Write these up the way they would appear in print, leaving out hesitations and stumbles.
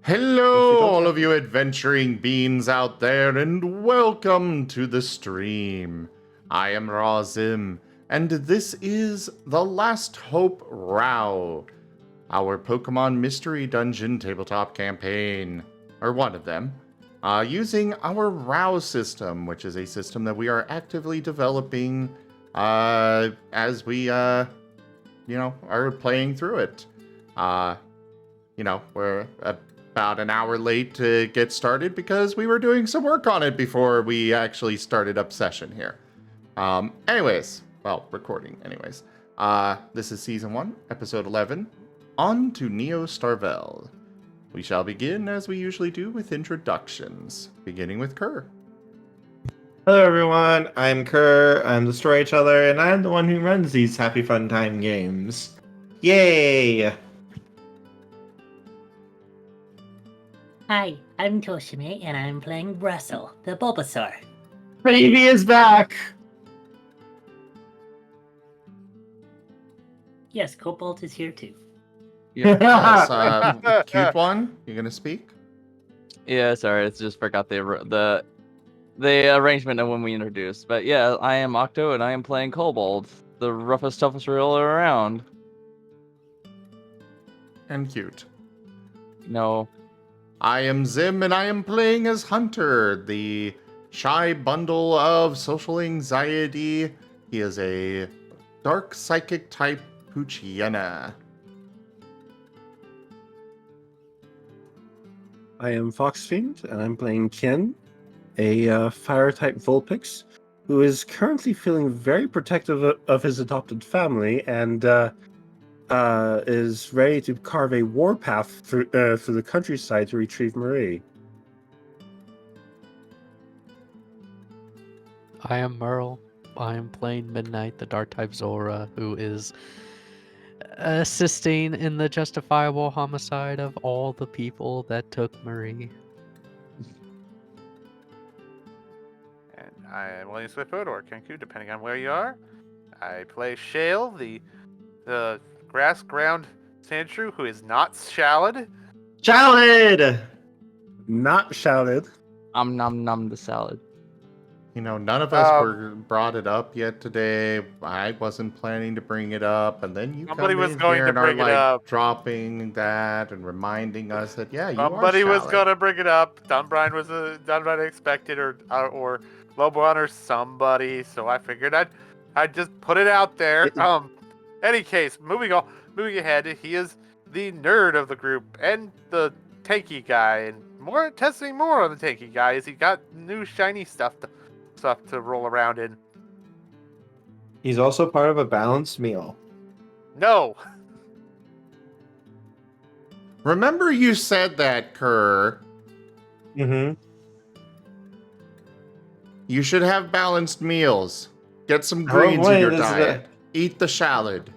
Hello, all of you adventuring beings out there, and welcome to the stream. I am RAOW, and this is the Last Hope RAOW, our Pokemon Mystery Dungeon tabletop campaign, or one of them, using our RAOW system, which is a system that we are actively developing as we, are playing through it. We're about an hour late to get started because we were doing some work on it before we actually started up session here. Recording anyways. This is Season 1, Episode 11, On to Neo Starvel. We shall begin, as we usually do, with introductions, beginning with Kerr. Hello everyone, I'm Kerr, I'm the Storyteller, and I'm the one who runs these Happy Fun Time games. Yay! Hi, I'm Tochemay, and I'm playing Brussel, the Bulbasaur. Baby is back! Yes, Cobalt is here too. Yes, cute one, you gonna speak? Yeah, sorry, I just forgot the arrangement of when we introduced. But yeah, I am Octo, and I am playing Cobalt, the roughest, toughest roller around. And cute. No. I am Zim, and I am playing as Hunter, the shy bundle of social anxiety. He is a dark psychic type Poochiana. I am Foxfiend, and I'm playing Ken, a fire-type Vulpix, who is currently feeling very protective of his adopted family, and is ready to carve a warpath through the countryside to retrieve Marie. I am Merl. I am playing Midnight, the Dark-type Zora, who is assisting in the justifiable homicide of all the people that took Marie. And I am William Swiftfoot, or Kenku, depending on where you are. I play Shale, the grass-ground Sandshrew who is not shallowed. Shallowed! Not shouted. Nom the salad. None of us brought it up yet today. I wasn't planning to bring it up, and then you Somebody come was in going here to and bring are it up. dropping that and reminding us that Somebody was going to bring it up. Dunbrine was Dunbrine expected, or Lobon or somebody. So I figured I'd just put it out there. Any case, moving ahead, he is the nerd of the group and the tanky guy, and testing more on the tanky guy as he got new shiny stuff to roll around in. He's also part of a balanced meal. No. Remember you said that, Kerr. Mm-hmm. You should have balanced meals. Get some greens in your this is diet. Eat the shallot.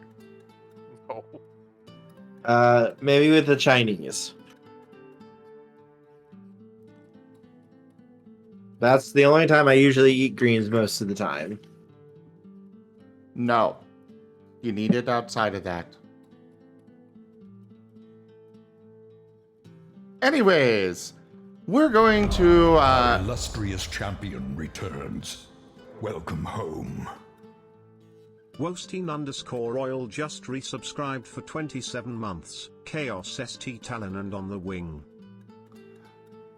No. Maybe with the Chinese. That's the only time I usually eat greens most of the time. No. You need it outside of that. Anyways, we're going to, Our illustrious champion returns. Welcome home. Wolstein_Royal just resubscribed for 27 months. Chaos ST Talon and on the wing.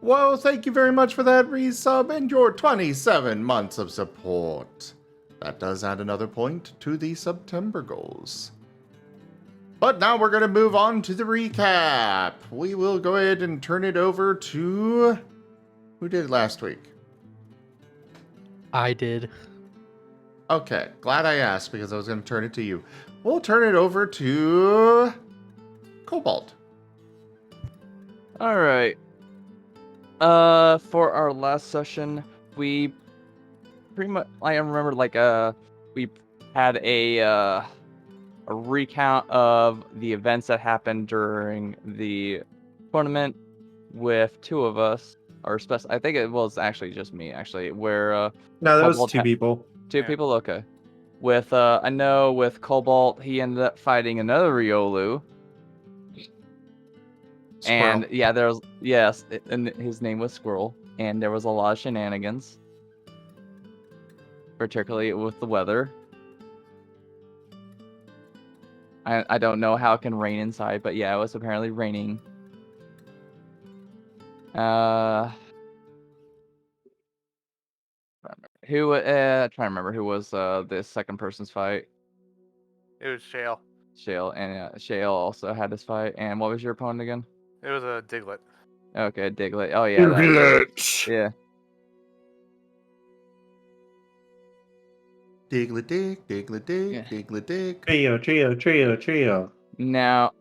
Well, thank you very much for that resub and your 27 months of support. That does add another point to the September goals. But now we're going to move on to the recap. We will go ahead and turn it over to... Who did it last week? I did. Okay, glad I asked because I was going to turn it to you. We'll turn it over to... Cobalt. Alright. For our last session, we pretty much, I remember, we had a recount of the events that happened during the tournament with two of us, or I think it was actually just me, where No, that was Cobalt two people. Two people, okay. With I know with Cobalt, he ended up fighting another Riolu. And Squirtle. yeah, and his name was Squirrel, and there was a lot of shenanigans, particularly with the weather. I don't know how it can rain inside, but yeah, it was apparently raining. Trying to remember who was the second person's fight. It was Shale. Shale, and Shale also had this fight. And what was your opponent again? It was a Diglett. Okay, Diglett. Oh yeah, yeah. Diglett-dig, Yeah. Diglett-dig. Trio. Now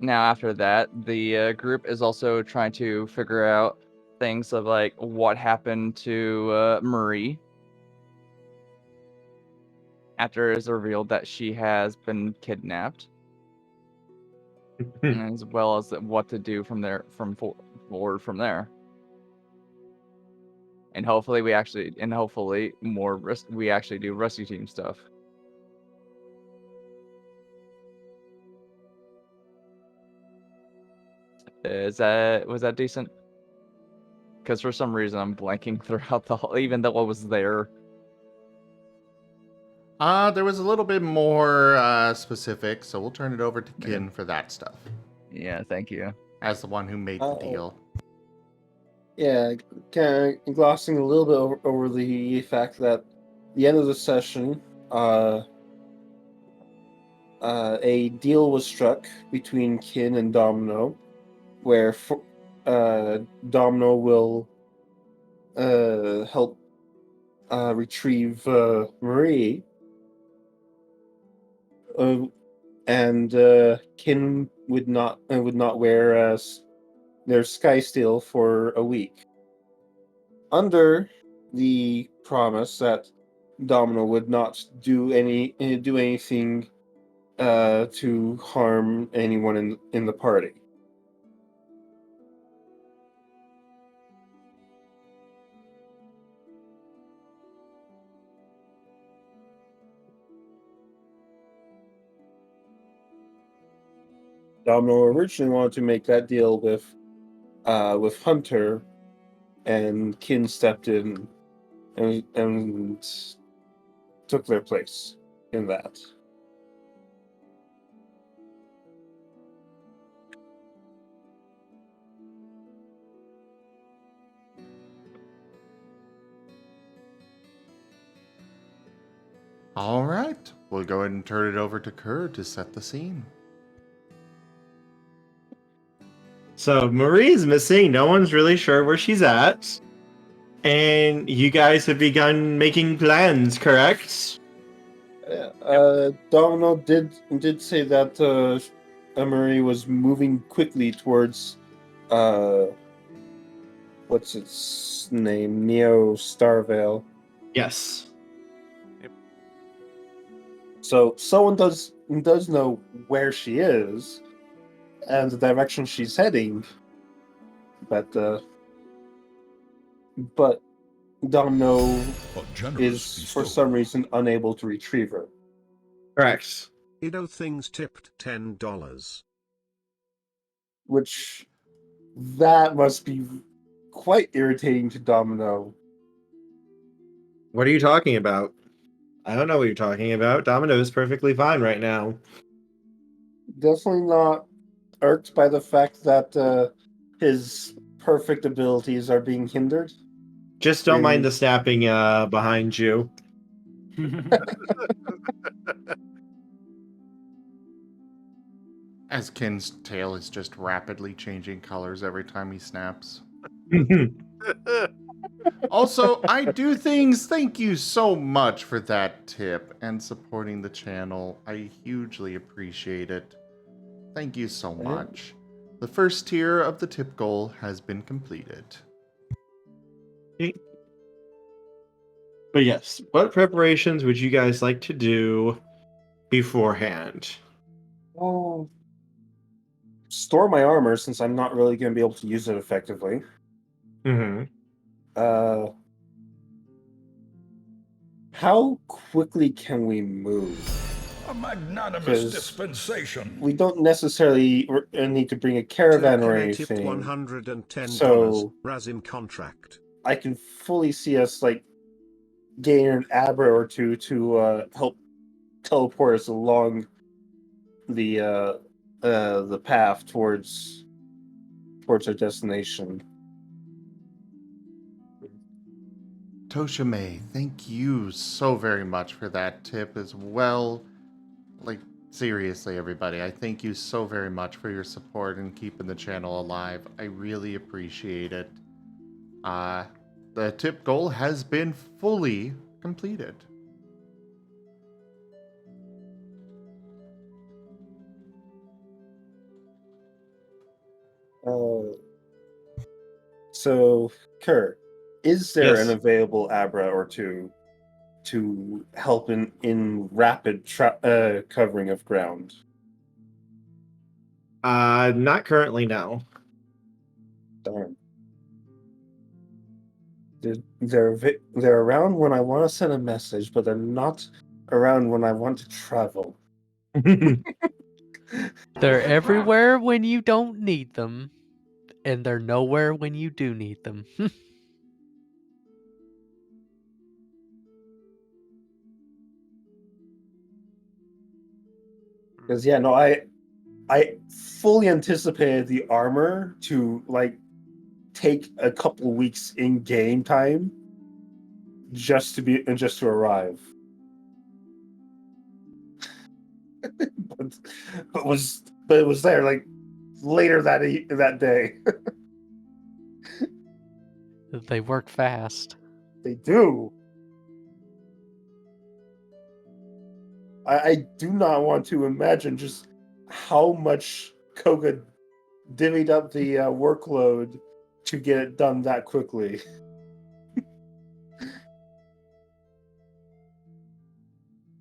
after that, the group is also trying to figure out things of like what happened to Marie after it is revealed that she has been kidnapped, as well as what to do from there, forward from there. And hopefully we actually do rescue team stuff. Was that decent? Because for some reason I'm blanking throughout the whole, even though I was there. There was a little bit more specific, so we'll turn it over to Kin for that stuff. Yeah, thank you. As the one who made the deal. Yeah, kind of glossing a little bit over the fact that the end of the session, a deal was struck between Kin and Domino, where Domino will help retrieve Marie, and Kin would not wear their sky steel for a week, under the promise that Domino would not do anything to harm anyone in the party. Domino originally wanted to make that deal with Hunter, and Kin stepped in and took their place in that. All right, we'll go ahead and turn it over to Kerr to set the scene. So Marie's missing. No one's really sure where she's at. And you guys have begun making plans, correct? Domino did say that Marie was moving quickly towards what's its name? Neo Starvel. Yes. So someone does know where she is and the direction she's heading, but Domino A generous is for bestowal. some reason unable to retrieve her. Correct. Things tipped $10. Which that must be quite irritating to Domino. What are you talking about? I don't know what you're talking about. Domino is perfectly fine right now. Definitely not irked by the fact that his perfect abilities are being hindered. Just don't mind the snapping behind you. As Kin's tail is just rapidly changing colors every time he snaps. Also, I do things. Thank you so much for that tip and supporting the channel. I hugely appreciate it. Thank you so much. The first tier of the tip goal has been completed. But yes, what preparations would you guys like to do beforehand? Oh, store my armor since I'm not really going to be able to use it effectively. Mm-hmm. How quickly can we move? A magnanimous 'Cause dispensation. we don't necessarily need to bring a caravan or Tochemay tipped anything. $110. So Razim contract. I can fully see us like gain an Abra or two to help teleport us along the path towards our destination. Tochemay, thank you so very much for that tip as well. Like, seriously, everybody, I thank you so very much for your support and keeping the channel alive. I really appreciate it. The tip goal has been fully completed. So, Kurt, is there Yes. an available Abra or two to help in rapid covering of ground? Not currently, no. Darn. They're around when I want to send a message, but they're not around when I want to travel. They're everywhere when you don't need them, and they're nowhere when you do need them. Because I fully anticipated the armor to like take a couple weeks in game time just to arrive. but it was there like later that day. They work fast. They do. I do not want to imagine just how much Koga divvied up the workload to get it done that quickly.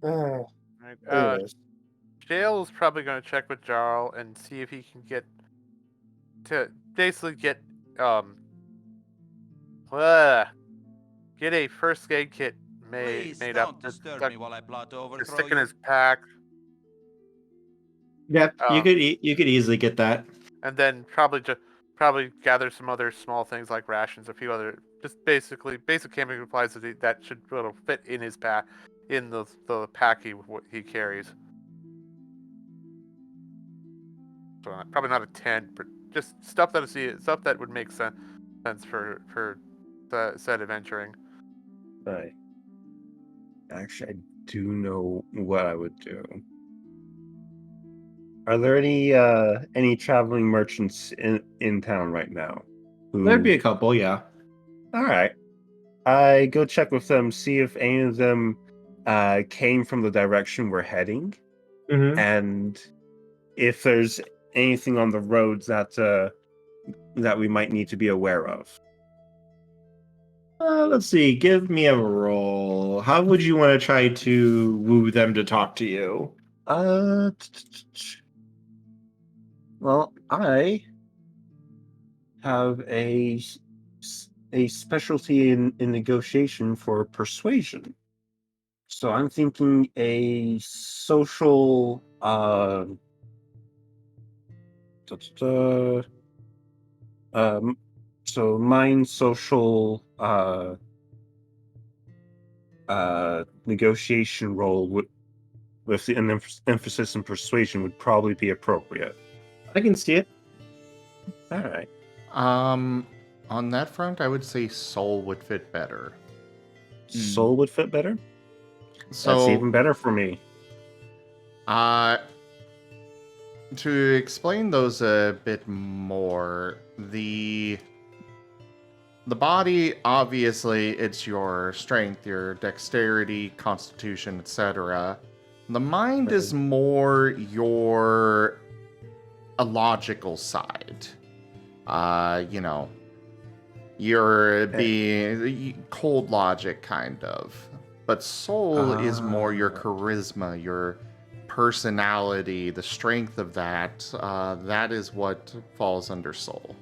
Right. Anyways. Jail is probably going to check with Jarl and see if he can get get a first aid kit made up to stick in his pack. Yeah, you could easily get that. And then probably gather some other small things like rations, a few other just basic camping supplies that should fit in his pack, in the pack he carries. So probably not a tent, but just stuff that would make sense for said adventuring. Right. Actually, I do know what I would do. Are there any traveling merchants in town right now? There'd be a couple, yeah. All right. I go check with them, see if any of them came from the direction we're heading, and if there's anything on the roads that we might need to be aware of. Let's see. Give me a roll. How would you want to try to woo them to talk to you? Well, I have a specialty in negotiation for persuasion. So I'm thinking a social so mind social negotiation role with the emphasis in persuasion would probably be appropriate. I can see it. All right. On that front, I would say soul would fit better. Soul would fit better? So, that's even better for me. To explain those a bit more, the body, obviously, it's your strength, your dexterity, constitution, etc. The mind is more your logical side. You're being cold logic, kind of. But soul is more your charisma, your personality, the strength of that. That is what falls under soul.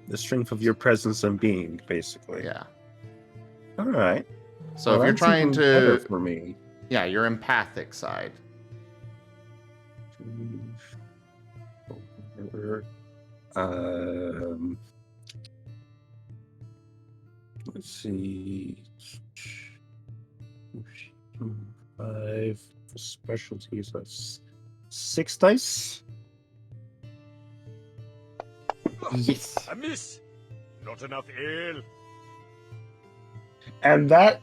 The strength of your presence and being, basically. Yeah. All right. So if you're trying to... for me. Yeah, your empathic side. Let's see. 5 specialties. That's 6 dice. Yes. A miss. Not enough ale. And that.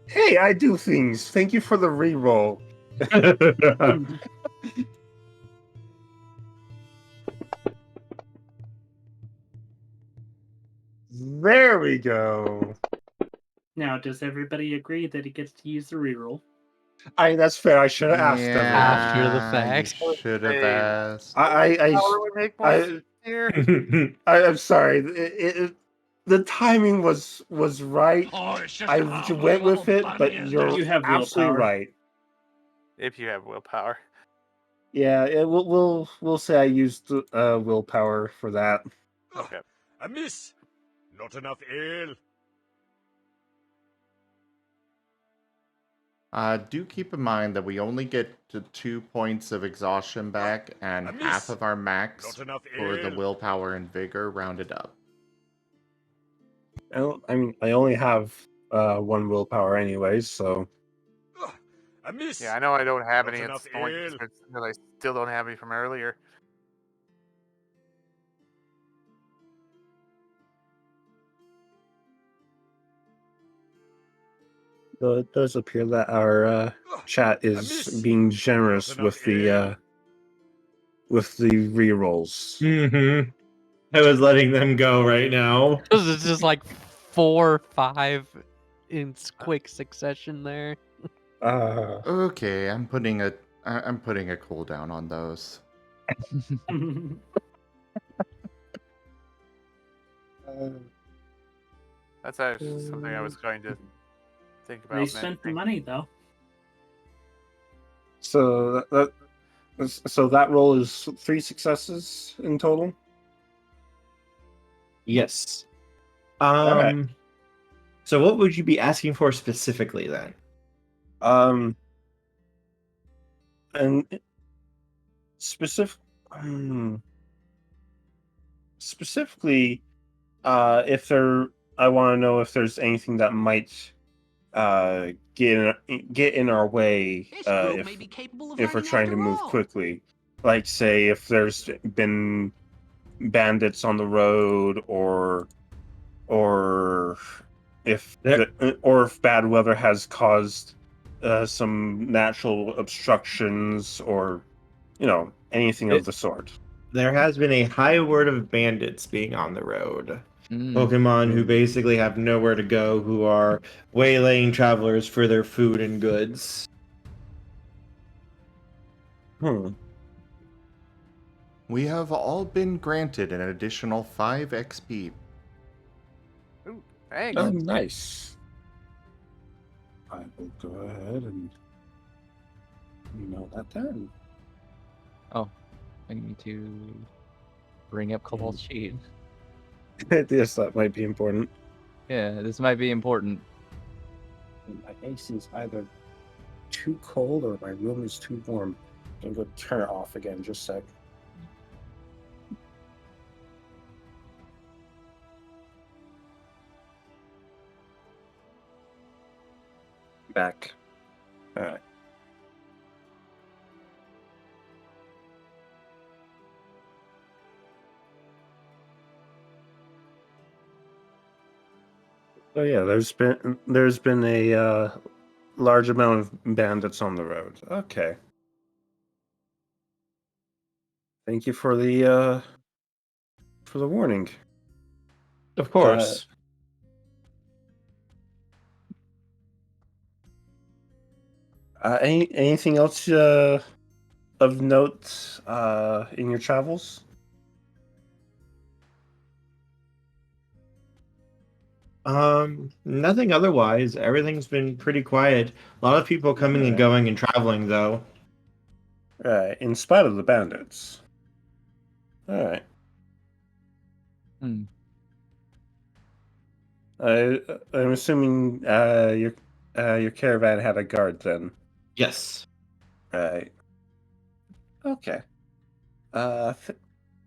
Hey, I do things. Thank you for the reroll. There we go. Now, does everybody agree that he gets to use the reroll? That's fair. I should have asked everyone. After the fact. You should have Hey, asked. Power would make more sense here. I'm sorry. The timing was right. Oh, it's just I a halfway went with level it, bunny, but isn't you're You have absolutely willpower. right. If you have willpower. Yeah, we'll say I used willpower for that. Okay. A miss. Not enough ale. Do keep in mind that we only get to 2 points of exhaustion back and I miss. half of our max Not enough for the ale. willpower and vigor rounded up. I mean, I only have 1 willpower anyways, so A miss. Yeah, I know I don't have Not any at enough this point, ale. but I still don't have any from earlier. though it does appear that our chat is miss. being generous Not enough with the rerolls. Mm-hmm. I was letting them go right now. It's just like 4 or 5 in quick succession there. Okay, I'm putting a cooldown on those. That's actually something I was going to think about. They spent the money, though. So that roll is 3 successes in total. Yes. Alright. So what would you be asking for specifically then? And specifically, if I want to know if there's anything that might get in our way if we're trying to move quickly. Like, say, if there's been bandits on the road, or if bad weather has caused some natural obstructions, or anything of the sort. There has been a high word of bandits being on the road. Mm. Pokemon who basically have nowhere to go, who are waylaying travelers for their food and goods. We have all been granted an additional 5 XP. Ooh, thanks. Oh, nice. I will go ahead and note that down. Oh, I need to bring up Cobalt's sheet. Yes, that might be important. Yeah, this might be important. My AC is either too cold or my room is too warm. I'm going to turn it off again, just a sec. Back. All right. Oh yeah, there's been a large amount of bandits on the road. Okay. Thank you for the warning. Of course. Anything else of note in your travels? Nothing otherwise. Everything's been pretty quiet. A lot of people coming and going and traveling, though. Right, in spite of the bandits. All right. I'm assuming your caravan had a guard then. Yes. Right. Okay.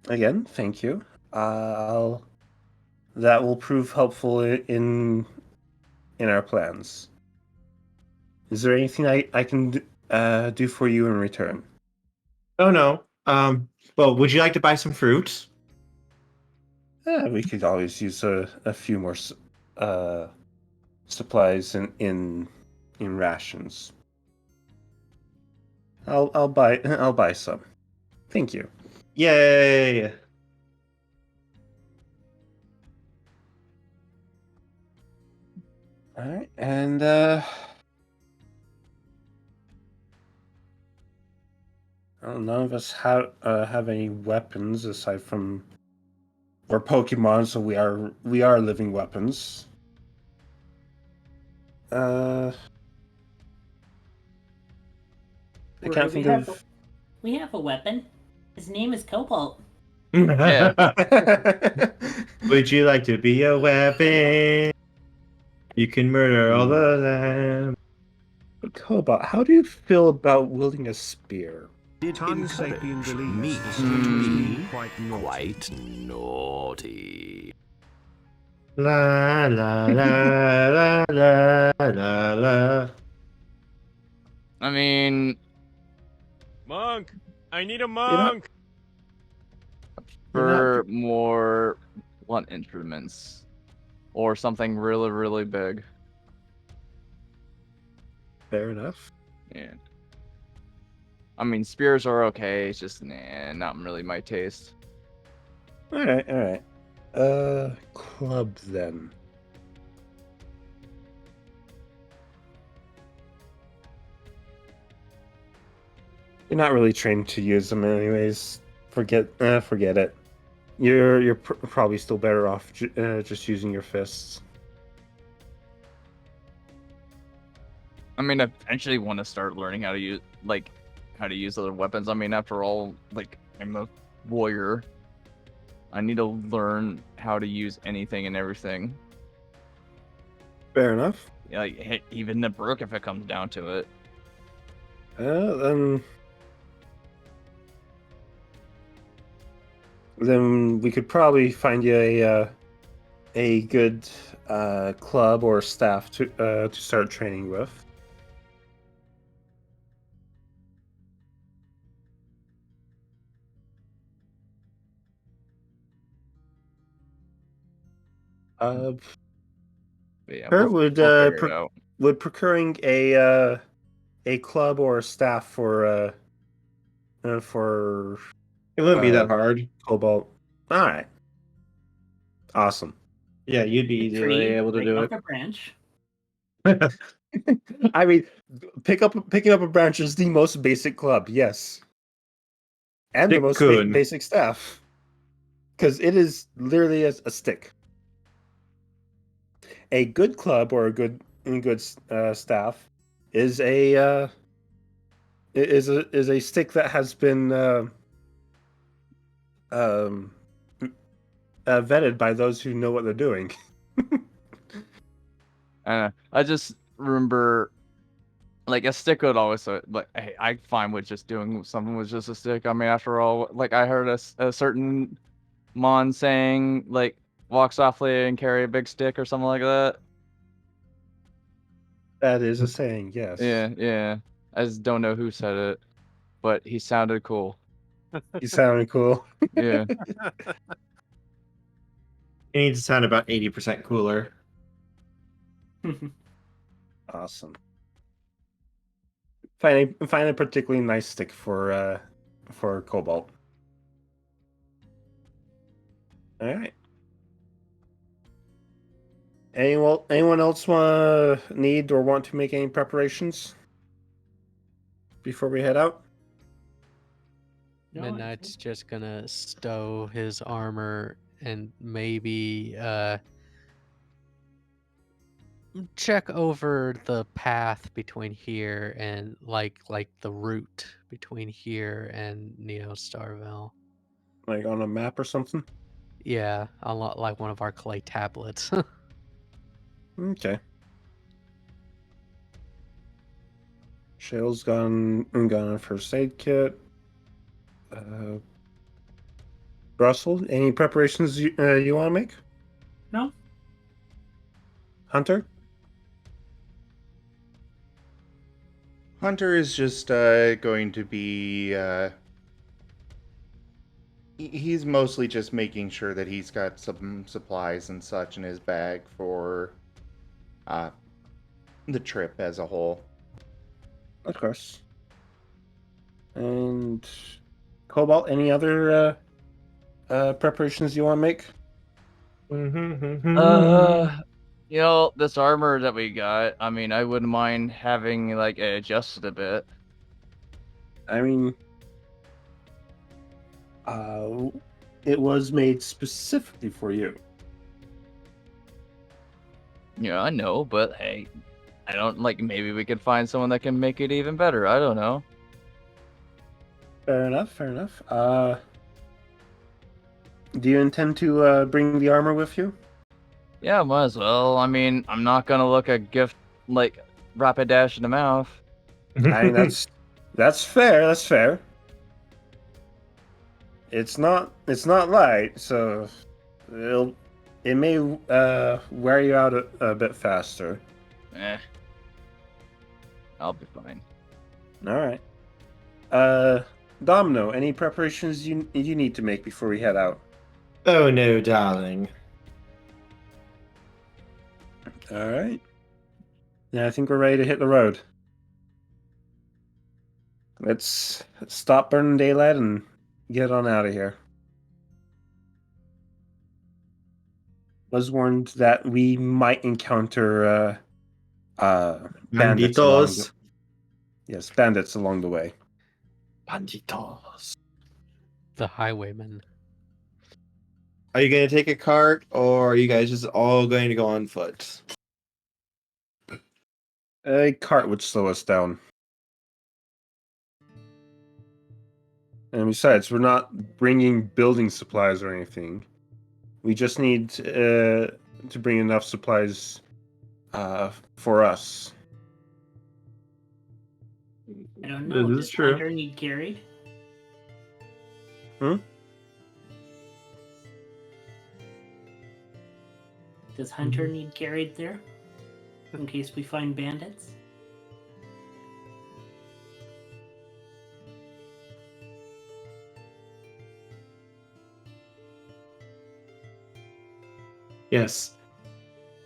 Again, thank you. That will prove helpful in our plans. Is there anything I can do for you in return? Oh no. Well, would you like to buy some fruit? Yeah, we could always use a few more supplies in rations. I'll buy some. Thank you. Yay! All right, and well, none of us have any weapons aside from we're Pokemon, so we are living weapons. I can't think of. We have a weapon. His name is Cobalt. Yeah. Would you like to be a weapon? You can murder all of them. Cobalt, how do you feel about wielding a spear? Tiny sapien believes the quite naughty. La la la la la la la. I mean, Monk! I need a monk! for more blunt instruments or something really, really big. Fair enough. Yeah. I mean, spears are okay. It's just not really my taste. All right. Club then. You're not really trained to use them, anyways. Forget it. You're probably still better off just using your fists. I mean, I eventually want to start learning how to use other weapons. I mean, after all, I'm a warrior. I need to learn how to use anything and everything. Fair enough. Yeah, even the brook if it comes down to it. Then we could probably find you a good club or staff to start training with. Yeah, would we'll figure it out. would procuring a club or a staff for It wouldn't be that hard. Cobalt. All right. Awesome. Yeah, you'd be easily able to do it. A branch. I mean, picking up a branch is the most basic club, yes, and the most Stick-kun. basic staff, because it is literally a stick. A good club or a good staff is a stick that has been vetted by those who know what they're doing. I just remember, a stick would always I fine with just doing something with just a stick. I mean, after all, I heard a certain mon saying walk softly and carry a big stick or something like that. That is a saying, yes. Yeah. I just don't know who said it, but he sounded cool. He sounded cool. Yeah. It needs to sound about 80% cooler. Awesome. Find a particularly nice stick for Cobalt. All right. Anyone else need or want to make any preparations before we head out? Midnight's just gonna stow his armor and maybe check over the path between here and like the route between here and Neo Starvel. Like on a map or something? Yeah, a lot like one of our clay tablets. Okay. Shale's gone on first aid kit. Brussel, any preparations you want to make? No? Hunter? Hunter is just going to be. He's mostly just making sure that he's got some supplies and such in his bag for the trip as a whole. Of course. And Cobalt, any other preparations you want to make? You know, this armor that we got, I mean, I wouldn't mind having, like, it adjusted a bit. I mean, it was made specifically for you. Yeah, I know, but hey, I don't, like, maybe we could find someone that can make it even better. I don't know. Fair enough, fair enough. Do you intend to bring the armor with you? Yeah, might as well. I mean, I'm not gonna look a gift, like, rapid dash in the mouth. I mean, that's fair. That's fair. It's not light, so it may wear you out a bit faster. I'll be fine. All right. Domino, any preparations you need to make before we head out? Oh no, darling. All right. Yeah, I think we're ready to hit the road. Let's stop burning daylight and get on out of here. Was warned that we might encounter bandits Banditos. bandits along the way. Banditos. The highwaymen. Are you going to take a cart, or are you guys just all going to go on foot? A cart would slow us down. And besides, we're not bringing building supplies or anything. We just need to bring enough supplies for us. I don't know. This Does is true. Hunter need carried? Does Hunter need carried there? In case we find bandits? Yes.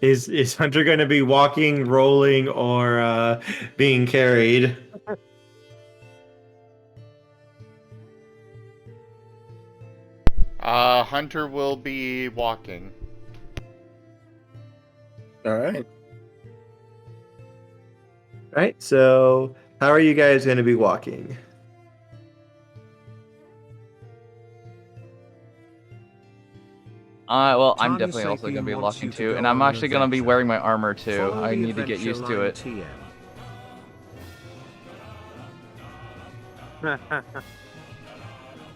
Is Hunter going to be walking, rolling, or being carried? Hunter will be walking. All right. Right. So, how are you guys going to be walking? Well, I'm Time definitely also Sapien gonna be wants walking you to too, go and I'm on an actually gonna be adventure. wearing my armor too. Follow I the need to get adventure used to line it. TM.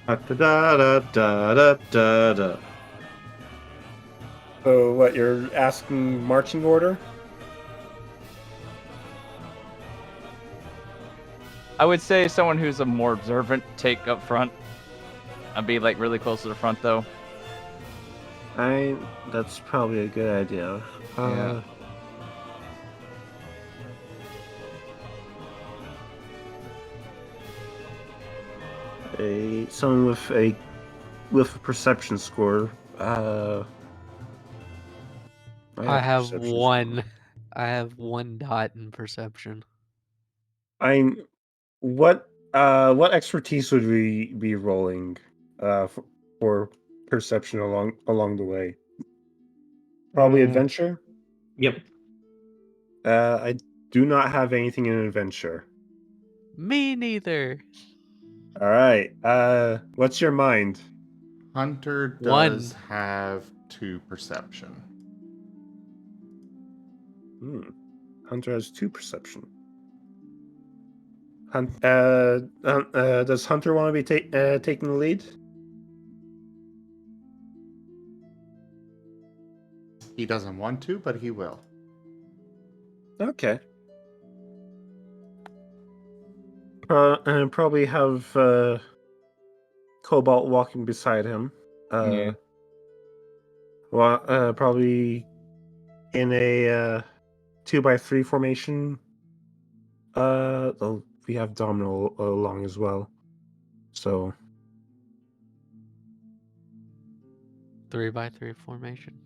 Da da da da da da. So what, you're asking marching order? I would say someone who's a more observant take up front. I'd be like really close to the front though. That's probably a good idea. Yeah. Someone with a perception score. I have one. I have 1 dot in perception. What expertise would we be rolling for perception along the way? Probably adventure. Yep. I do not have anything in adventure. Me neither. All right. What's your mind? Hunter One. does have 2 perception. Hunter has 2 perception. Does Hunter want to be taking the lead? He doesn't want to, but he will. Okay. And probably have Cobalt walking beside him. Yeah. Well, probably in a 2x3 formation. We have Domino along as well. So 3x3 formation.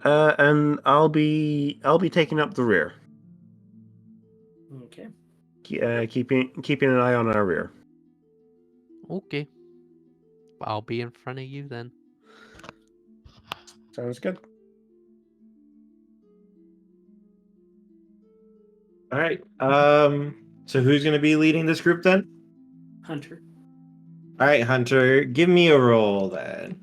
and I'll be taking up the rear. Okay. Keeping an eye on our rear. Okay. I'll be in front of you then. Sounds good. All right. So who's going to be leading this group then? Hunter. All right, Hunter, give me a roll then.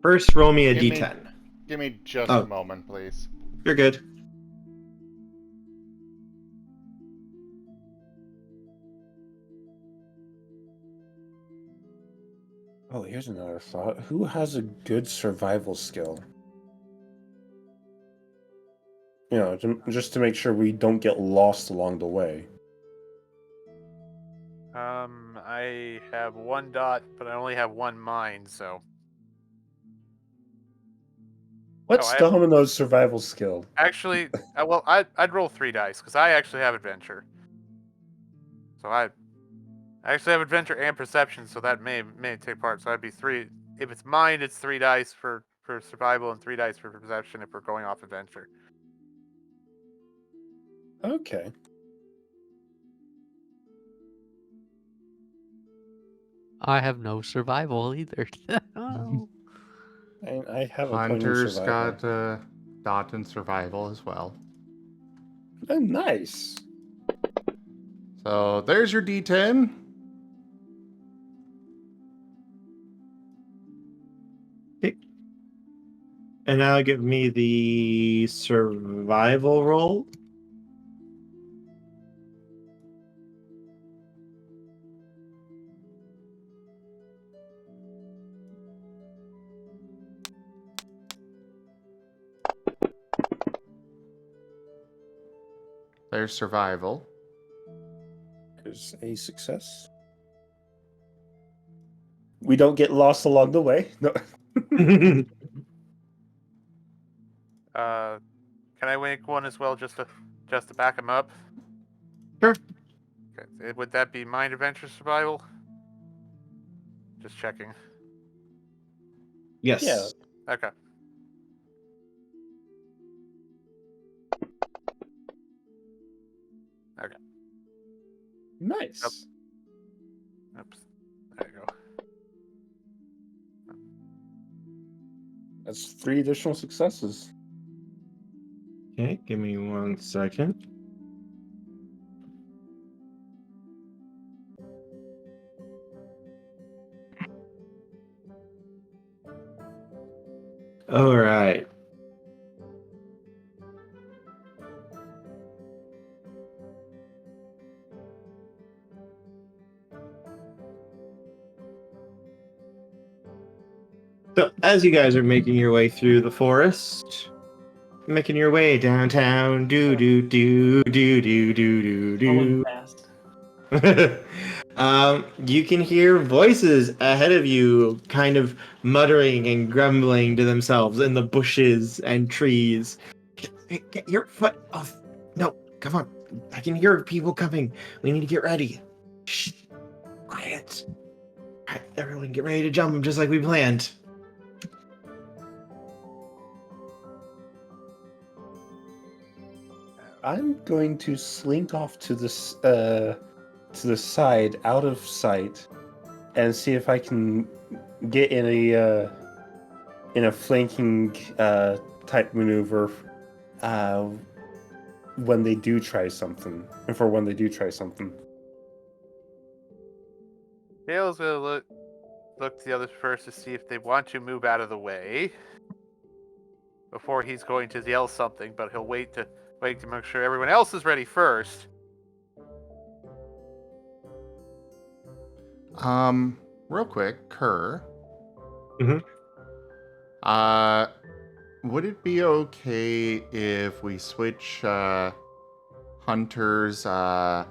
First, roll me a d10. Give me just Oh. a moment, please. You're good. Oh, here's another thought. Who has a good survival skill? You know, just to make sure we don't get lost along the way. I have 1 dot, but I only have 1 mind, so. What's Domino's survival skill? Actually, well, I'd roll 3 dice, because I actually have adventure. So I actually have adventure and perception, so that may take part. So that'd be 3. If it's mind, it's 3 dice for survival and 3 dice for perception if we're going off adventure. Okay. I have no survival either. I have a point in Hunter's survival. got a dot in survival as well. Oh, nice. So there's your D10. And now give me the survival roll. There's survival. Is a success. We don't get lost along the way. No. Can I make one as well, just to back him up? Sure. Okay. Would that be mind, adventure, survival? Just checking. Yes. Yeah. Okay. Okay. Nice. Oops. There you go. That's 3 additional successes. Okay, give me 1 second. All right. So, as you guys are making your way through the forest, making your way downtown, do do do do do do do Going do. fast. You can hear voices ahead of you, kind of muttering and grumbling to themselves in the bushes and trees. Get your foot off! No, come on! I can hear people coming. We need to get ready. Shh! Quiet. All right, everyone, get ready to jump just like we planned. I'm going to slink off to the side, out of sight, and see if I can get in a flanking type maneuver when they do try something. Dale's gonna look to the others first to see if they want to move out of the way before he's going to yell something, but he'll wait to make sure everyone else is ready first. Real quick, Kerr. Mhm. Would it be okay if we switch Hunter's because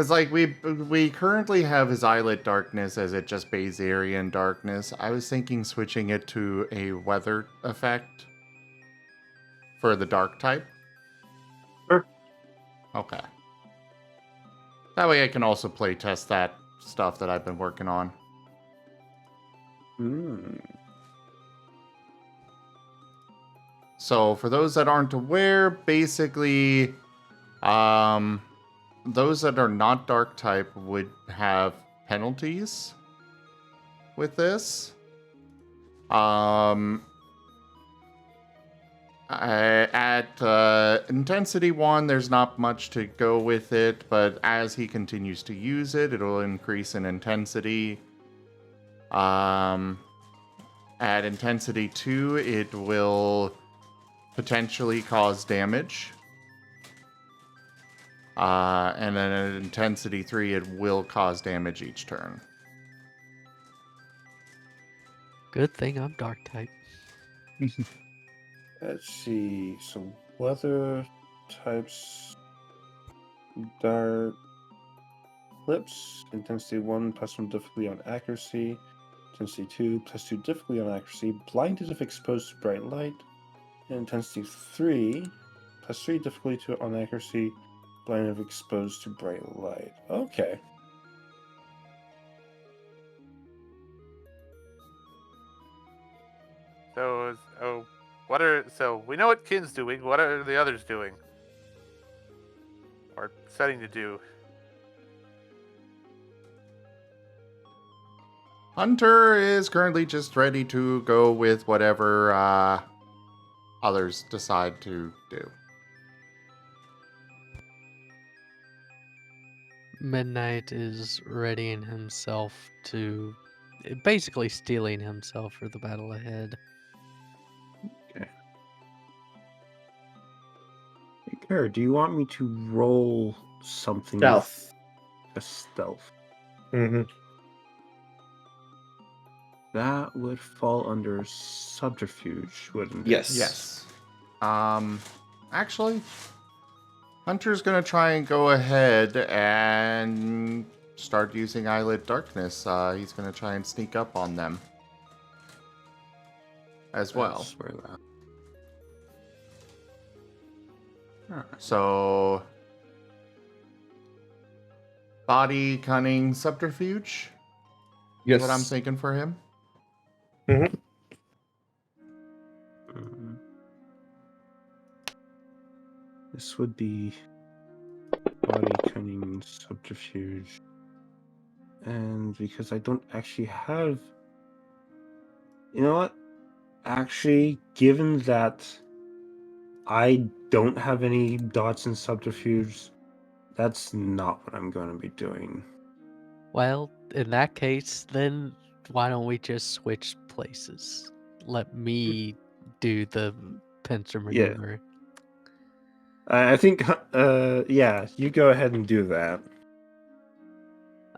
like we currently have his Eyelet Darkness as it just Basarian Darkness. I was thinking switching it to a weather effect for the dark type. Sure. Okay. That way I can also play test that stuff that I've been working on. So for those that aren't aware, basically, those that are not dark type would have penalties with this. At intensity 1, there's not much to go with it, but as he continues to use it, it'll increase in intensity. At intensity 2, it will potentially cause damage. And then at intensity 3, it will cause damage each turn. Good thing I'm dark type. Let's see. So weather types, dark, eclipse, intensity 1 +1 difficulty on accuracy, intensity 2 +2 difficulty on accuracy, blinded if exposed to bright light, and intensity 3 +3 difficulty on accuracy, blinded if exposed to bright light. Okay. So we know what Kin's doing. What are the others doing? Or setting to do? Hunter is currently just ready to go with whatever others decide to do. Midnight is readying himself to... basically steeling himself for the battle ahead. Kara, do you want me to roll something? Stealth. A stealth. Mm-hmm. That would fall under subterfuge, wouldn't it? Yes. Actually, Hunter's gonna try and go ahead and start using Eyelid Darkness. He's gonna try and sneak up on them as well. Swear that. So, body, cunning, subterfuge. Yes. What I'm thinking for him. Mm-hmm. This would be body, cunning, subterfuge, and because I don't actually have, you know what? Actually, given that I don't have any dots in subterfuge, that's not what I'm going to be doing. Well, in that case, then why don't we just switch places? Let me do the pincer Yeah. maneuver. I think, yeah, you go ahead and do that.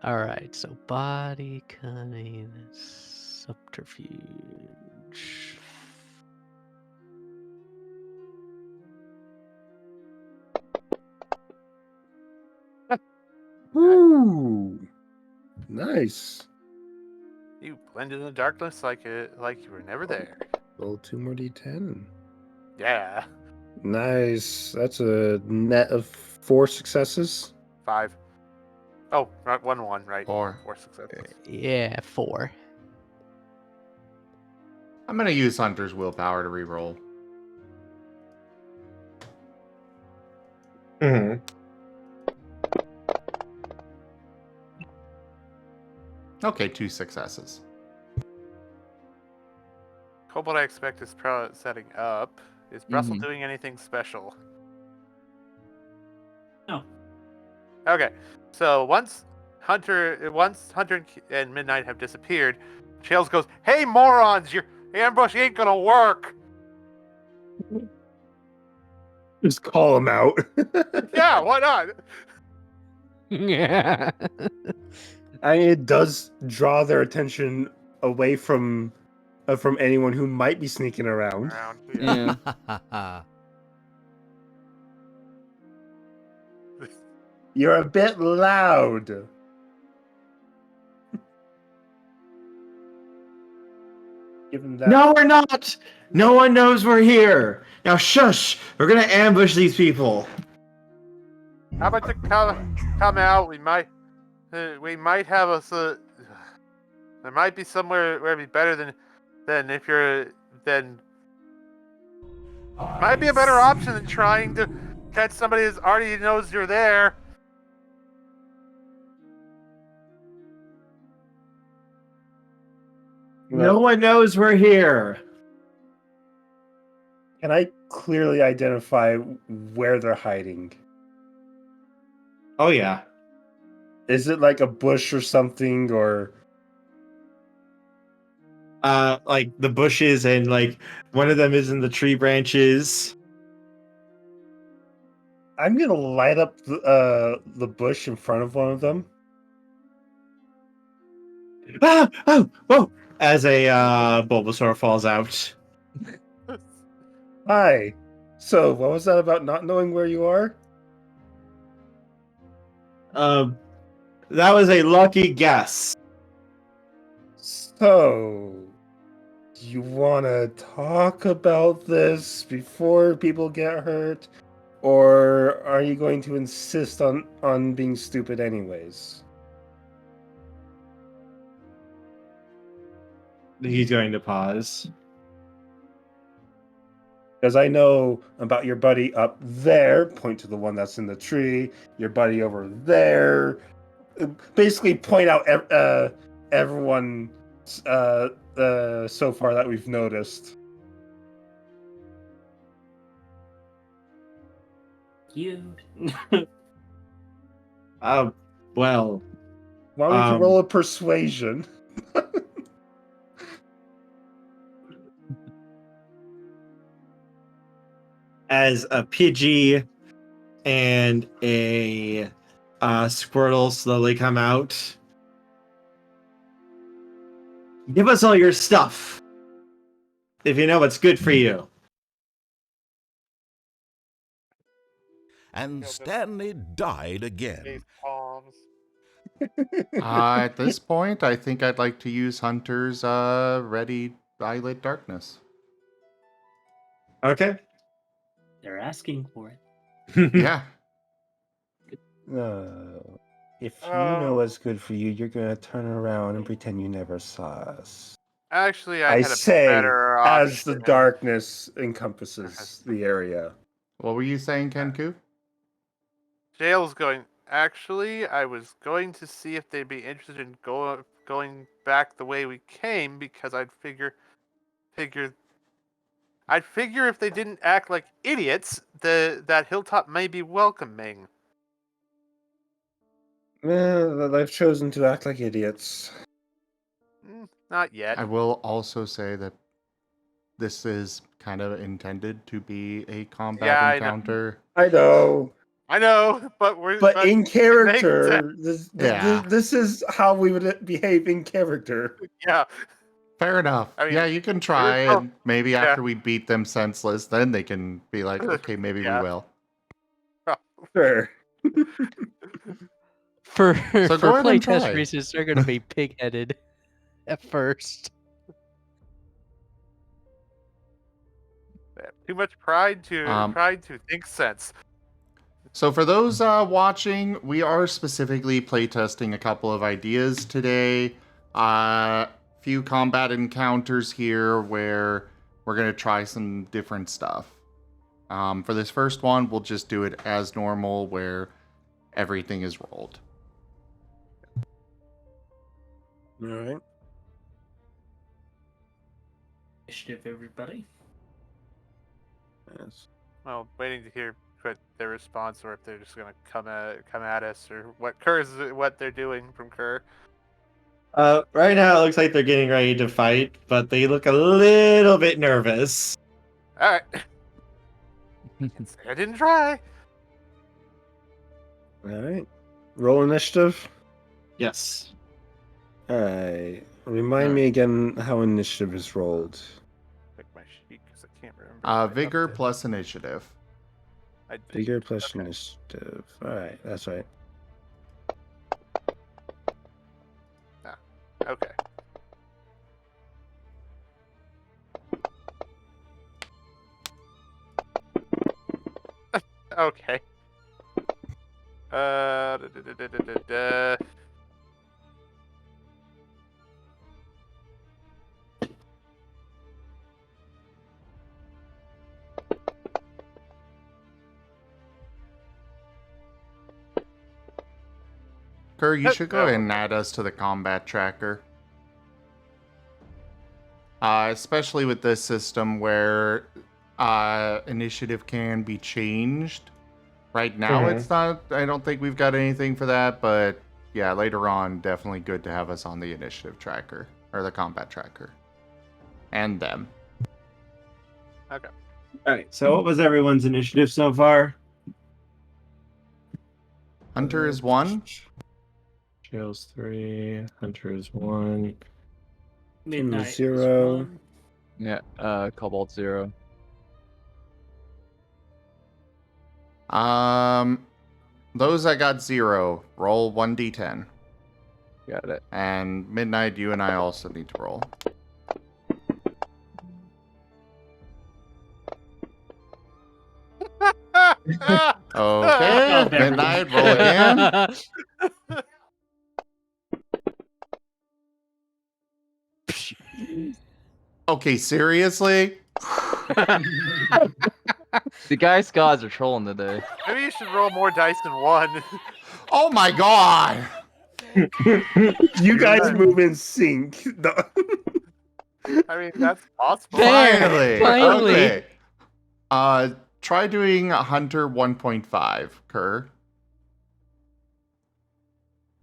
Alright, so body, cunning, subterfuge. Ooh, nice. You blend in the darkness like you were never there. Roll 2 more d10. Yeah. Nice. That's a net of 4 successes. 5. Oh, right, 1, right? 4. 4 successes. Yeah, 4. I'm gonna use Hunter's willpower to reroll. Mm-hmm. Okay, 2 successes. Cobalt, I expect, is setting up. Is Brussel Mhm. doing anything special? No. Okay, so once Hunter and Midnight have disappeared, Chales goes, "Hey morons, your ambush ain't gonna work." Just call him out. Yeah, why not? Yeah. I mean, it does draw their attention away from anyone who might be sneaking around. Yeah. Yeah. You're a bit loud. Given that. No, we're not. No one knows we're here. Now, shush. We're gonna ambush these people. How about you come out? We might have us. There might be somewhere where it'd be better than if you're then. Might be a better option than trying to catch somebody that already knows you're there. No one knows we're here. Can I clearly identify where they're hiding? Oh yeah. Is it like a bush or something, or like the bushes, and like one of them is in the tree branches. I'm gonna light up the bush in front of one of them. Ah! Oh! Whoa! As a Bulbasaur falls out. Hi. So, what was that about not knowing where you are? That was a lucky guess. So, you want to talk about this before people get hurt, or are you going to insist on being stupid anyways? He's going to pause. Because I know about your buddy up there, point to the one that's in the tree, your buddy over there. Basically point out everyone so far that we've noticed. You. Well. Why don't you roll a persuasion? As a Pidgey and a Squirtle slowly come out. Give us all your stuff, if you know what's good for you. And Stanley died again. These palms. At this point, I think I'd like to use Hunter's Ready Violet Darkness. Okay. They're asking for it. Yeah. If you know what's good for you, you're gonna turn around and pretend you never saw us. Actually, I had a say better as the option. darkness encompasses the area. What were you saying, Kenku? Jail's going. Actually, I was going to see if they'd be interested in going back the way we came, because I'd figure if they didn't act like idiots, that hilltop may be welcoming. They've chosen to act like idiots. Not yet. I will also say that this is kind of intended to be a combat encounter. I know, but in it character, makes this is how we would behave in character. Yeah. Fair enough. I mean, yeah, you can try, and maybe after we beat them senseless, then they can be like, okay, maybe we will. Sure. For go ahead and playtest try. reasons, they're going to be pig-headed at first. They have too much pride to think sense. So for those watching, we are specifically playtesting a couple of ideas today. Few combat encounters here where we're going to try some different stuff. For this first one, we'll just do it as normal, where everything is rolled. All right. Initiative, everybody. Yes. Well, waiting to hear what their response, or if they're just gonna come at us, or what they're doing from Kerr. Right now it looks like they're getting ready to fight, but they look a little bit nervous. All right. I didn't try. All right. Roll initiative. Yes. All right. Remind me again how initiative is rolled. Pick my sheet because I can't remember. Vigor plus initiative. Bigger plus initiative. Alright, that's right. Okay. Okay. Da, da, da, da, da, da. Kerr, you should go Oh, ahead and add us to the combat tracker. Especially with this system where initiative can be changed. Right now, it's not. I don't think we've got anything for that, but yeah, later on, definitely good to have us on the initiative tracker or the combat tracker, and them. Okay. Alright, so what was everyone's initiative so far? Hunter is 1. Jail's 3, Hunter is 1. Midnight was 0. 1. Yeah, Cobalt 0. Those I got 0. Roll 1d10. Got it. And Midnight, you and I also need to roll. Okay, Midnight, roll again. Okay, seriously? The guy's gods are trolling today. Maybe you should roll more dice than 1. Oh my god! You guys move in sync. I mean, that's possible. Finally! Finally. Okay. Try doing Hunter 1.5, Kerr.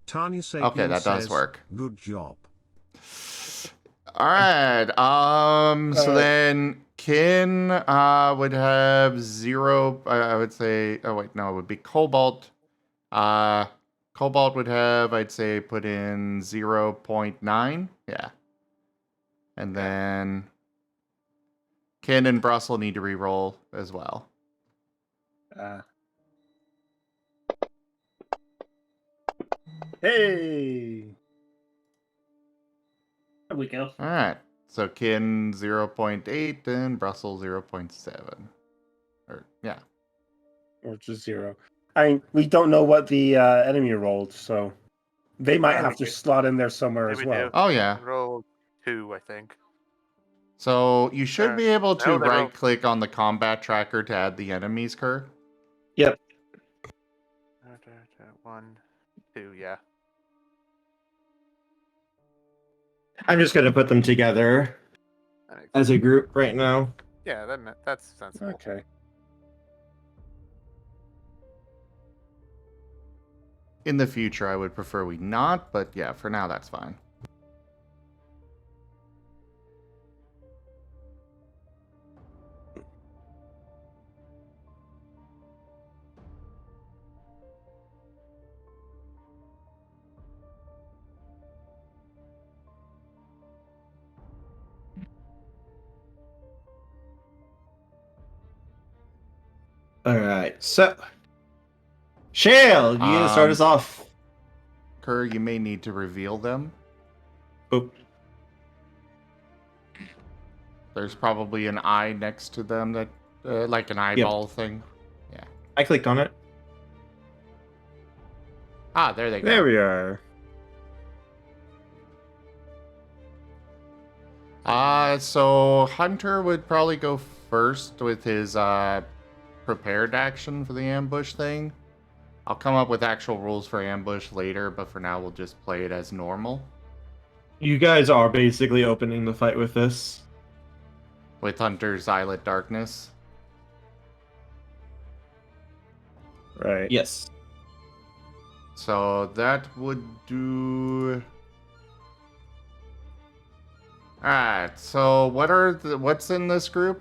Tanya Sapien Okay, that does says, work. Good job. Alright, so then Kin would have 0, I would say, oh wait, no, it would be Cobalt. Cobalt would have, I'd say, put in 0.9, yeah. And then Kin and Brussel need to re-roll as well. Hey! There we go. Alright, so Kin 0.8 and Brussel 0.7. Or, yeah. Or just 0. We don't know what the enemy rolled, so they might have to slot in there somewhere as Maybe well. do. Oh, yeah. Roll 2, I think. So you should be able to no, they roll- right-click on the combat tracker to add the enemies, Kerr. Yep. 1, 2, yeah. I'm just gonna put them together That makes as a group right now. Yeah, that's sensible. Okay. In the future, I would prefer we not, but yeah, for now, that's fine. Alright, so Shale, you gonna start us off? Kerr, you may need to reveal them. Oh. There's probably an eye next to them that, like an eyeball thing. Yeah. I clicked on it. Ah, there they go. There we are. So Hunter would probably go first with his prepared action for the ambush thing. I'll come up with actual rules for ambush later, but for now we'll just play it as normal. You guys are basically opening the fight with this. With Hunter's Eyelet Darkness. Right. Yes. So that would do... Alright, so what's in this group?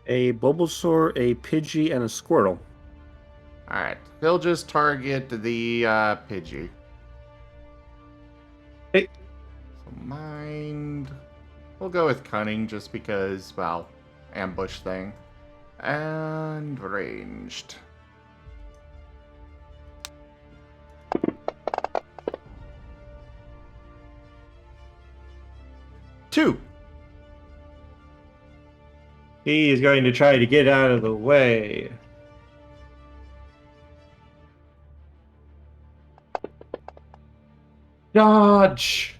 A Bulbasaur, a Pidgey, and a Squirtle. Alright, they'll just target the Pidgey. Hey. So mind... We'll go with Cunning just because, well, ambush thing. And ranged. Two. He is going to try to get out of the way. Dodge!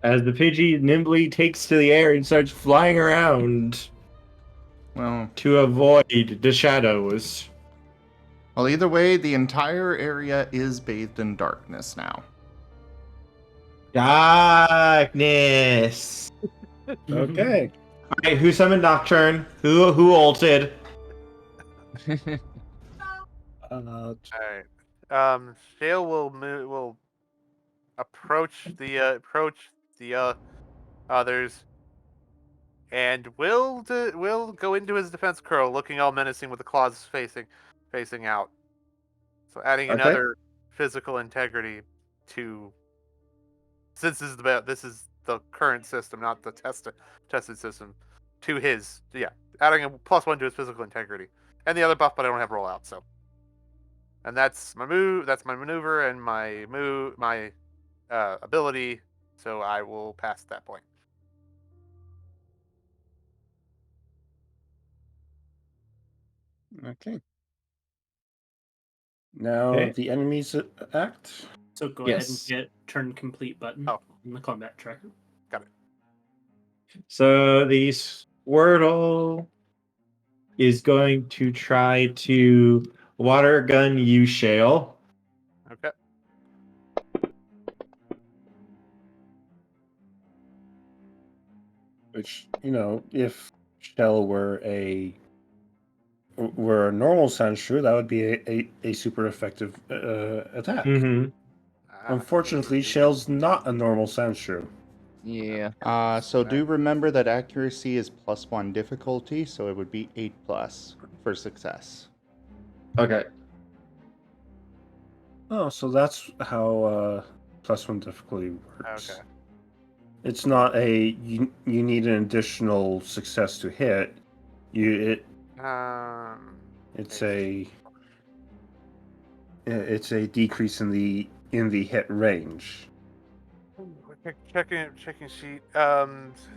As the Pidgey nimbly takes to the air and starts flying around Well, to avoid the shadows. well, either way, the entire area is bathed in darkness now. Darkness! Okay. Alright, who summoned Nocturne? Who ulted? Uh, Alright. Shale will approach the others, and will go into his defense curl, looking all menacing with the claws facing out. So adding Okay. another physical integrity to, since this is the current system, not the tested system, to his adding a +1 to his physical integrity and the other buff, but I don't have rollout, so. And that's my move. That's my maneuver and my ability. So I will pass that point. okay. Now Okay. the enemies act. So go Yes. ahead and hit turn complete button Oh. in the combat tracker. Got it. So the Squirtle is going to try to water gun you, Shale. Okay. Which, if Shell were a normal Sandshrew, that would be a super effective attack. Mm-hmm. Unfortunately, Shell's not a normal Sandshrew. Yeah. So do remember that accuracy is +1 difficulty, so it would be 8+ for success. Okay. Oh, so that's how +1 difficulty works. Okay. It's not you need an additional success to hit. It's a decrease in the hit range. Checking sheet.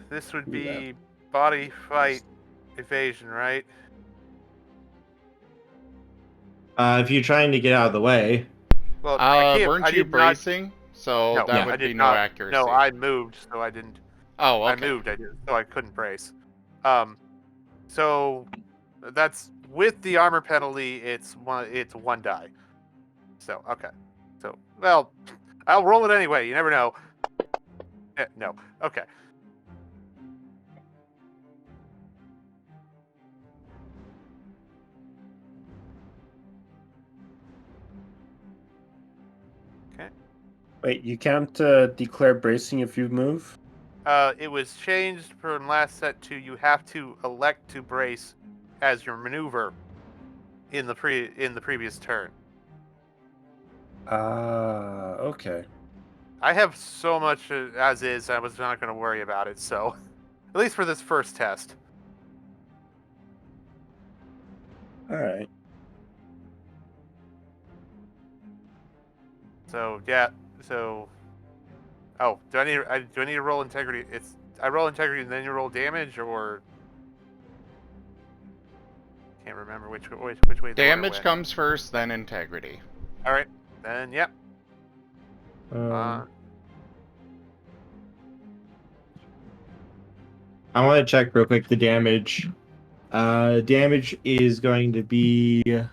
This would be body fight evasion, right? If you're trying to get out of the way. Well, I can't. Weren't I you did bracing? So No, that I would did be no not. accuracy. No, I moved, so I didn't. Oh, I okay. moved, so I couldn't brace. So that's with the armor penalty. It's one die. So okay. So well, I'll roll it anyway. You never know. No. Okay. Okay. Wait, you can't declare bracing if you move? It was changed from last set to you have to elect to brace as your maneuver in the previous turn. Okay. I have so much as is. I was not going to worry about it. So, at least for this first test. All right. So yeah. So, oh, do I need to roll integrity? I roll integrity and then you roll damage, or can't remember which way. The order Damage went. comes first, then integrity. All right. Then yep. I want to check real quick the damage. Damage is going to be. Let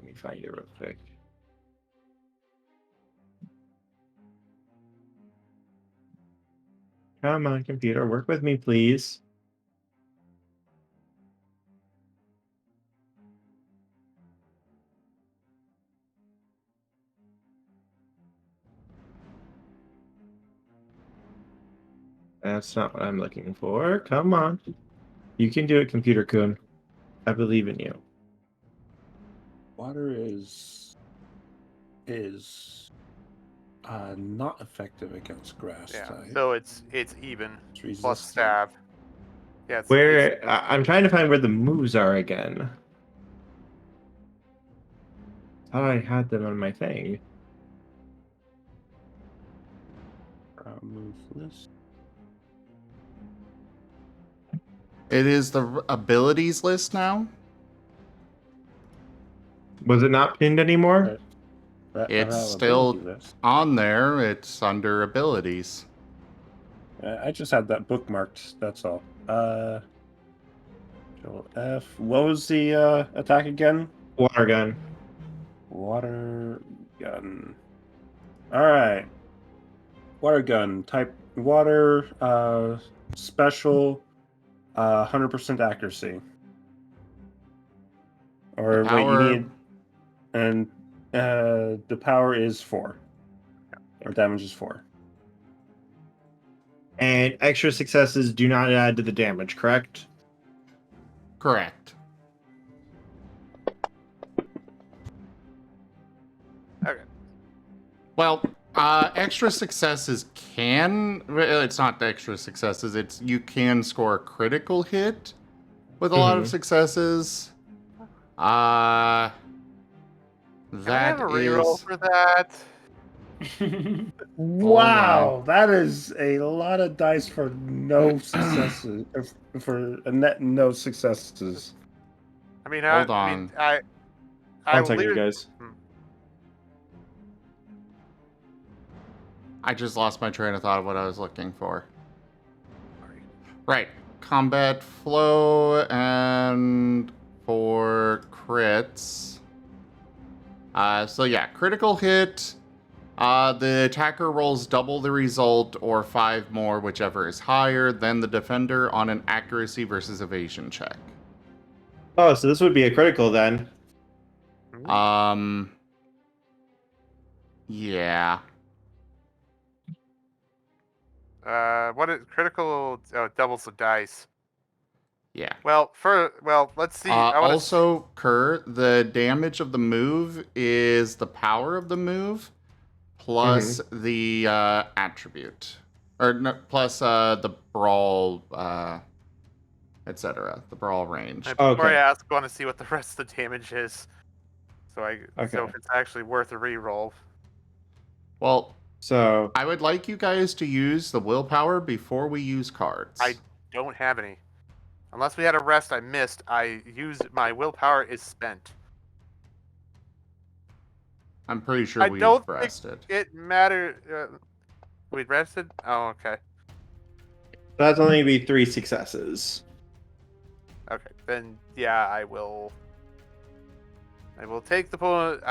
me find it real quick. Come on, computer, work with me, please. That's not what I'm looking for. Come on. You can do it, Computer Kun. I believe in you. Water is Not effective against grass Yeah. type. So it's even It's plus resistant. stab. Yeah. I'm trying to find where the moves are again. Thought I had them on my thing. Move list. It is the abilities list now. Was it not pinned anymore? It's RAOW still ability list. on there. It's under abilities. I just had that bookmarked. That's all. Control F. What was the attack again? Water gun. Water gun. All right. Water gun. Type water. Special. 100% accuracy. Or wait, you need. And the power is 4. Or damage is 4. And extra successes do not add to the damage, correct? Correct. Okay. Well, extra successes can. It's not extra successes. It's you can score a critical hit with a lot of successes. That Can I have a is. reroll for that? Wow, that is a lot of dice for no successes. For a net no successes. I mean, Hold I on. mean, I One will second, leave it- guys. I just lost my train of thought of what I was looking for. Right. Combat flow and for crits. So yeah, critical hit. The attacker rolls double the result or 5 more, whichever is higher than the defender on an accuracy versus evasion check. Oh, so this would be a critical then. Yeah. What is critical? Oh, doubles the dice. Yeah. Well, let's see. I wanna Also, Kerr, the damage of the move is the power of the move plus the attribute, or no, plus the brawl, etc. The brawl range. Before I ask, I want to see what the rest of the damage is. So Okay. if it's actually worth a reroll. Well, so I would like you guys to use the willpower before we use cards. I don't have any. Unless we had a rest I missed, my willpower is spent. I'm pretty sure I we've don't rested. think it mattered. We rested? Oh, okay. That's only be 3 successes. Okay, then yeah, I will take the point.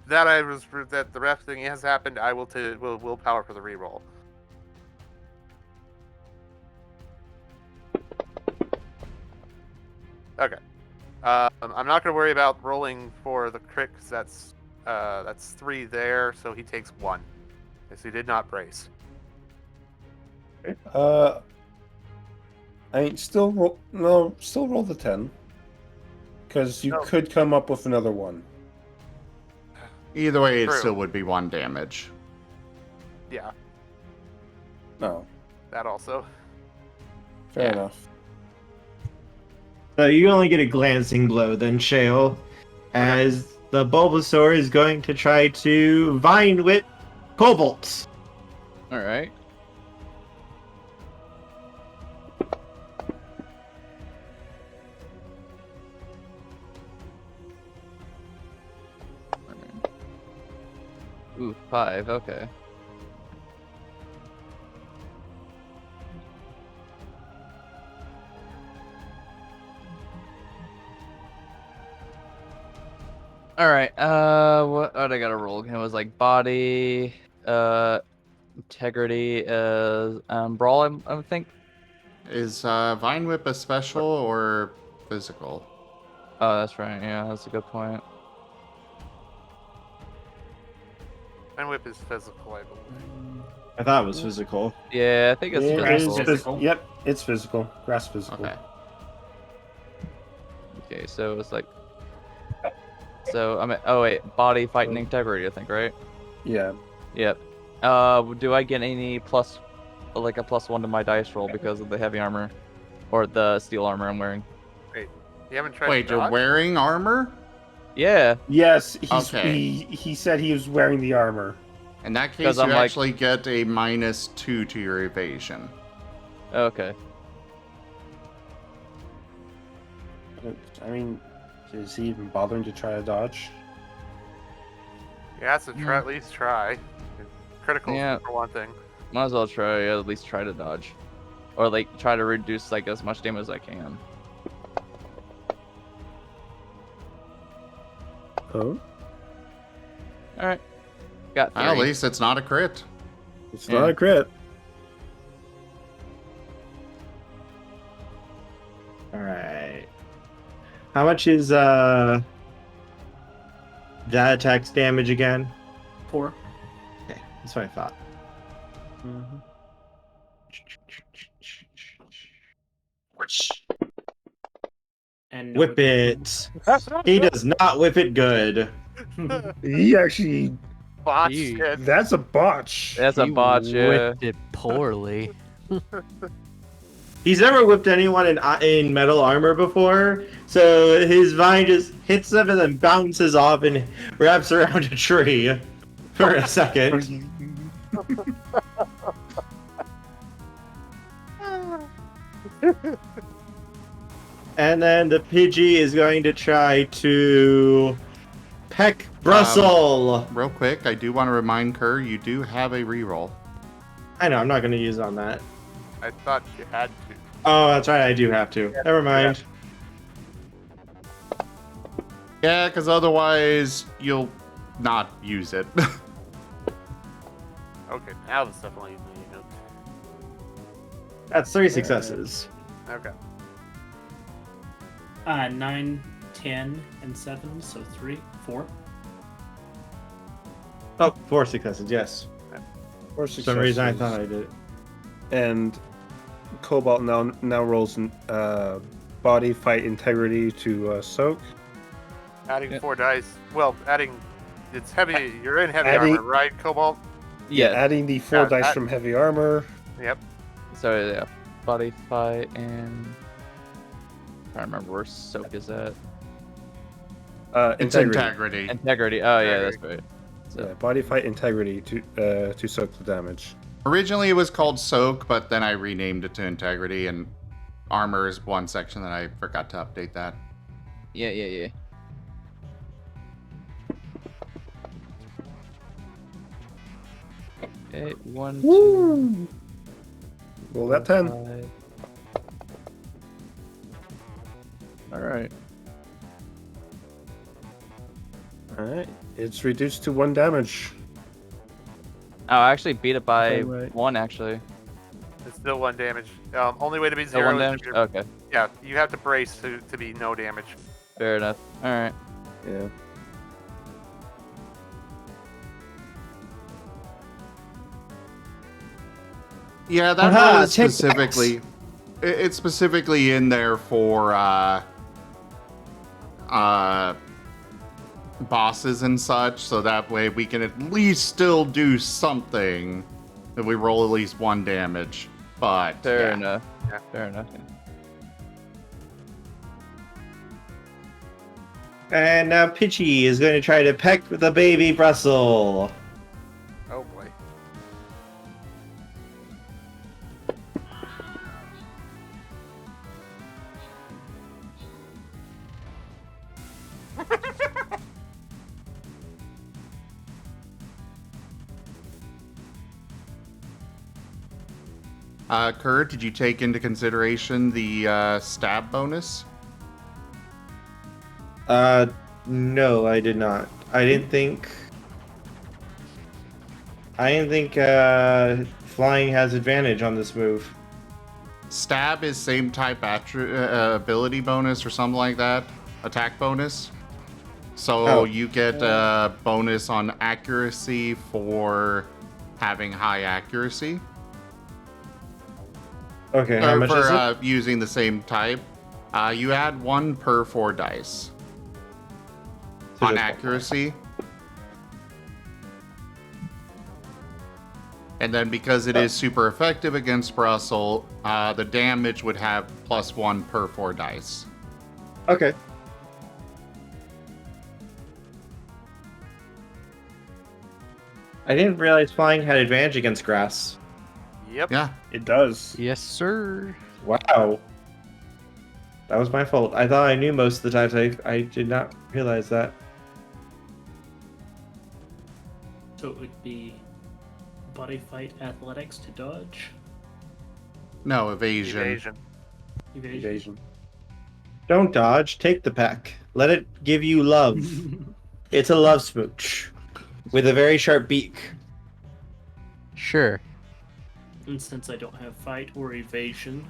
That the rest thing has happened. I will willpower for the reroll. Okay. I'm not going to worry about rolling for the crit because that's 3 there, so he takes 1. Yes, he did not brace. Still roll the 10. Because you could come up with another 1. Either way, it True. still would be 1 damage. Yeah. No. That also. Fair enough. So you only get a glancing blow then, Shale, as the Bulbasaur is going to try to Vine Whip Cobalt. Alright. Ooh, 5, okay. Alright, what I gotta roll? It was like body, integrity, brawl, I think. Is Vine Whip a special or physical? Oh, that's right, yeah, that's a good point. And whip is physical, I believe. I thought it was physical. Yeah, I think it's physical. Yep, it's physical. Grass physical. Okay. Okay, so it's like... So, oh wait, body, fight, and integrity, I think, right? Yeah. Yep. Do I get any plus, like a +1 to my dice roll because of the heavy armor, or the steel armor I'm wearing? Wait, you haven't tried Wait, to you're dodge? wearing armor? Yeah. Yes, Okay. he said he was wearing the armor. In that case, 'Cause you I'm like- actually get a -2 to your evasion. Okay. I mean, is he even bothering to try to dodge? He has to try, at least try. Critical Yeah. for one thing. Might as well try, at least try to dodge, or like try to reduce like as much damage as I can. Oh, All right. Got At theory. least it's not a crit. it's Yeah. not a crit. All right. How much is that attack's damage again? 4. Okay, that's what I thought. And no Whip it. equipment. He does not whip it good. He actually, Botched He- it. that's a botch. That's a He botch. Yeah. whipped it poorly. He's never whipped anyone in metal armor before, so his vine just hits them and then bounces off and wraps around a tree for a second. And then the Pidgey is going to try to peck Brussel. Real quick, I do want to remind Kerr, you do have a reroll. I know, I'm not going to use on that. I thought you had to. Oh, that's right, I do have to. Never mind. Yeah, because otherwise you'll not use it. Okay, now this definitely needs to be noted. That's 3 successes. Okay. 9, 10, and 7, so 3, 4. Oh, 4 successes, yes. For For some reason I thought I did. And Cobalt now rolls body fight integrity to soak. Adding Yeah. 4 dice. Well, adding. It's heavy. You're in heavy Adding- armor, right, Cobalt? Yeah. Adding the 4 Yeah, dice that- from heavy armor. Yep. So yeah, body fight and I don't remember where soak is at. It's Integrity. integrity. Integrity. Oh yeah, that's right. So Yeah, body fight integrity to soak the damage. Originally it was called soak, but then I renamed it to integrity, and armor is one section that I forgot to update that. yeah. Okay, 1, 2, Roll that 10. 5. All right. Alright. It's reduced to 1 damage. Oh, I actually beat it by Alright. 1 actually. It's still 1 damage. Only way to be So 0 1 is damage. if you're, Okay, yeah, you have to brace to be no damage. fair enough. All right. Yeah. Yeah, that Aha, roll is take specifically. It's specifically in there for bosses and such, so that way we can at least still do something if we roll at least 1 damage. But Fair yeah. enough. Yeah. Fair enough. And now Pidgey is going to try to peck the baby Brussel. Oh boy. Kurt, did you take into consideration the stab bonus? No, I did not. I didn't think flying has advantage on this move. Stab is same type ability bonus or something like that. Attack bonus. So Oh. you get a bonus on accuracy for having high accuracy. Okay, how Or much for is it? using the same type. You add 1 per 4 dice To on this one. accuracy. And then because it is super effective against Brussel, the damage would have +1 per 4 dice. Okay. I didn't realize flying had advantage against grass. Yep. Yeah. It does. Yes, sir. Wow. That was my fault. I thought I knew most of the times. I did not realize that. So it would be body fight athletics to dodge. No, evasion. Evasion. Evasion. Don't dodge. Take the peck. Let it give you love. It's a love smooch with a very sharp beak. Sure. And since I don't have fight or evasion,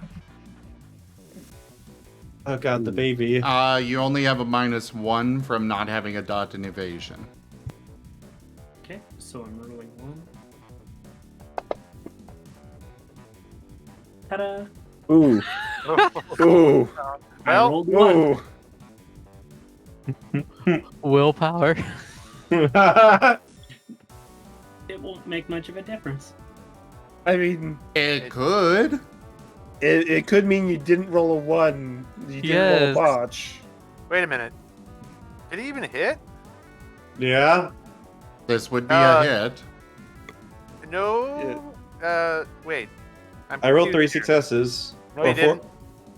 Oh god, the baby. You only have a -1 from not having a dot in evasion. okay, so I'm rolling 1. Ta-da! Ooh. Ooh. I Well, rolled 1. Ooh. Willpower. It won't make much of a difference. I mean, It could. it could mean you didn't roll a 1. You didn't Yes. roll a botch. wait a minute. Did he even hit? Yeah. This would be a hit. No. Wait. I'm I rolled confused 3 here. successes. No, you Or four- didn't.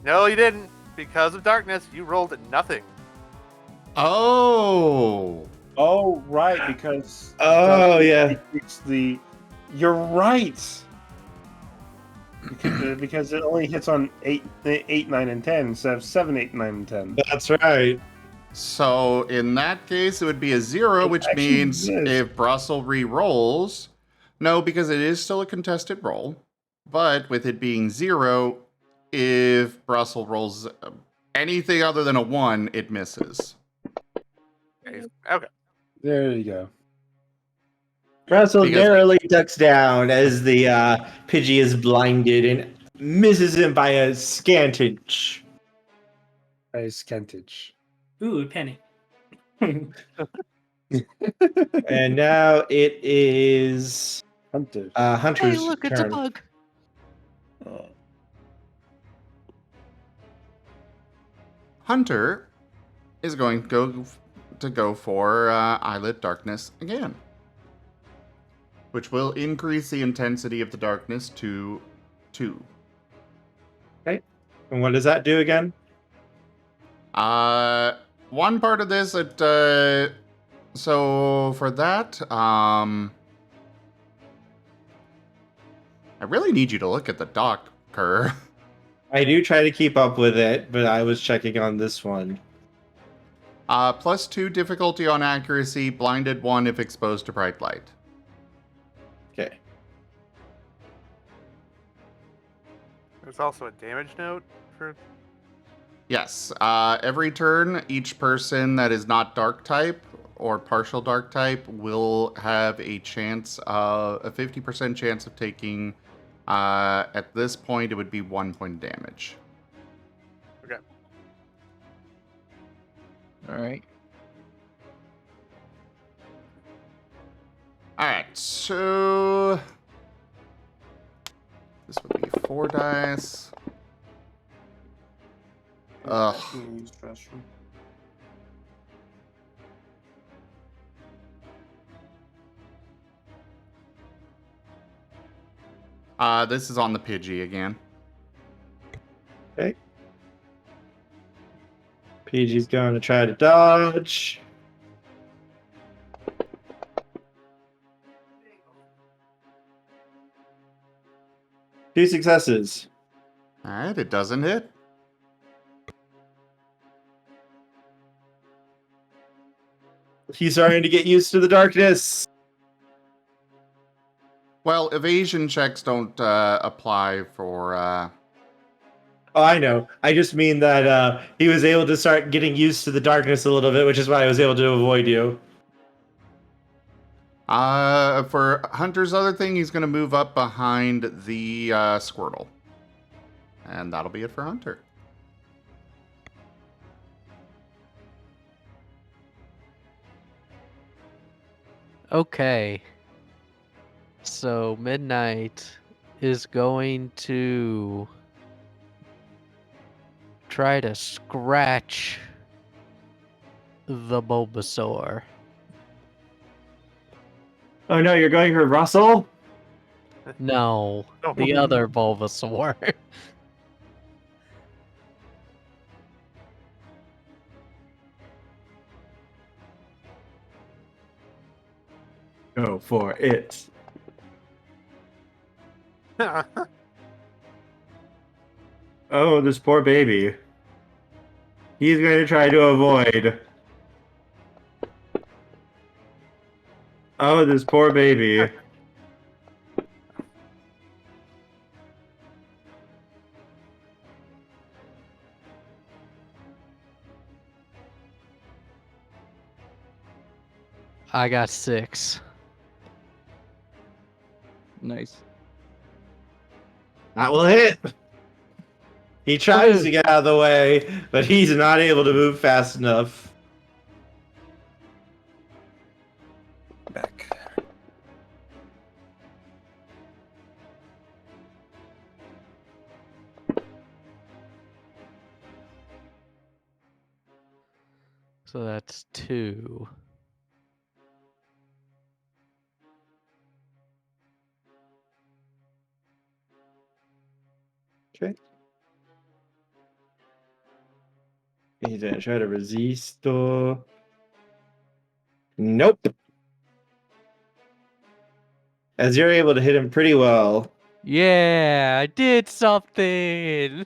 No, you didn't. Because of darkness, you rolled nothing. Oh. Oh, right, because... Oh, yeah. It's the... You're right! Because it only hits on 8, 9, and 10 instead of 7, 8, 9, and 10. That's right. So in that case, it would be a 0, It which actually means is. if Brussel re-rolls, no, because it is still a contested roll. But with it being 0, if Brussel rolls anything other than a 1, it misses. Okay. There you go. Russell Because- narrowly ducks down as the Pidgey is blinded and misses him by a scant inch. Nice scantage. Ooh, a penny. And now it is Hunter. Hunter's Hey, look, turn. it's a bug. Oh. Hunter is going to go for Eyelet Darkness again, which will increase the intensity of the darkness to 2. And what does that do again? One part of this, so for that, I really need you to look at the doctor. I do try to keep up with it, but I was checking on this one. +2 difficulty on accuracy, blinded 1 if exposed to bright light. Okay. There's also a damage note for. Yes, every turn, each person that is not dark type or partial dark type will have a 50% chance of taking, at this point, it would be 1 point of damage. Okay. All right. Alright, so this would be 4 dice. Ugh. This is on the Pidgey again. Okay. Pidgey's going to try to dodge. Two successes. Alright, it doesn't hit. He's starting to get used to the darkness. Well, evasion checks don't apply for. Oh, I know. I just mean that he was able to start getting used to the darkness a little bit, which is why I was able to avoid you. For Hunter's other thing, he's going to move up behind the Squirtle. And that'll be it for Hunter. Okay. So Midnight is going to try to scratch the Bulbasaur. Oh no, you're going for Russell? No, No. the other Bulbasaur. Go for it. Oh, this poor baby. He's going to try to avoid. Oh, this poor baby. I got 6. Nice. That will hit. He tries to get out of the way, but he's not able to move fast enough. Back. So that's 2. Okay. He's gonna try to resist. Nope. As you're able to hit him pretty well. Yeah, I did something.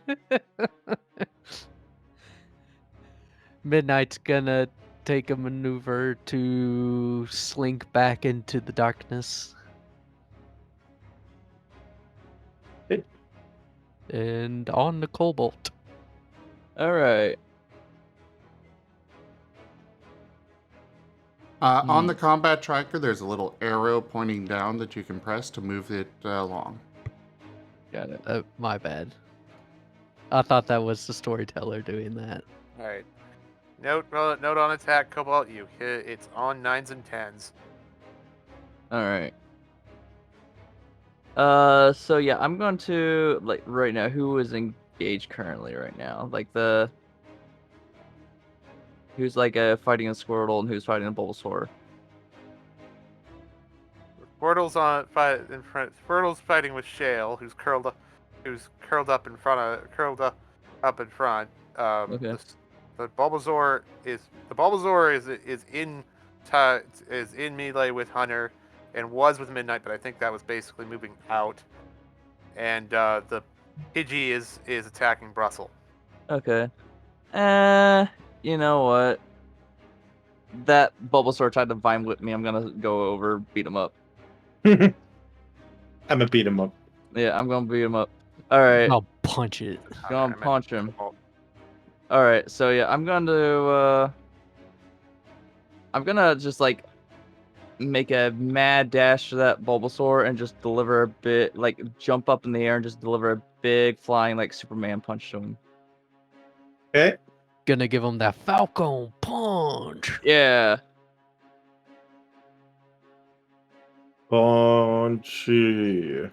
Midnight's gonna take a maneuver to slink back into the darkness. And on the Cobalt. All right. On the combat tracker, there's a little arrow pointing down that you can press to move it along. Got it. My bad. I thought that was the storyteller doing that. All right. Note on attack, Cobalt. You hit. It's on 9s and 10s. All right. So yeah, I'm going to like right now. Who is engaged currently right now? Like who's like fighting a Squirtle and who's fighting a Bulbasaur? Squirtle's on fight in front. Squirtle's fighting with Shale, who's curled up in front. Okay. The Bulbasaur is in melee with Hunter, and was with Midnight, but I think that was basically moving out. And the Pidgey is attacking Brussel. Okay. You know what? That Bulbasaur tried to vine whip me. I'm gonna go over, beat him up. I'm gonna beat him up. Yeah, I'm gonna beat him up. All right. I'll punch it. Gonna I meant punch him. Cobalt. All right. So yeah, I'm gonna just like make a mad dash to that Bulbasaur and just deliver a bit, like jump up in the air and just deliver a big flying like Superman punch to him. Okay. Gonna give him that Falcon punch. Yeah. Punchy.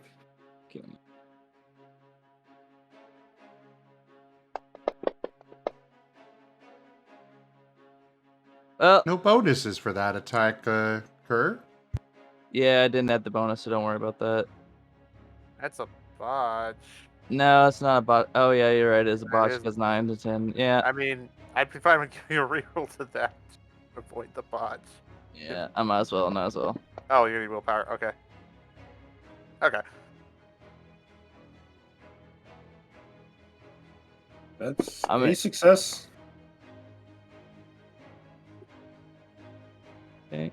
No bonuses for that attack, Kerr. Yeah, I didn't add the bonus, so don't worry about that. That's a botch. No, it's not a bot. Oh yeah, you're right. It's a botch is- because 9 to 10. Yeah. I mean, I'd be fine with giving you a reroll to that to avoid the botch. Yeah, I might as well. Oh, you need willpower. Okay. Okay. That's I mean- a success. Okay.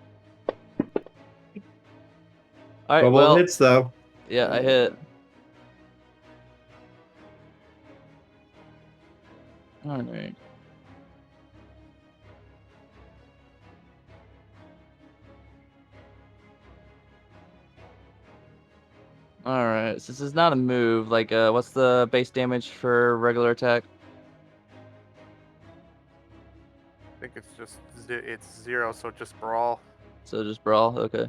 All right. Double Well, hits though. yeah, I hit. All right. All right. Since it's not a move, like, what's the base damage for regular attack? I think it's 0, so just brawl. So just brawl. Okay.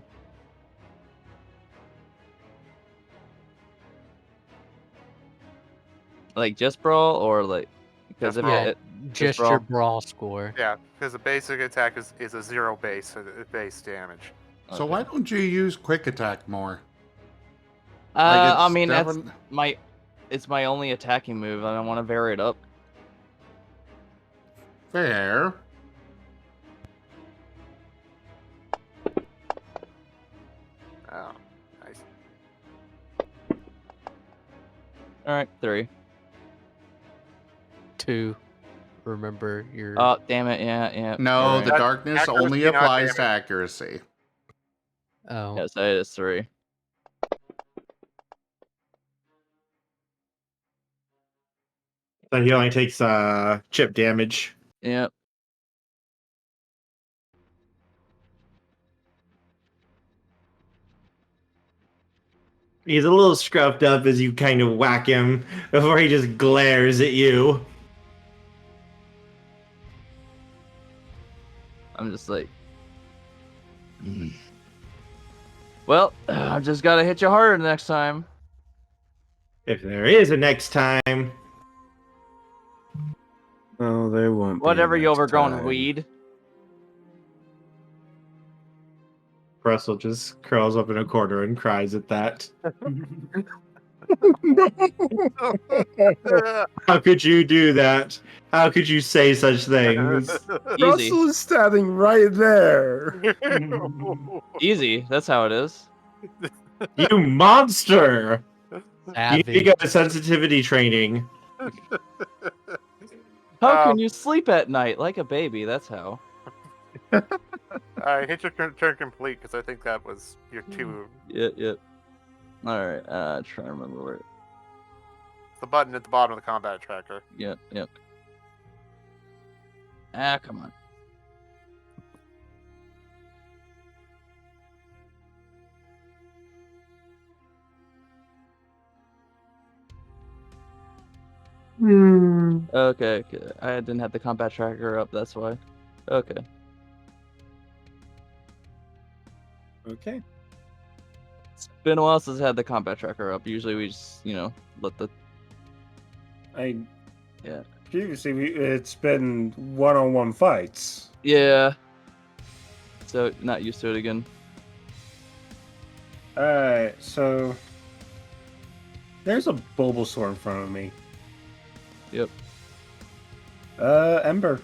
Like just brawl or like because if Yeah, it just your brawl score. Yeah, because the basic attack is a 0 base damage. So why don't you use quick attack more? I mean that's it's my only attacking move. I don't want to vary it up. Fair. Oh, nice. All right, 3. 2. Remember your. Oh, damn it! Yeah. No, right. the darkness accuracy, only not applies to damage. accuracy. Oh. Yes, it is 3. So he only takes chip damage. Yep. He's a little scruffed up as you kind of whack him before he just glares at you. I'm just like, well, I just gotta hit you harder next time. If there is a next time. No, there won't. Whatever, be you next overgrown time. weed. Brussel just curls up in a corner and cries at that. How could you do that? How could you say such things? Easy. Russell is standing right there. Easy. That's how it is. You monster! You Savage. got a sensitivity training. How can you sleep at night like a baby? That's how. I hit your turn complete because I think that was your 2. Yep. All right. Trying to remember where. The button at the bottom of the combat tracker. Yep. Ah, come on. Okay. I didn't have the combat tracker up. That's why. Okay. Okay. It's been a while since I had the combat tracker up. Usually we just, let the. Yeah. Previously, it's been one-on-one fights. Yeah. So not used to it again. Alright, so there's a Bulbasaur in front of me. Yep. Ember.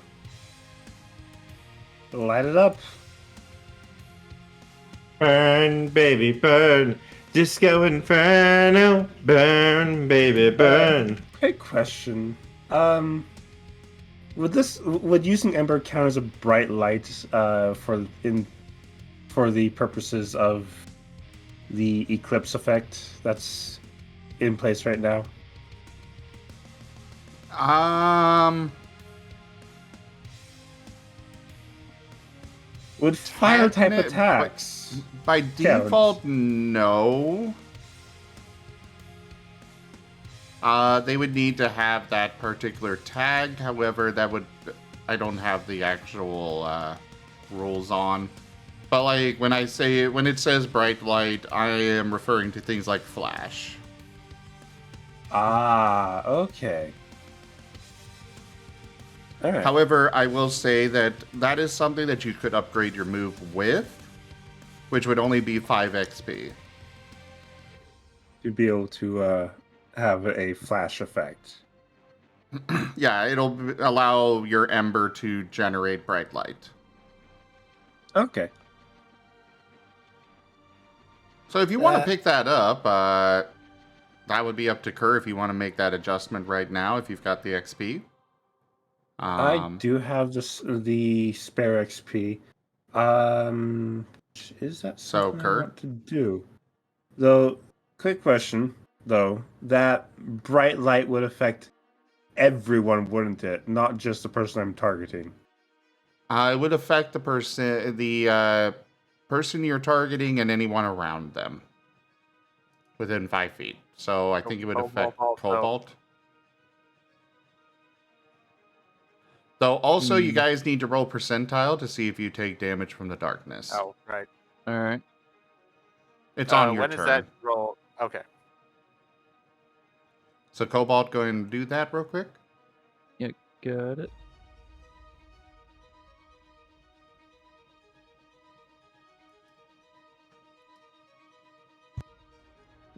Light it up. Burn, baby, burn. Disco Inferno. Burn, baby, burn. Quick question. Would using Ember count as a bright light for the purposes of the eclipse effect that's in place right now? Would fire type attacks by default, no. They would need to have that particular tag. However, I don't have the actual rules on. But like when it says bright light, I am referring to things like flash. Ah, okay. All right. However, I will say that is something that you could upgrade your move with, which would only be 5 XP. To be able to have a flash effect. Yeah, it'll allow your Ember to generate bright light. Okay. So if you want to pick that up, that would be up to Kerr if you want to make that adjustment right now, if you've got the XP. I do have the spare XP. Is that something I want to do? Though, quick question, though. That bright light would affect everyone, wouldn't it? Not just the person I'm targeting. It would affect the person you're targeting and anyone around them within 5 feet. So I think it would affect Cobalt. Though also you guys need to roll percentile to see if you take damage from the darkness. Oh, right. All right. It's on your when turn. When is that roll? Okay. So Cobalt, go ahead and do that real quick. Yeah, got it.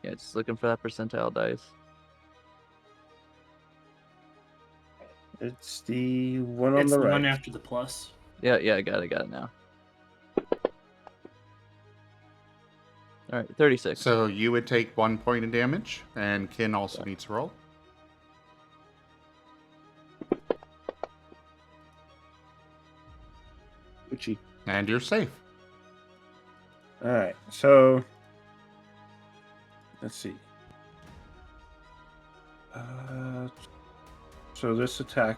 Yeah, just looking for that percentile dice. It's the one on It's the the right. one after the plus. Yeah, I got it now. All right, 36. So you would take 1 point of damage, and Kin also needs to roll. Gucci. And you're safe. All right. So let's see. So this attack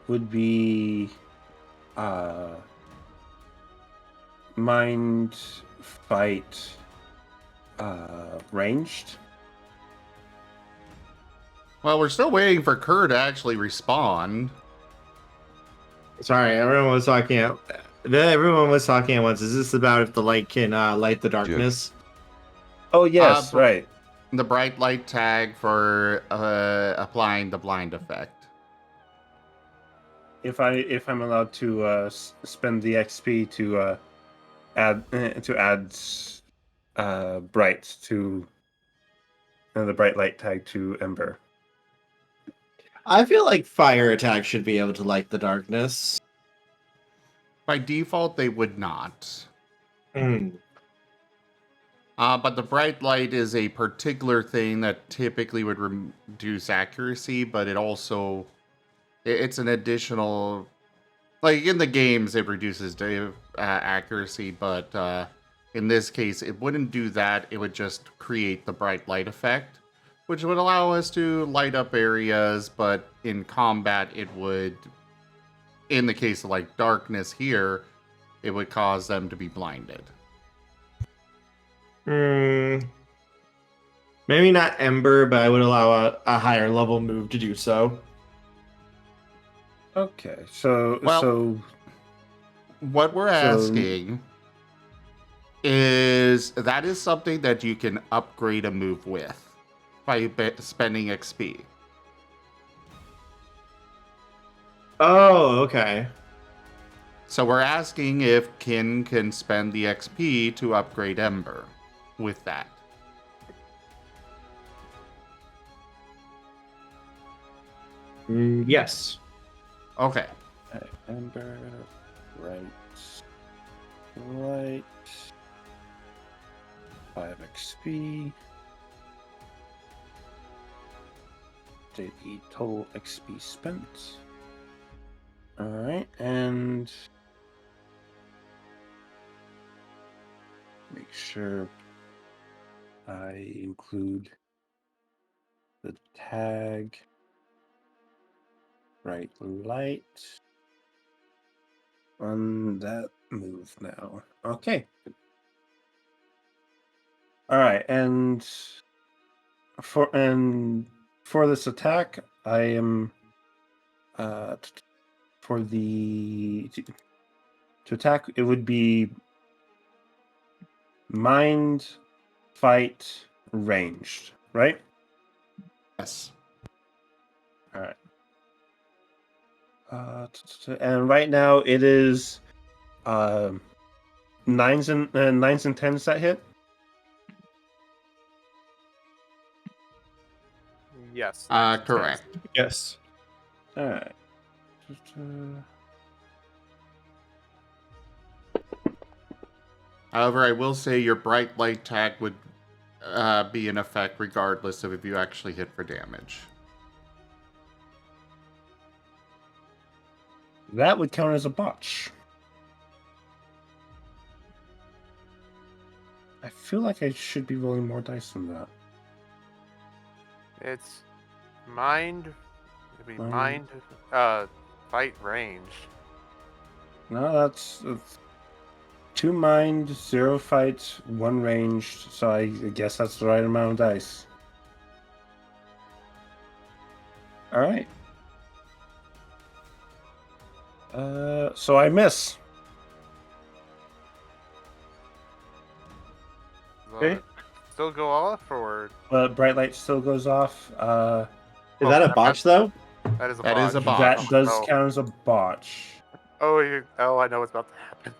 would be mind fight ranged. Well, we're still waiting for Kerr to actually respond. Sorry, everyone was talking at once. Is this about if the light can light the darkness? Oh yes, right. The bright light tag for applying the blind effect. If I'm allowed to spend the XP to add bright to the bright light tag to Ember. I feel like fire attack should be able to light the darkness. By default, they would not. Hmm. But the bright light is a particular thing that typically would reduce accuracy, but it's an additional, like in the games it reduces accuracy, but in this case it wouldn't do that. It would just create the bright light effect, which would allow us to light up areas, but in combat it would, in the case of like darkness here, it would cause them to be blinded. Maybe not Ember, but I would allow a higher level move to do so. Okay, so what we're asking is that is something that you can upgrade a move with by spending XP. Oh, okay. So we're asking if Kin can spend the XP to upgrade Ember with that. Yes. Okay. Ember, right, light, 5 XP. The total XP spent. All right, and make sure I include the tag bright light on that move now. Okay. All right, and for this attack, I am for the to attack, it would be mind fight ranged, right? Yes. All right. And right now it is 9s and 10s that hit. Yes. Correct. Yes. All right. However, I will say your bright light tag would be in effect regardless of if you actually hit for damage. That would count as a botch. I feel like I should be rolling more dice than that. It's mind. It'd be mind. Fight range. No, that's 2 mind, 0 fight, 1 ranged. So I guess that's the right amount of dice. All right. So I miss. Okay. Still go off, or or But bright light still goes off. Is that a botch though? that is a That botch. is a botch. That does Oh. count as a botch. Oh, I know what's about to happen.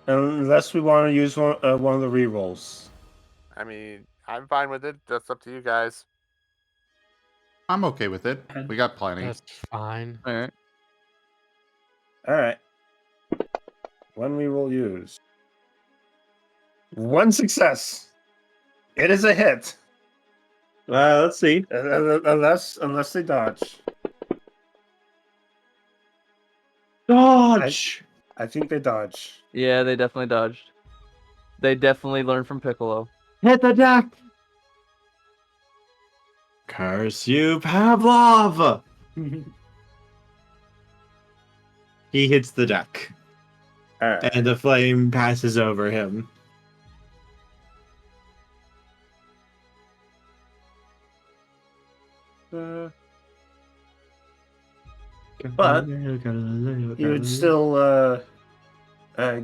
Unless we want to use one of the rerolls. I mean, I'm fine with it. That's up to you guys. I'm okay with it. We got plenty. That's fine. All right. All right. One reroll used. One success. It is a hit. Let's see. Unless they dodge. Dodge. I think they dodge. Yeah, they definitely dodged. They definitely learned from Piccolo. Hit the deck. Curse you, Pavlov. He hits the deck, All right. and the flame passes over him. But you would still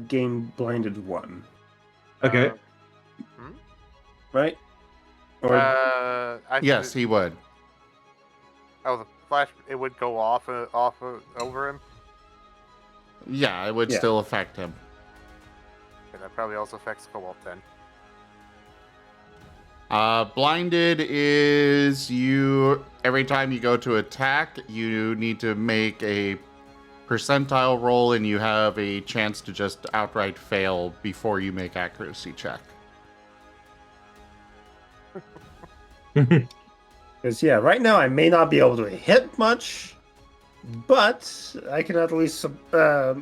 gain blinded 1, Okay. right? Or Yes, he would. Oh, the flash, it would go off over him. Yeah, it would Yeah. still affect him. Okay, that probably also affects Cobalt then. Blinded is every time you go to attack, you need to make a percentile roll and you have a chance to just outright fail before you make accuracy check. because right now I may not be able to hit much, but I can at least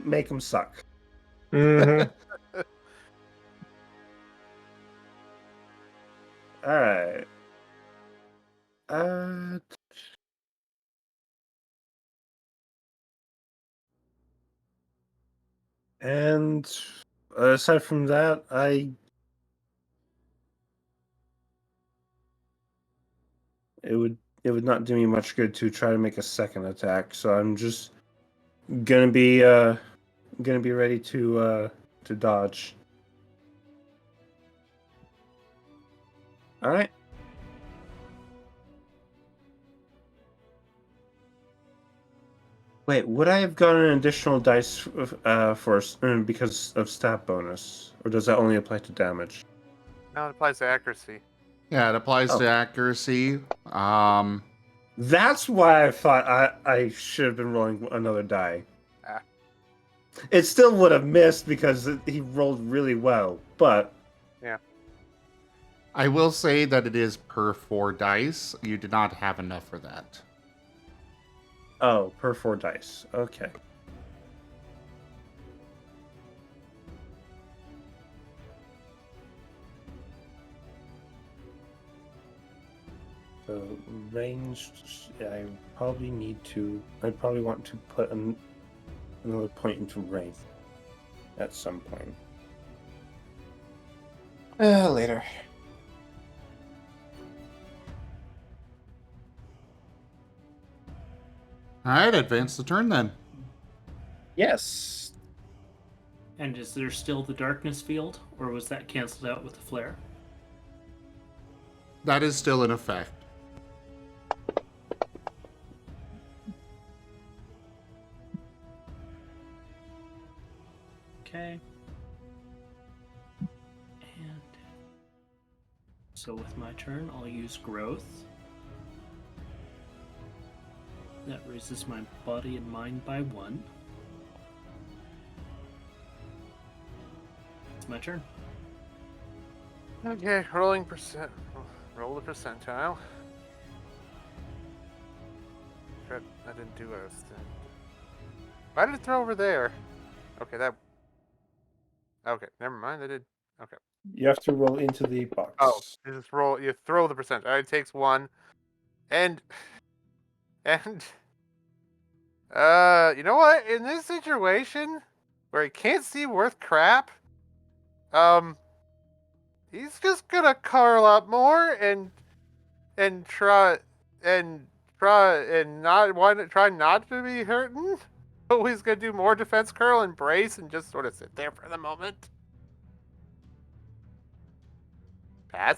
make them suck. Mhm. All right. And aside from that, it would not do me much good to try to make a second attack. So I'm just gonna be ready to dodge. All right. Wait, would I have gotten an additional dice because of stat bonus, or does that only apply to damage? No, it applies to accuracy. Yeah, it applies to accuracy. That's why I thought I should have been rolling another die. Ah. It still would have missed because he rolled really well, but Yeah. I will say that it is per 4 dice. You did not have enough for that. oh, per 4 dice. Okay. So ranged, I probably want to put another point into range at some point. Later. All right, advance the turn then. Yes. And is there still the darkness field, or was that canceled out with the flare? That is still in effect. Okay. And so with my turn, I'll use growth. That raises my body and mind by 1. It's my turn. Okay, rolling percent. Roll the percentile. Crap, I didn't do what I was doing. Why did it throw over there? Okay, that. Okay, never mind. I did. Okay. You have to roll into the box. Oh, you just roll. You throw the percent. It takes 1, and you know what? In this situation where he can't see worth crap, he's just gonna curl up more and try not to be hurting. So he's gonna do more defense curl and brace and just sort of sit there for the moment. Pass.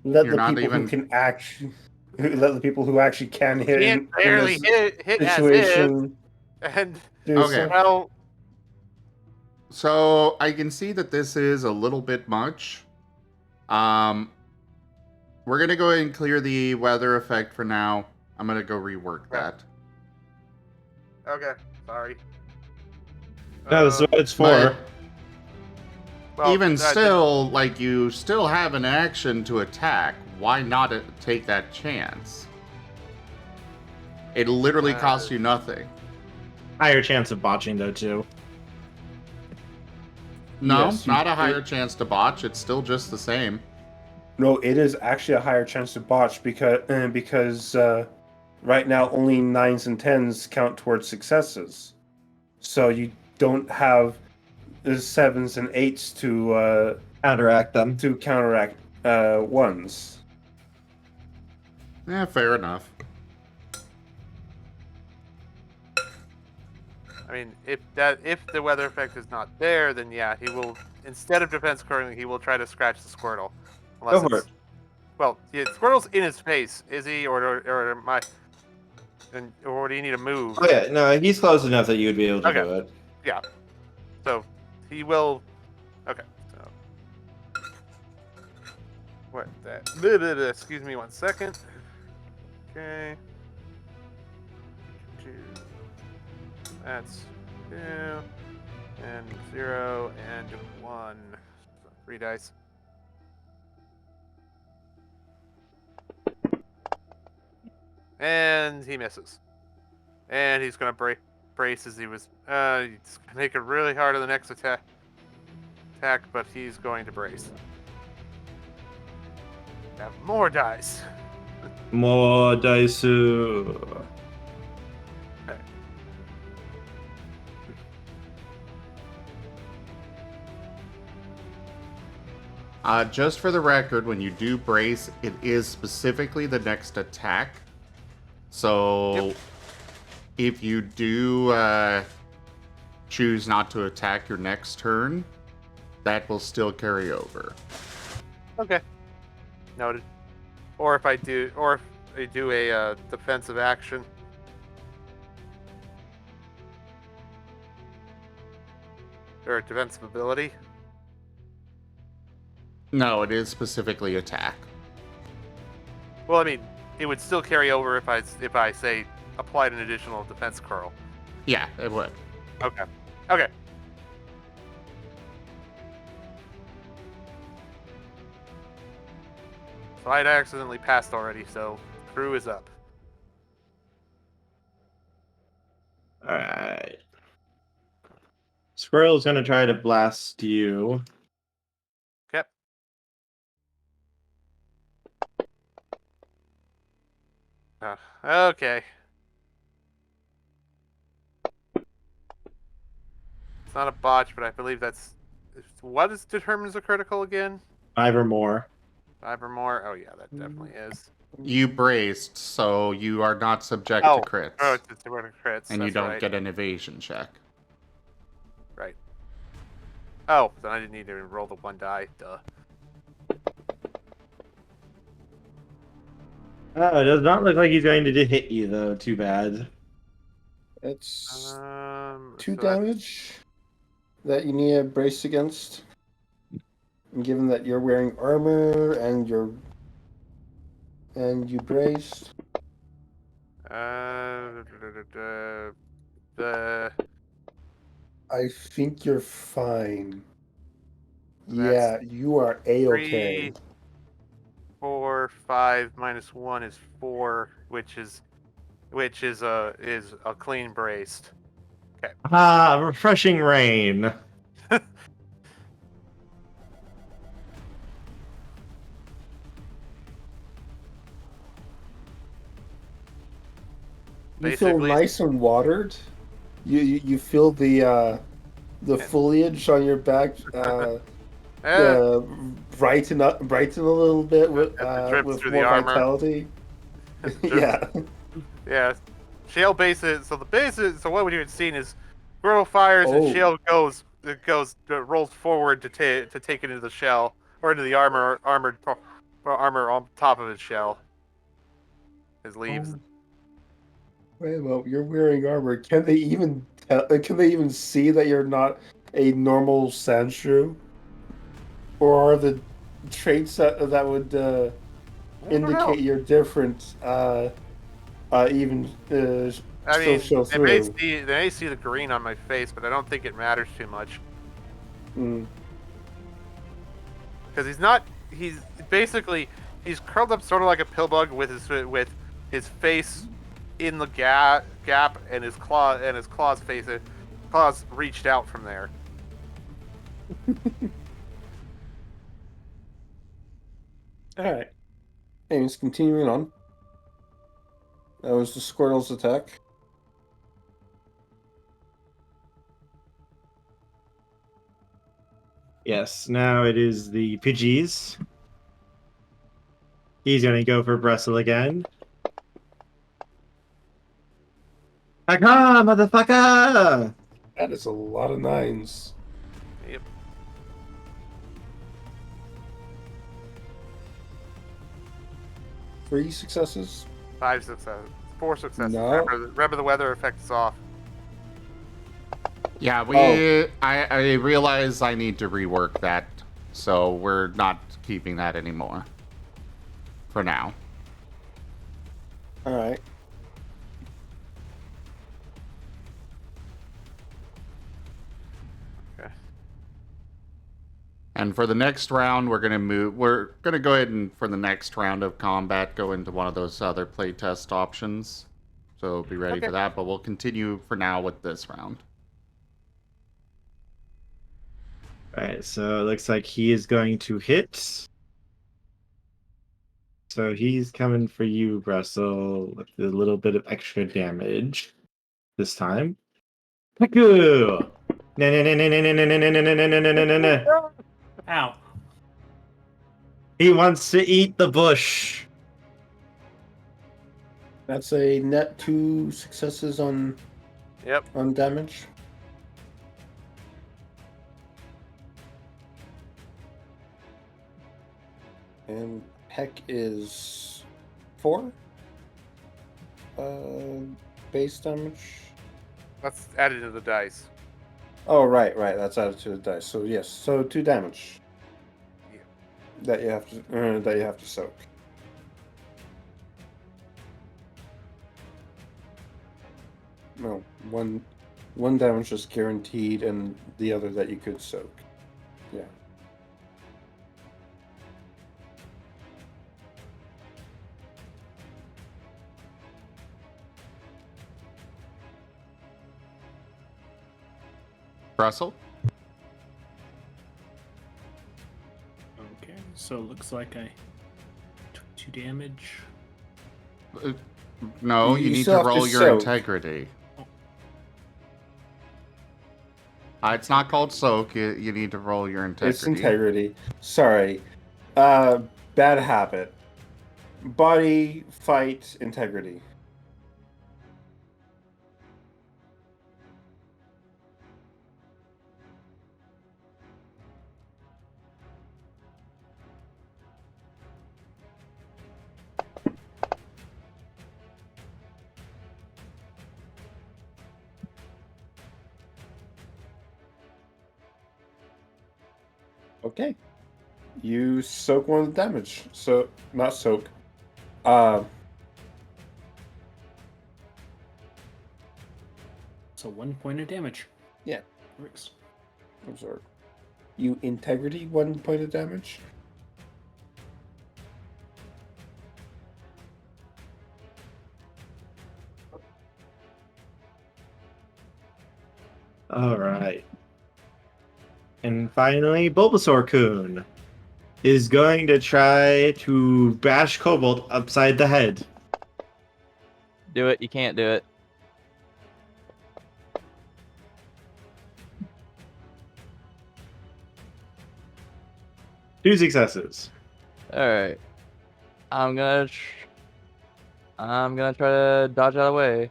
Let You're the not people even- who can let the people who actually can hit Can't in barely this hit as situation is, and do Okay. so. well, So I can see that this is a little bit much. We're gonna go ahead and clear the weather effect for now. I'm gonna go rework Okay. that. okay, sorry. No, this is what it's But for. Well, even still, like, you still have an action to attack. Why not take that chance? It literally costs you nothing. Higher chance of botching though too. No, Yes, not a higher chance to botch. It's still just the same. No, it is actually a higher chance to botch because right now only 9s and 10s count towards successes. So you don't have the 7s and 8s to Counteract them. counteract 1s. Yeah, fair enough. I mean, if the weather effect is not there, then yeah, he will, instead of defense curling, he will try to scratch the Squirtle. Go for it. Well, yeah, Squirtle's in his face, is he, or do you need to move? Oh yeah, no, he's close enough that you would be able to Okay. do it. Yeah. So he will. Okay. So what that? Excuse me 1 second. Okay. 2. That's 2 and 0 and 1. So 3 dice. And he misses. And he's gonna brace as he was. He's gonna make it really hard on the next attack, but he's going to brace. Have more dice. More dice. Okay. Just for the record, when you do brace, it is specifically the next attack. So if you do choose not to attack your next turn, that will still carry over. Okay. Noted. Or if I do a defensive action. Or a defensive ability. No, it is specifically attack. Well, I mean, it would still carry over if I say applied an additional defense curl. Yeah, it would. Okay. Okay. So I'd accidentally passed already, so crew is up. Alright. Squirrel's gonna try to blast you. Okay. Okay. It's not a botch, but I believe that's... What determines a critical again? 5 or more. 5 or more? Oh yeah, that definitely is. You braced, so you are not subject to crits. Oh, it's subject to crits. And you that's don't right. get an evasion check. Right. Oh, then I didn't need to roll the 1 die. Duh. Oh, it does not look like he's going to hit you though. Too bad. It's 2 so damage that you need to brace against. And given that you're wearing armor and you braced. The I think you're fine. That's Yeah, you are A-okay. 3, 4, 5 minus 1 is 4, which is a clean braced. Okay. Ah, refreshing rain. You feel Basically- nice and watered. You feel the foliage on your back brighten a little bit with drips through the more armor. vitality. Drips- Yeah. Yeah. Shale bases. So the bases. So what we had seen is Squirtle fires and Oh. Shale rolls forward to take it into the shell or into the armored armor on top of his shell. His leaves. Oh. Wait, well, you're wearing armor. Can they even tell? Can they even see that you're not a normal sand shrew? Or are the traits that would indicate you're different? Even I still mean, show they may through. see the green on my face, but I don't think it matters too much. Mm. Because he's basically curled up sort of like a pill bug with his face in the gap and his claws reached out from there. All right. Anyways, continuing on. That was the Squirtle's attack. Yes, now it is the Pidgeys. He's gonna go for Brussel again. Haka, motherfucker! That is a lot of 9s. Yep. 3 successes. 5 successes. 4 successes. No. Remember the weather effect is off. Yeah, I realize I need to rework that, so we're not keeping that anymore. For now. All right. Okay. And for the next round, we're gonna go ahead and for the next round of combat go into one of those other playtest options. So be ready for that, but we'll continue for now with this round. Alright, so it looks like he is going to hit. So he's coming for you, Brussel, with a little bit of extra damage this time. Paku! No. Ow. He wants to eat the bush. That's a net 2 successes on damage. And Peck is 4 base damage. That's added to the dice. Oh, right. That's added to the dice. So yes, so 2 damage. Yeah. That you have to soak. No, one damage is guaranteed, and the other that you could soak. Yeah. Brussel? Okay, so it looks like I took 2 damage. No, you need to roll your integrity. It's not called soak. You need to roll your integrity. It's integrity. Sorry. Bad habit. Body, fight, integrity. Okay. You soak 1 damage. So, not soak. So 1 point of damage. Yeah. Works. Absorb. You integrity 1 point of damage. Alright. And finally, Bulbasaur-kun is going to try to bash Cobalt upside the head. Do it. You can't do it. Two successes. All right. I'm gonna try to dodge out of the way.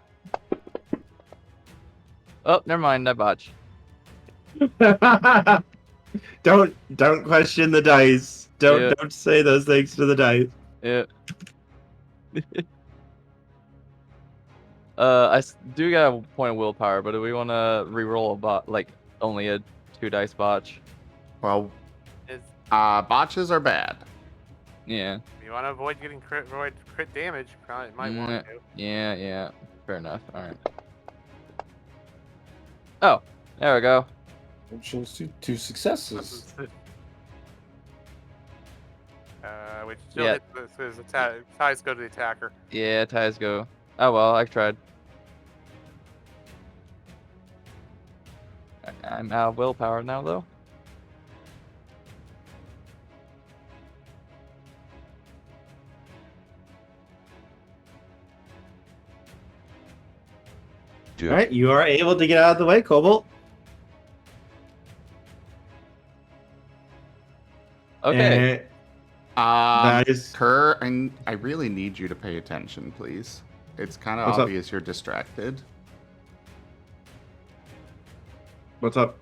Oh, never mind. I botched. Don't question the dice. Don't say those things to the dice. Yeah. Do got a point of willpower, but do we want to re-roll a bot, like only a 2 dice botch? Well, Is botches are bad. Yeah. you want to avoid getting crit damage? Probably might want to. Yeah. Fair enough. All right. Oh, there we go. Choose two successes. Which still hits his ties go to the attacker. Yeah, ties go. Oh well, I tried. I'm out of willpower now, though. All right, you are able to get out of the way, Cobalt. Okay. That is Kerr, and I really need you to pay attention, please. It's kind of What's up? obvious you're distracted. What's up?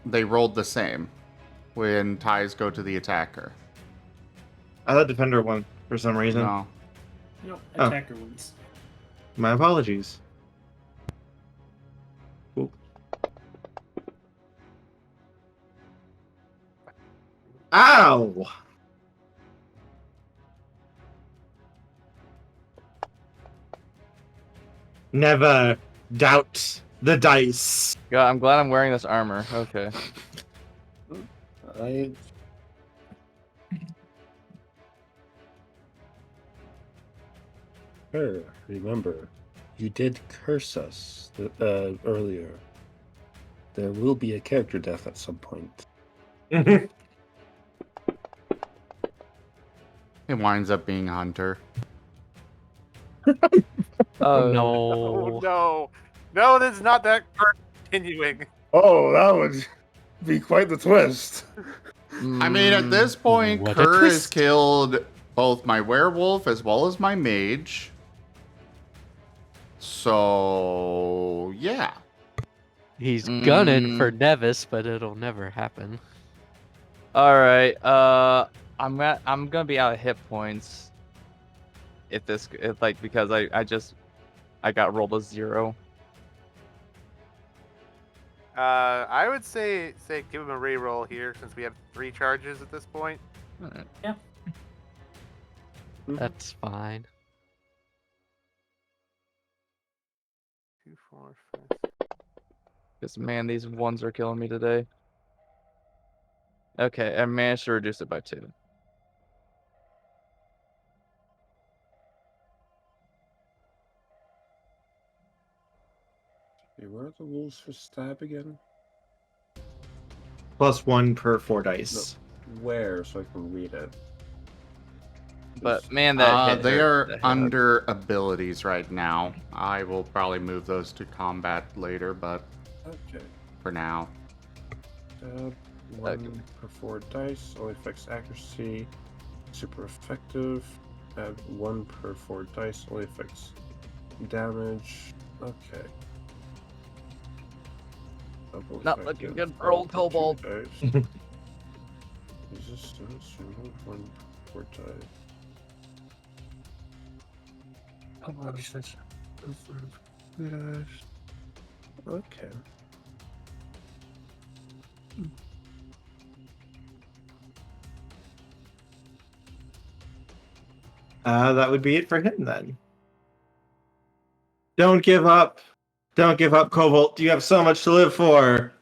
They rolled the same when ties go to the attacker. I thought Defender won for some reason. No. No, Oh. attacker wins. My apologies. Cool. Ow! Never doubt the dice. God, I'm glad I'm wearing this armor. Okay. Remember, you did curse us earlier. There will be a character death at some point. It winds up being Hunter. Oh Oh no. no, no, this is not that continuing. Oh, that would be quite the twist. I mean, at this point, What a Kerr has twist. killed both my werewolf as well as my mage. So, yeah. He's gunning for Nevis, but it'll never happen. All right. I'm gonna be out of hit points. Because I got rolled a 0. I would say give him a reroll here since we have 3 charges at this point. Alright. Yeah. That's fine. 2, 4, 5. Because man, these ones are killing me today. Okay, I managed to reduce it by 2. Where are the rules for stab again? +1 per 4 dice. Where, so I can read it? But man, that hit they hurt. are That hit under abilities right now. I will probably move those to combat later, but Okay. for now. Stab, 1 per 4 dice, only affects accuracy. Super effective. Add 1 per 4 dice, only affects damage. Okay. Double Not effective, looking good for 1 old per 2 Cobalt. dice. Resistance, remove 1 per 4 dice. Okay. That would be it for him then. Don't give up. Don't give up, Cobalt. You have so much to live for.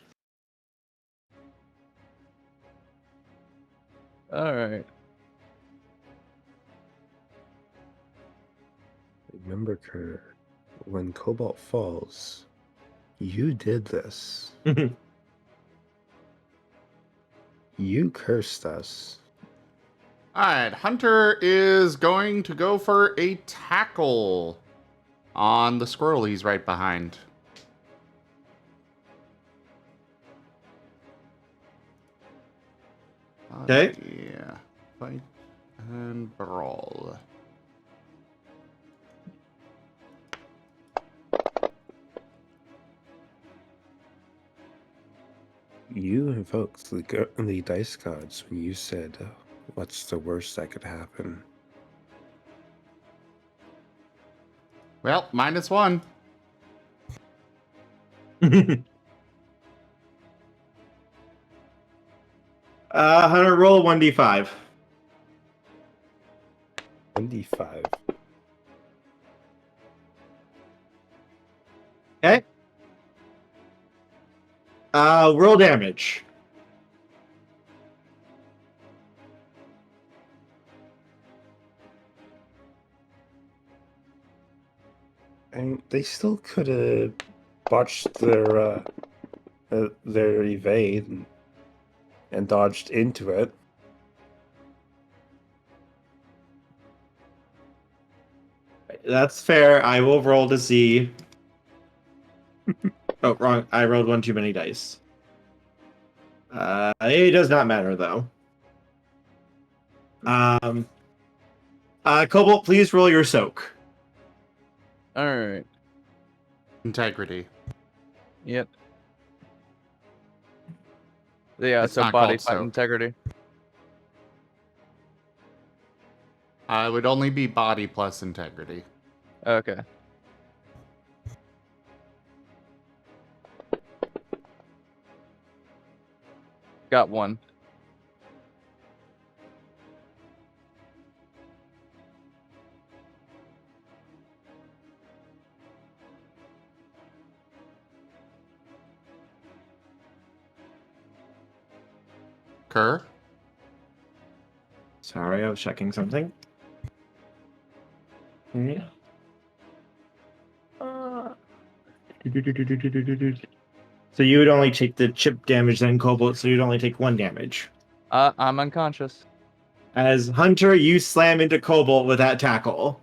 All right. Remember, Kerr, when Cobalt falls, you did this. You cursed us. Alright, Hunter is going to go for a tackle on the squirrel he's right behind. Okay. Yeah. Fight and brawl. You invoked the dice gods when you said, what's the worst that could happen? Well, -1. Hunter, roll 1d5. 1d5. Okay. Roll damage. And they still could have botched their evade and dodged into it. That's fair. I will roll to see. Oh, wrong. I rolled one too many dice. It does not matter though. Cobalt, please roll your soak. All right. Integrity. Yep. Yeah. It's So not body called fight soak. integrity. It would only be body plus integrity. Okay. Got one. Kerr? Sorry, I was checking something. Yeah. So you would only take the chip damage then, Cobalt, so you'd only take 1 damage. I'm unconscious. As Hunter, you slam into Cobalt with that tackle.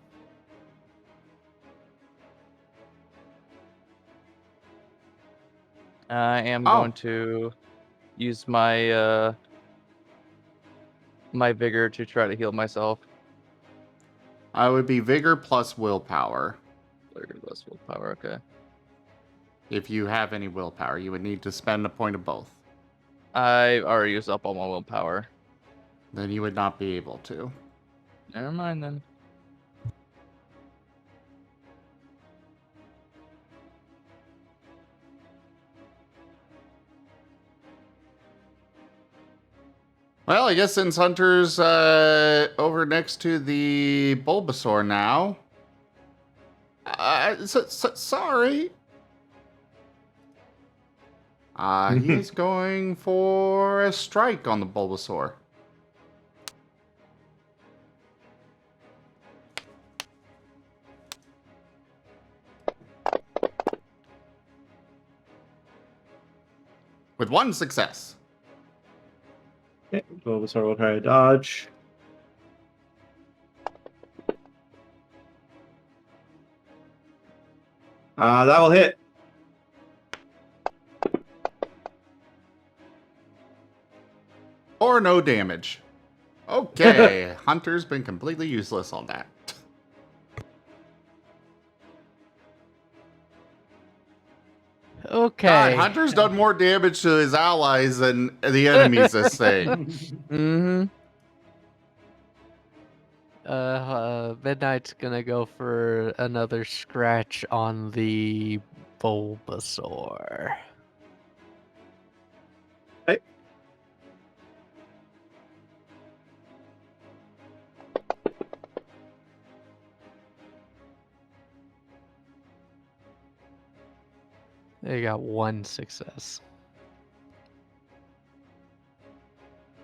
I am going to use my my vigor to try to heal myself. I would be vigor plus willpower. Vigor plus willpower. Okay. If you have any willpower, you would need to spend a point of both. I already used up all my willpower. Then you would not be able to. Never mind then. Well, I guess since Hunter's over next to the Bulbasaur now. Sorry. He's going for a strike on the Bulbasaur. With 1 success. Okay, Bulbasaur will try to dodge. That will hit. Or no damage. Okay, Hunter's been completely useless on that. Okay. God, Hunter's done more damage to his allies than the enemies this thing. Mm-hmm. Midnight's gonna go for another scratch on the Bulbasaur. Hey. They got 1 success.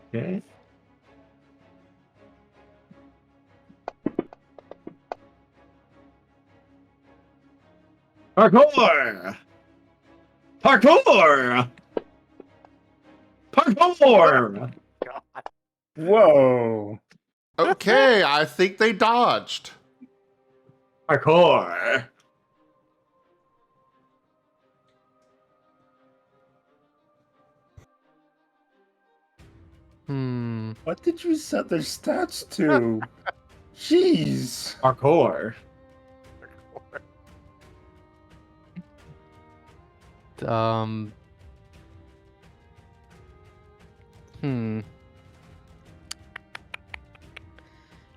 Okay. Parkour! Parkour! Parkour! Whoa! Okay, I think they dodged. Parkour! What did you set their stats to? Jeez! Parkour.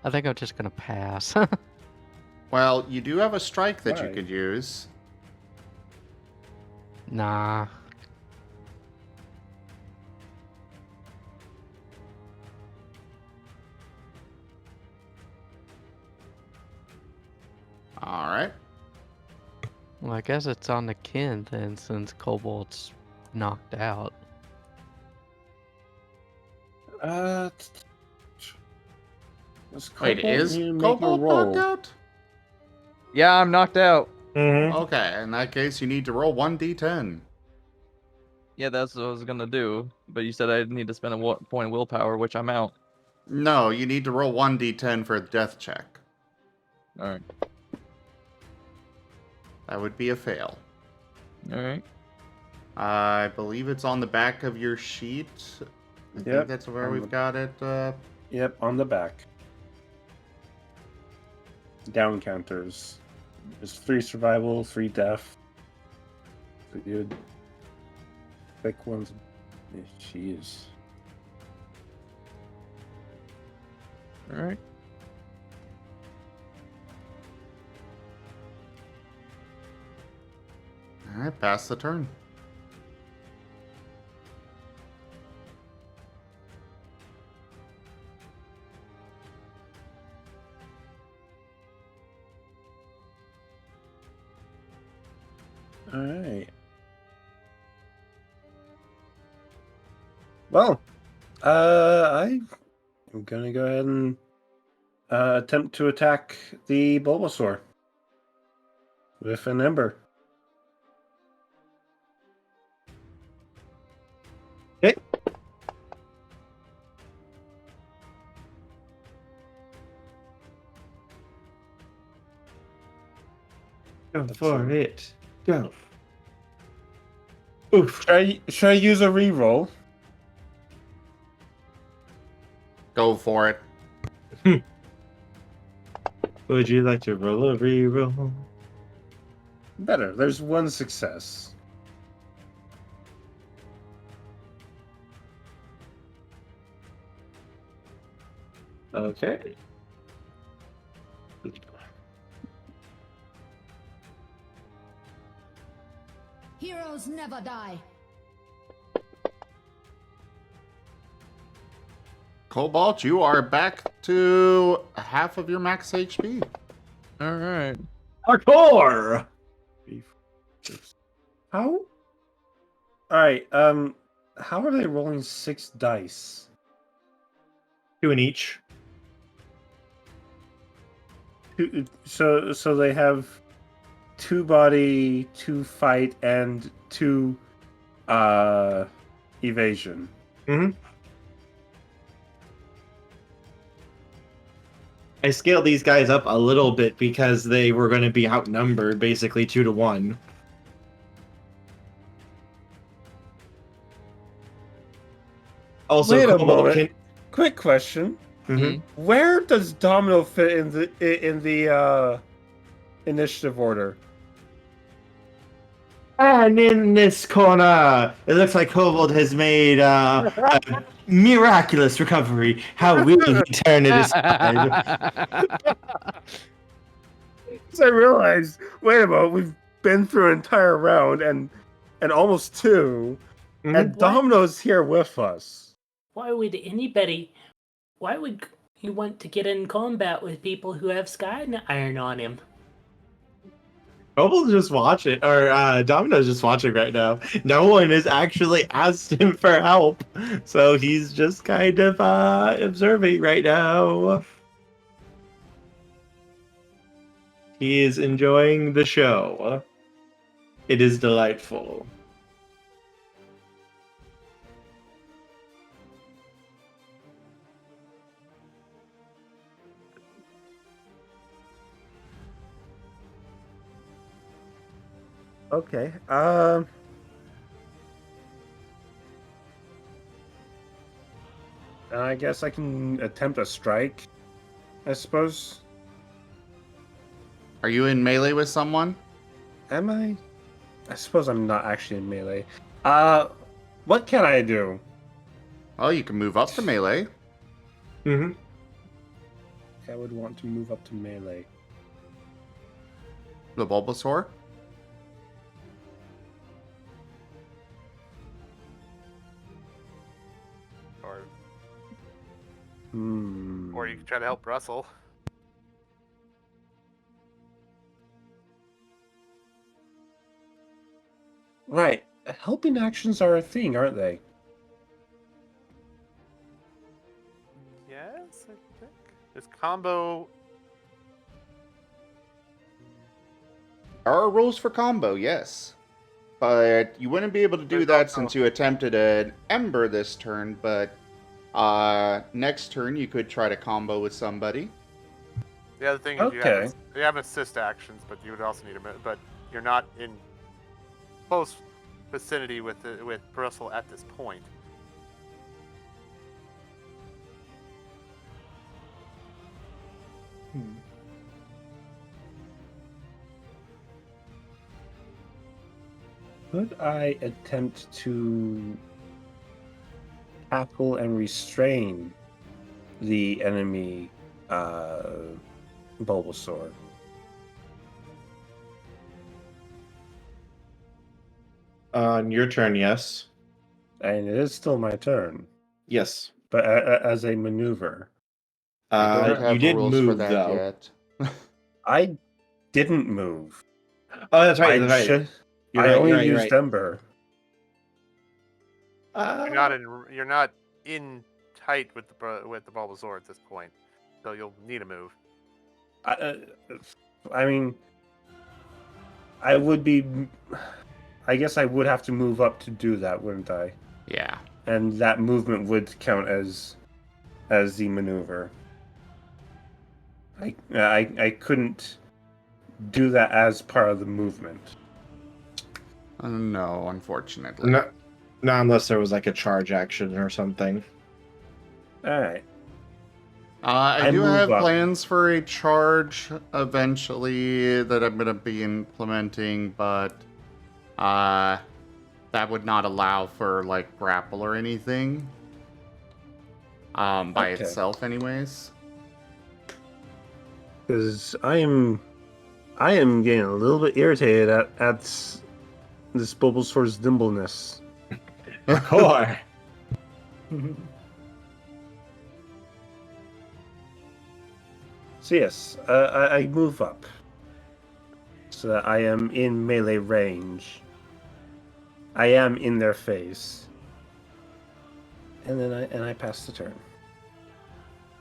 I think I'm just gonna pass. Well, you do have a strike that you Why? could use. Nah. All right. Well, I guess it's on the kin then, since Cobalt's knocked out. Does Wait, Cobalt is need to make a Cobalt knocked roll? out? Yeah, I'm knocked out. Okay, in that case, you need to roll 1d10. Yeah, that's what I was gonna do. But you said I need to spend a point of willpower, which I'm out. No, you need to roll 1d10 for a death check. All right. That would be a fail. All right. I believe it's on the back of your sheet. I think Yep, that's where on we've the- got it. Yep, on the back. Down counters. There's 3 survival, 3 death. So you'd pick ones. Jeez. All right. All right, pass the turn. Alright. Well, I'm gonna go ahead and attempt to attack the Bulbasaur with an ember. Okay. Go for it. Go. Oof. Should I use a reroll? Go for it. Would you like to roll a reroll? Better. There's 1 success. Okay. Heroes never die. Cobalt, you are back to half of your max HP. All right. Hardcore! How? Alright, how are they rolling 6 dice? 2 in each. So they have 2 body, 2 fight, and 2 evasion. Mm-hmm. I scaled these guys up a little bit because they were going to be outnumbered, basically 2 to 1. Also, Wait a Cobalt moment. Quick question. Mhm. Where does Domino fit in the initiative order? And in this corner, it looks like Cobalt has made a miraculous recovery. How will he turn it aside? So I realized, wait a moment, we've been through an entire round and almost 2, and Domino's here with us. Why would anybody? Why would you want to get in combat with people who have Sky Iron on him? Cobalt's just watching, or Domino's just watching right now. No one has actually asked him for help, so he's just kind of observing right now. He is enjoying the show. It is delightful. Okay. I guess I can attempt a strike, I suppose. Are you in melee with someone? Am I? I suppose I'm not actually in melee. What can I do? Well, you can move up to melee. Mm-hmm. I would want to move up to melee. The Bulbasaur. Or Hmm. or you can try to help Brussel. Right. Helping actions are a thing, aren't they? Yes, I think. This combo. There are rules for combo, yes. But you wouldn't be able to do There's that also- since you attempted an Ember this turn, but next turn you could try to combo with somebody. The other thing is Okay. you have assist actions, but you would also need but you're not in close vicinity with Brussel at this point. Could I attempt to tackle and restrain the enemy Bulbasaur? On your turn, yes. And it is still my turn, Yes. but as a maneuver. I don't have You did rules for move, that though. yet. I didn't move. Oh, that's right. I That's right. should- You're I right, only you're right, you're used right. Ember. You're not in tight with the Bulbasaur at this point, so you'll need a move. I mean, I would be. I guess I would have to move up to do that, wouldn't I? Yeah. And that movement would count as the maneuver. I couldn't do that as part of the movement. No, unfortunately. No, unless there was like a charge action or something. All right. I do move have up. plans for a charge eventually that I'm going to be implementing, but that would not allow for like grapple or anything. By Okay. itself anyways. Because I am getting a little bit irritated at this Bulbasaur's nimbleness. Core. So yes, I move up so that I am in melee range. I am in their face, and then I pass the turn.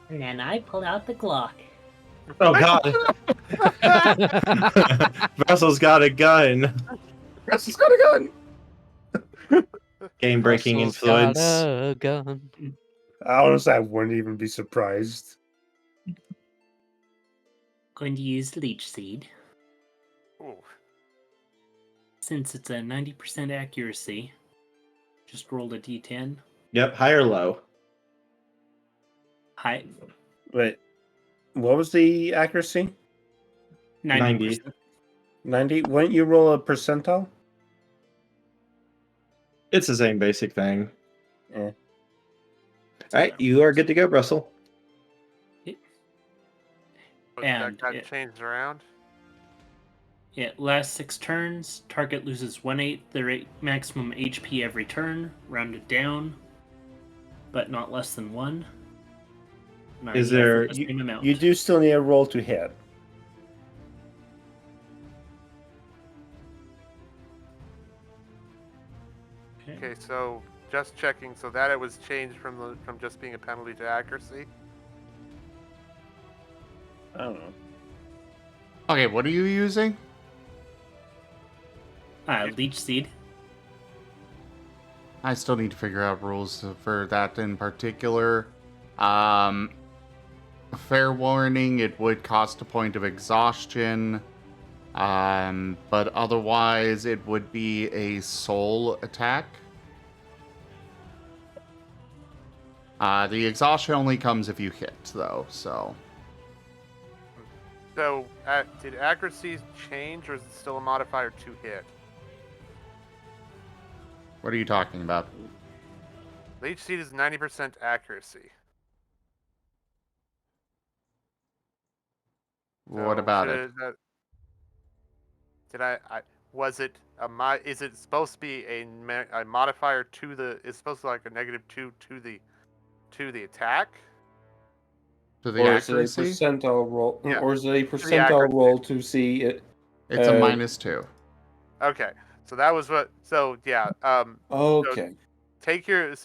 And then I pull out the Glock. Oh god. Brussel's got a gun. Brussel's got a gun. Game breaking Russell's influence. got a gun. Honestly, I wouldn't even be surprised. Going to use Leech Seed. Ooh. Since it's a 90% accuracy, just roll a d10. Yep, high or low. High. Wait, what was the accuracy? 90%. 90. Wouldn't you roll a percentile? It's the same basic thing. Eh. Alright, you are good to go, Brussel. And that got it- changed around. Yeah, last 6 turns, target loses 1/8 their maximum HP every turn, rounded down, but not less than 1. And I Is roll for there- the same amount. You do still need a roll to hit. Okay, so just checking, so that it was changed from just being a penalty to accuracy. I don't know. Okay, what are you using? Leech Seed. I still need to figure out rules for that in particular. Fair warning, it would cost a point of exhaustion. But otherwise, it would be a soul attack. The exhaustion only comes if you hit, though, so... So, did accuracy change, or is it still a modifier to hit? What are you talking about? Leech Seed is 90% accuracy. What So about should it? Did was it is it supposed to be a modifier to the? It's supposed to be like a -2 to the attack. To the Or is it a accuracy? percentile roll? Yeah. Or is it a To the percentile accuracy. roll to see it? It's a -2. Okay, so that was what. So yeah. Okay. Take your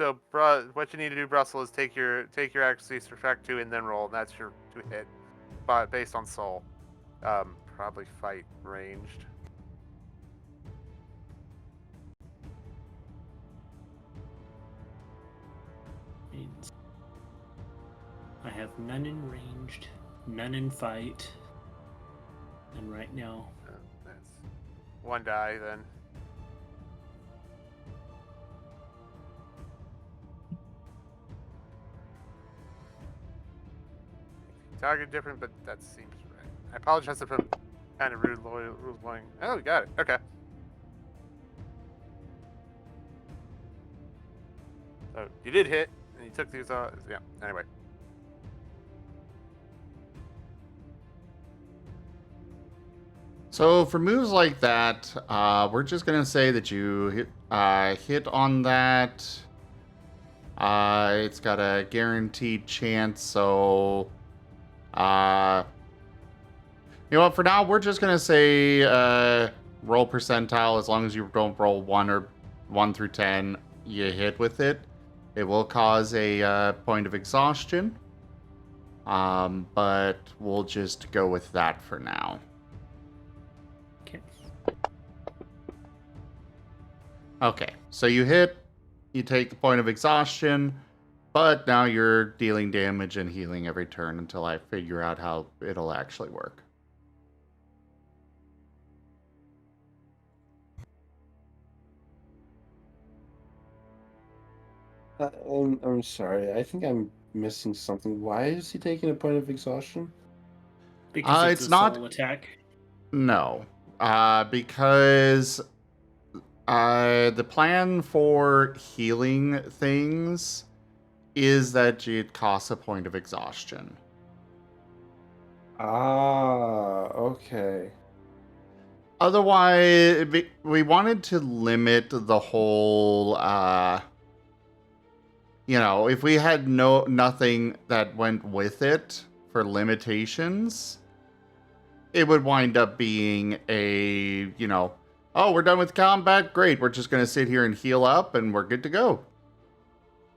what you need to do, Brussel, is take your accuracy, subtract 2, and then roll, and that's your to hit, but based on soul. Probably fight ranged. Means I have none in ranged, none in fight, and right now That's 1 die then. Target different, but that seems right. I apologize if I'm kind of rude, rules blowing. Oh, we got it. Okay. So you did hit, and you took these. Yeah. Anyway. So for moves like that, we're just gonna say that you hit on that. It's got a guaranteed chance, so you know what? For now, we're just gonna say roll percentile. As long as you don't roll 1 through 10, you hit with it. It will cause a point of exhaustion, but we'll just go with that for now. Okay, so you hit, you take the point of exhaustion, but now you're dealing damage and healing every turn until I figure out how it'll actually work. I'm sorry. I think I'm missing something. Why is he taking a point of exhaustion? because it's a not soul attack. No, because the plan for healing things is that it costs a point of exhaustion. Ah, okay. Otherwise, we wanted to limit the whole, if we had nothing that went with it for limitations, it would wind up being oh, we're done with combat, great, we're just going to sit here and heal up and we're good to go.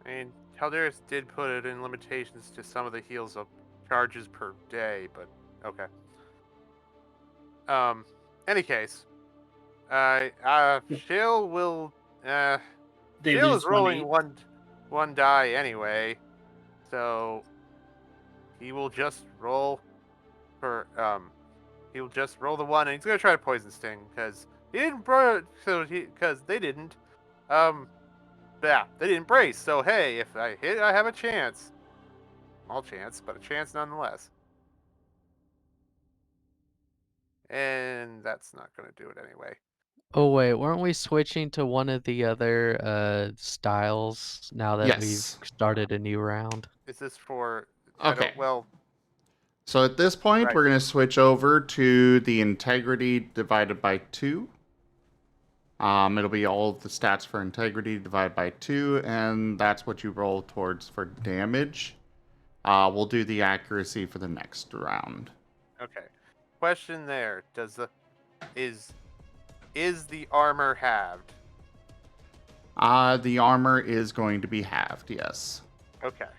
I mean, Calderis did put it in limitations to some of the heals of charges per day, but okay. Any case, Shale will. They Shale lose is rolling 1/8. one die anyway, so he will just roll for he will just roll the 1, and he's gonna try to poison sting because he didn't because they didn't they didn't brace. So hey, if I hit, I have a chance. Small chance, but a chance nonetheless. And that's not going to do it anyway. Oh wait, weren't we switching to one of the other styles now that we've Yes. started a new round? Is this for... Okay. Well... So at this point, Right. we're going to switch over to the integrity divided by 2. It'll be all of the stats for integrity divided by 2, and that's what you roll towards for damage. We'll do the accuracy for the next round. Okay. Question there. Is the armor halved? The armor is going to be halved, yes. Okay.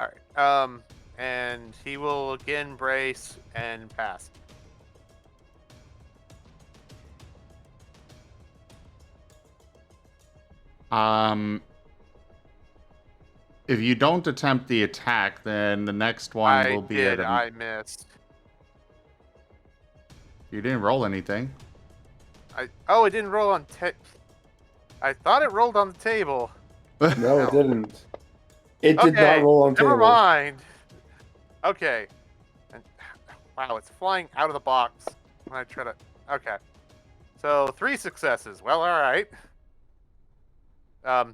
Alright. And he will again brace and pass. If you don't attempt the attack, then the next one will be at I missed. You didn't roll anything. It didn't roll on I thought it rolled on the table. No, it didn't. It did not roll on table. Never mind. Okay. And, wow, it's flying out of the box when I try to... Okay. So, 3 successes. Well, alright.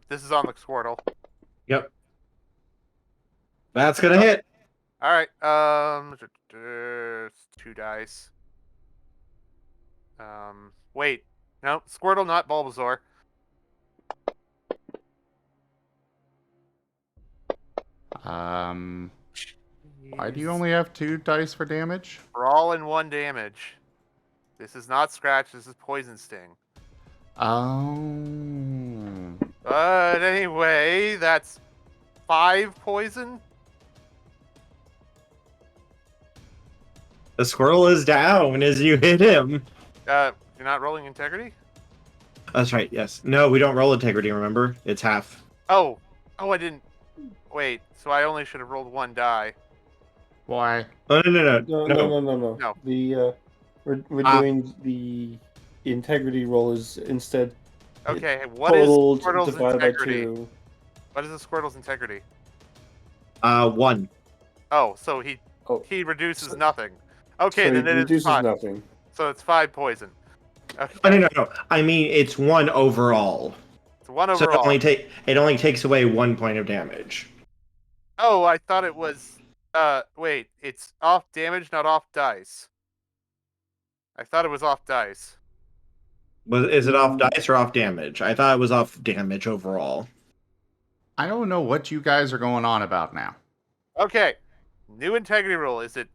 This is on the Squirtle. Yep. That's gonna hit. All right. It's 2 dice. Wait. No, Squirtle, not Bulbasaur. Why do you only have 2 dice for damage? We're all in 1 damage. This is not Scratch. This is Poison Sting. Oh. But anyway, that's 5 poison. The Squirtle is down as you hit him. You're not rolling integrity? That's right, yes. No, we don't roll integrity, remember? It's half. Oh, I didn't. Wait, so I only should have rolled 1 die. Why? Oh, no. No. The we're doing the integrity roll is instead. Okay, what is total Squirtle's divided by integrity? 2. What is the Squirtle's integrity? 1. Oh, so he reduces nothing. Okay, So then it it is reduces 5. nothing. So it's 5 poison. Okay. Oh, no. I mean, it's 1 overall. It's 1 So overall. it only takes away 1 point of damage. Oh, I thought it was. Wait, it's off damage, not off dice. I thought it was off dice. Is it off dice or off damage? I thought it was off damage overall. I don't know what you guys are going on about now. Okay, new integrity rule. Is it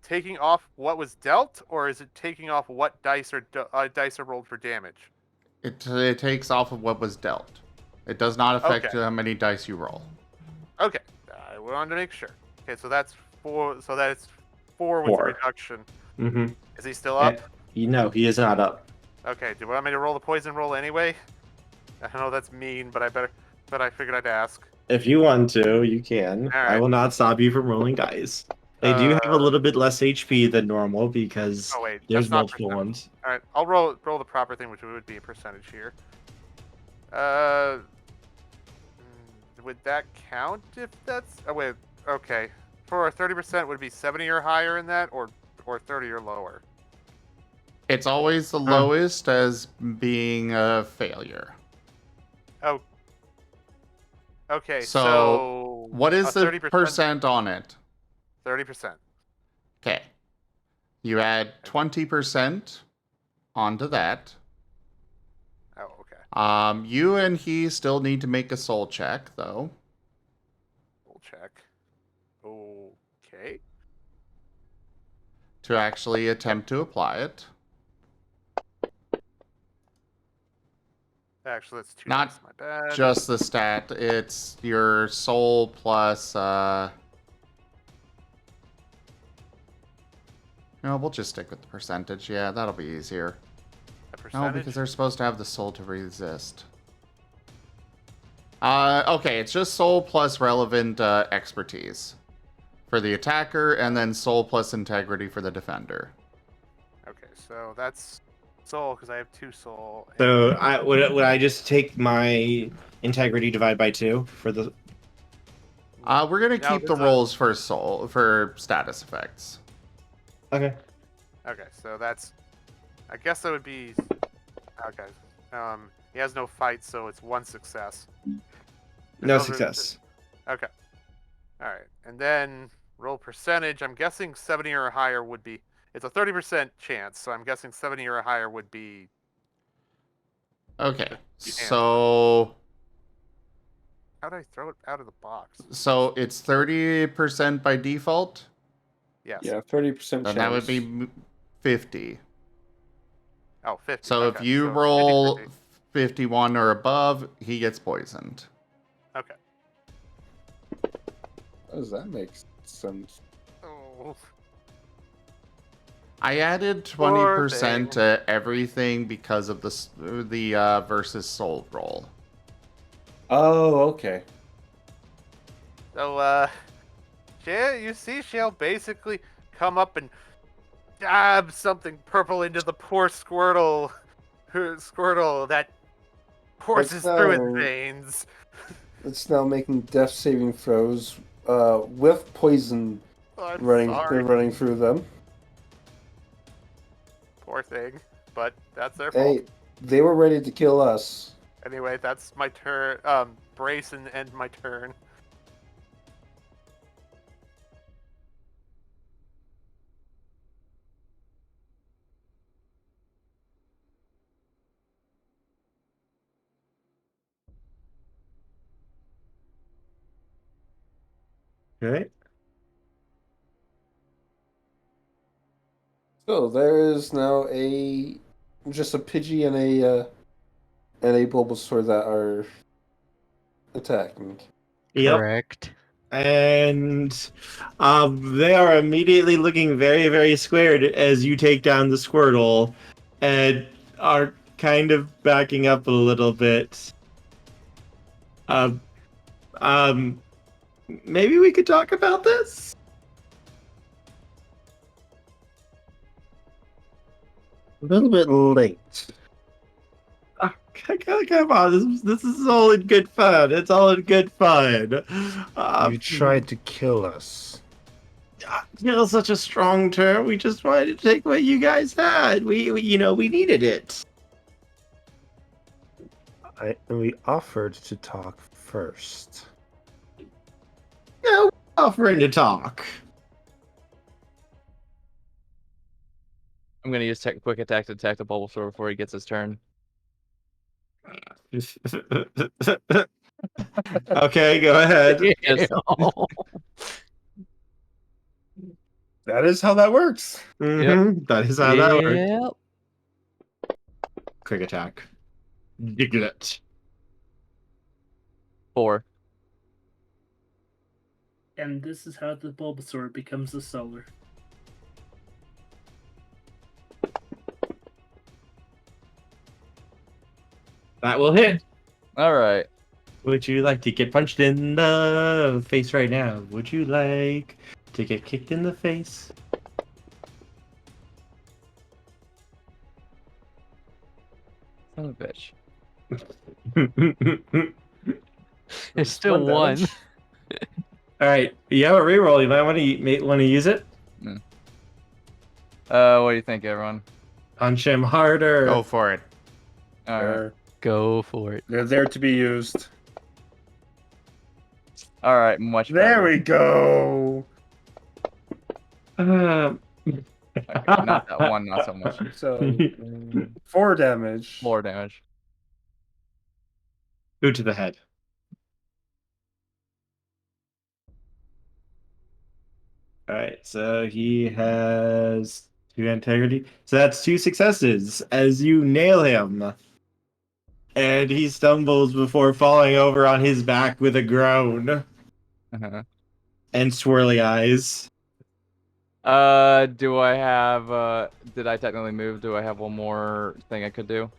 taking off what was dealt, or is it taking off what dice are rolled for damage? It takes off of what was dealt. It does not affect how many dice you roll. Okay, I wanted to make sure. Okay, so that's 4. So that's 4 with the 4. reduction. Mm-hmm. Is he still up? No, he is not up. Okay. Do you want me to roll the poison roll anyway? I know that's mean, but I figured I'd ask. If you want to, you can. All right. I will not stop you from rolling dice. They do have a little bit less HP than normal because there's multiple ones. All right, I'll roll the proper thing, which would be a percentage here. Would that count if that's? Oh wait, okay. For 30%, would it be 70 or higher in that, or 30 or lower? It's always the lowest as being a failure. Oh. Okay, so what is the 30%, percent on it? 30%. Okay. You add 20% onto that. Oh, okay. You and he still need to make a soul check, though. Soul check. Okay. To actually attempt to apply it. Actually, that's 2 Not dice, my bad. just the stat. It's your soul plus... No, we'll just stick with the percentage. Yeah, that'll be easier. No, because they're supposed to have the soul to resist. Okay, it's just soul plus relevant expertise for the attacker, and then soul plus integrity for the defender. Okay, so that's soul, because I have 2 soul. So would I just take my integrity divide by 2 for the... We're going to keep the rolls for soul, for status effects. Okay. Okay, so that's... I guess that would be... Okay. He has no fight, so it's 1 success. No success. Okay. Alright, and then roll percentage. I'm guessing 70 or higher would be... It's a 30% chance, so I'm guessing 70 or higher would be... Okay, so... How did I throw it out of the box? So it's 30% by default? Yes. Yeah, 30% chance. Then that would be 50. Oh, 50. So okay. if you so roll 50. 51 or above, he gets poisoned. Okay. How does that make sense? Oh. I added 20% to everything because of the versus soul roll. Oh, okay. So, you see she'll basically come up and dab something purple into the poor Squirtle. Squirtle that courses through its veins. It's now making death saving throws with poison running through them. Poor thing, but that's their fault. Hey, they were ready to kill us. Anyway, that's my turn. Brace and end my turn. Okay. So there is now just a Pidgey and a Bulbasaur that are attacking. Yep. Correct. And they are immediately looking very, very squared as you take down the Squirtle and are kind of backing up a little bit. Maybe we could talk about this? A little bit late. Come on, this is all in good fun. It's all in good fun. You tried to kill us. Kill such a strong term. We just wanted to take what you guys had. We needed it. We offered to talk first. No, offering to talk. I'm gonna use quick attack to attack the Bulbasaur before he gets his turn. Okay, go ahead. Yes. That is how that works. Mhm, that is how that works. Yep. Quick attack. Diglett. 4. And this is how the Bulbasaur becomes a solar. That will hit. All right. Would you like to get punched in the face right now? Would you like to get kicked in the face? Son of a bitch. It's still one. All right, you have a reroll. You might want to use it. What do you think, everyone? Punch him harder. Go for it. All right. Go for it. They're there to be used. All right. Much There better. we go. Okay, not that one. Not so much. So 4 damage. 4 damage. Boot to the head. All right, so he has 2 integrity. So that's 2 successes as you nail him. And he stumbles before falling over on his back with a groan Uh-huh. and swirly eyes. Do I have? Did I technically move? Do I have one more thing I could do?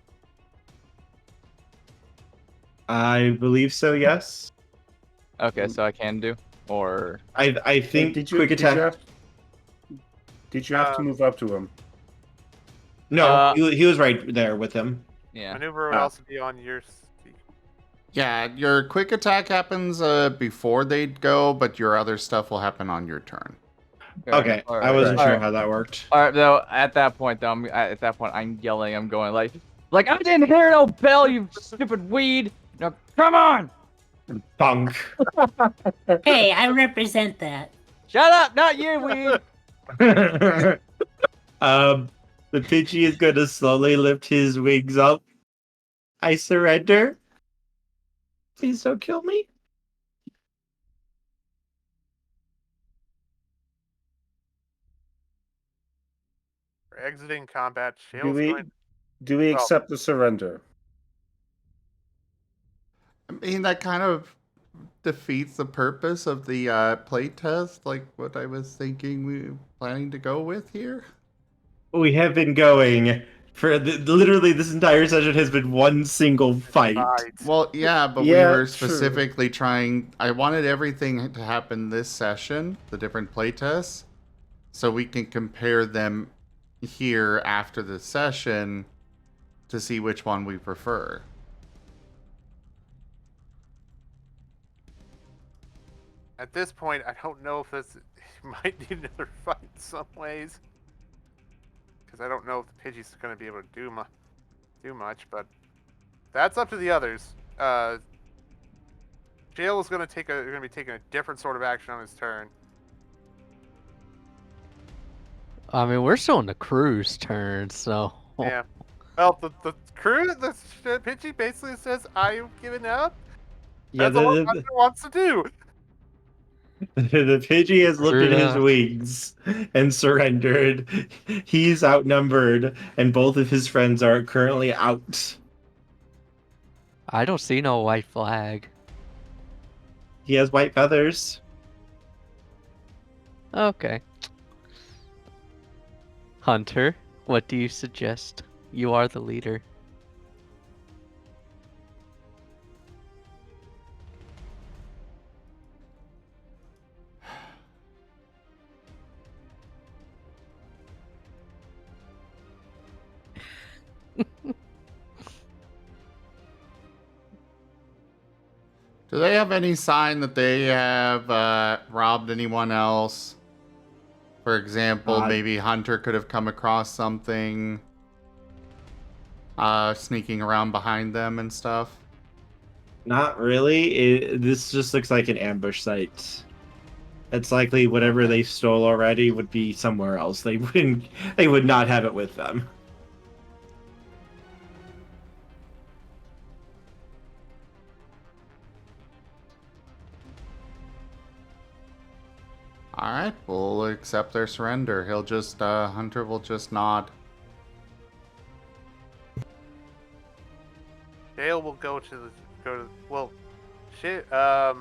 I believe so, yes. Okay, so I can do, or I think Did you, quick did attack. did you have to move up to him? No, he was right there with him. yeah. Maneuver would also be on your. Yeah, your quick attack happens before they go, but your other stuff will happen on your turn. Okay, all I wasn't all sure right. how that worked. All right, though. At that point, though, I'm yelling. I'm going like I didn't hear no bell, you stupid weed. No, come on. Bunk. Hey, I represent that. Shut up, not you, weed. The Pidgey is going to slowly lift his wings up. I surrender. Please don't kill me. We're exiting combat. Do Shale's we going. accept the surrender? I mean, that kind of defeats the purpose of the playtest, like what I was thinking we were planning to go with here. We have been going for literally this entire session has been one single fight. Well, yeah, but Yeah, we were true. specifically trying. I wanted everything to happen this session, the different playtests, so we can compare them here after the session to see which one we prefer. At this point, I don't know if this might need another fight in some ways. Because I don't know if the Pidgey's going to be able to do much, but that's up to the others. Jail is gonna be taking a different sort of action on his turn. I mean, we're still in the crew's turn, so. Yeah. Well, the crew, the Pidgey basically says, "I've given up." Yeah, That's all Hunter wants to do. the Pidgey has lifted his Screwed up. wings and surrendered. He's outnumbered, and both of his friends are currently out. I don't see no white flag. He has white feathers. Okay. Hunter, what do you suggest? You are the leader. Do they have any sign that they have robbed anyone else? For example, maybe Hunter could have come across something sneaking around behind them and stuff. Not really. This just looks like an ambush site. It's likely whatever they stole already would be somewhere else. They would not have it with them. Alright, we'll accept their surrender. He'll just, Hunter will just nod. Jail will go to well, shit. I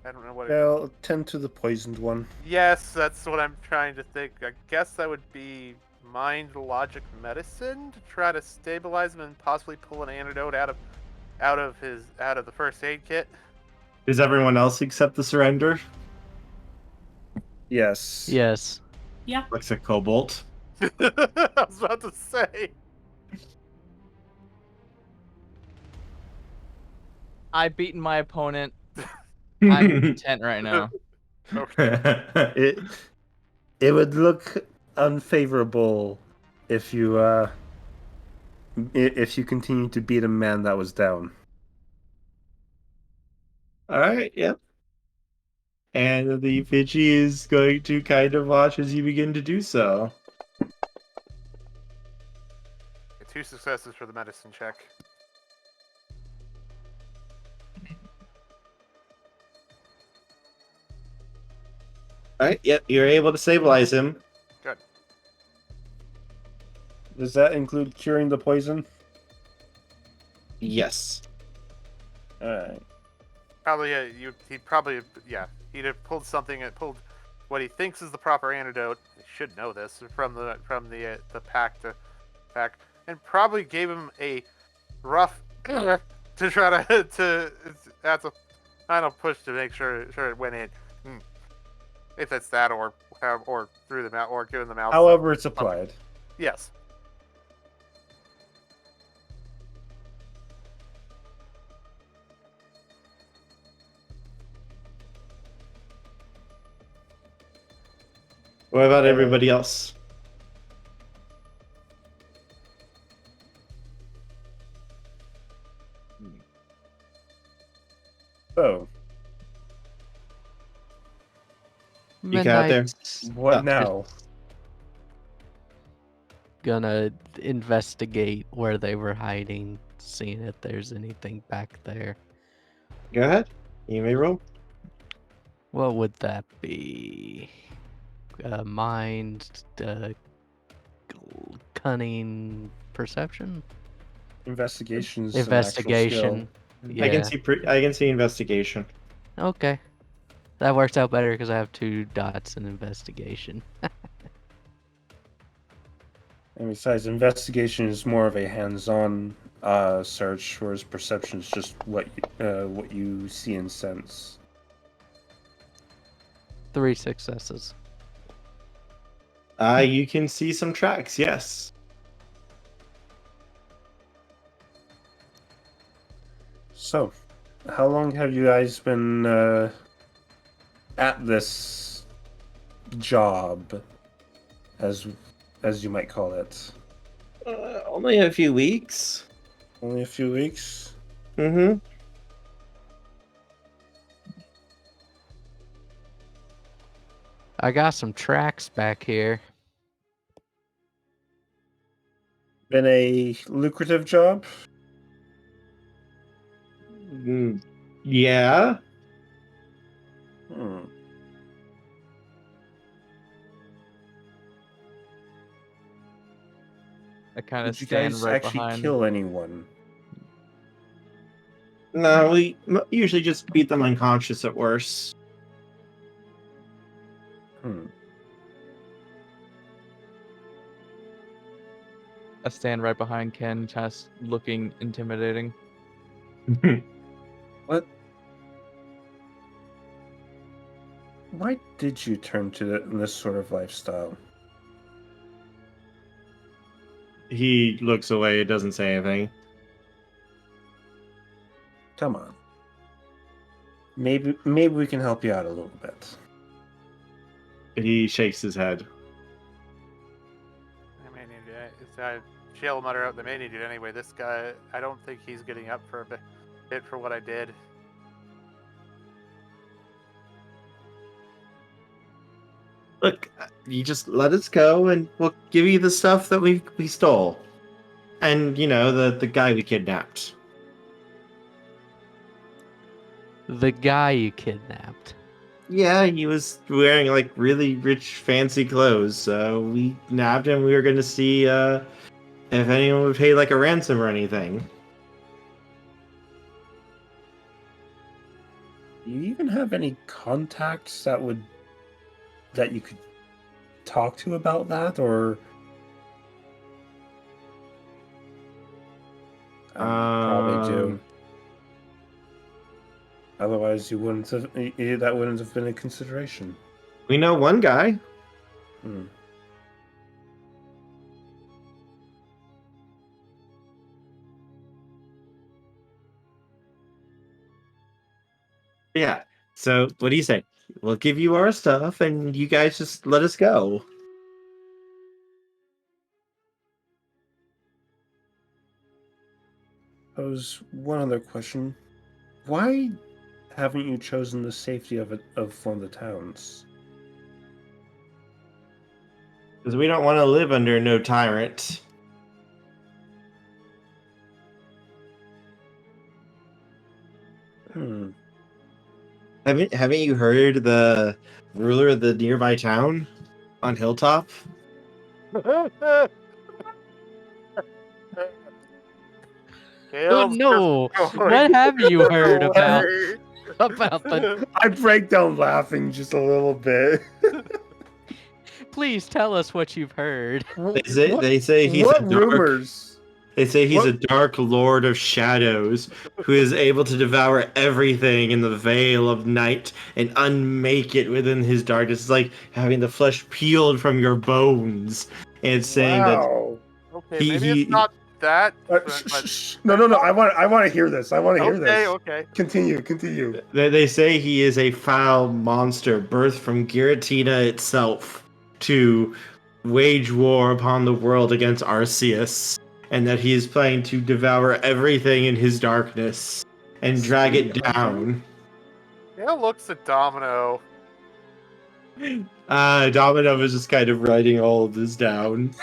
don't know what. Well, tend to the poisoned one. Yes, that's what I'm trying to think. I guess that would be mind, logic, medicine to try to stabilize him and possibly pull an antidote out of the first aid kit. Does everyone else accept the surrender? Yes. Yes. Yeah. Looks like Cobalt. I was about to say. I've beaten my opponent. I'm content right now. it would look unfavorable if you continue to beat a man that was down. All right, yep. And the Pidgey is going to kind of watch as you begin to do so. 2 successes for the medicine check. All right, yep, you're able to stabilize him. Good. Does that include curing the poison? Yes. All right. Probably, he'd have pulled what he thinks is the proper antidote. He should know this from the pack, and probably gave him a rough to try to that's a final push to make sure it went in. If it's that, or through the mouth, or given the mouth. However, it's applied. Yes. What about everybody else? Oh. You got there? What now? Gonna investigate where they were hiding, seeing if there's anything back there. Go ahead. You may roll. What would that be? Mind, cunning, perception? Investigation's Investigation. Yeah. I can see investigation. Okay. That works out better because I have 2 dots in investigation. And besides, investigation is more of a hands-on search, whereas perception is just what you see and sense. 3 successes. You can see some tracks, yes. So, how long have you guys been at this job, as you might call it? Only a few weeks. Only a few weeks. Mm-hmm. I got some tracks back here. Been a lucrative job? Yeah. Hmm. I kind of Did you stand guys right actually behind. kill anyone? No, we usually just beat them unconscious at worst. Hmm. I stand right behind Ken, just looking intimidating. What? Why did you turn to this sort of lifestyle? He looks away, doesn't say anything. Come on. Maybe we can help you out a little bit. He shakes his head. I mean, she'll mutter out the main dude anyway. This guy, I don't think he's getting up for a bit for what I did. Look, you just let us go, and we'll give you the stuff that we stole, and the guy we kidnapped. The guy you kidnapped. Yeah, he was wearing like really rich, fancy clothes. So we nabbed him. We were going to see if anyone would pay like a ransom or anything. Do you even have any contacts that you could talk to about that, or probably do. Otherwise, you wouldn't have. That wouldn't have been a consideration. We know one guy. Hmm. Yeah. So what do you say? We'll give you our stuff, and you guys just let us go. Pose one other question. Why haven't you chosen the safety of one of the towns? Because we don't want to live under no tyrant. Hmm. Haven't you heard the ruler of the nearby town on Hilltop? Oh no! What have you heard about the? I break down laughing just a little bit. Please tell us what you've heard. They say he's what a dark, rumors? They say he's a What- dark lord of shadows who is able to devour everything in the veil of night and unmake it within his darkness. It's like having the flesh peeled from your bones. And it's saying that Wow. Okay, maybe it's not that. No. I want to hear this. I want to hear this. Okay. Continue. they say he is a foul monster birthed from Giratina itself to wage war upon the world against Arceus, and that he is planning to devour everything in his darkness and drag it down. Yeah, looks at Domino. Domino was just kind of writing all of this down.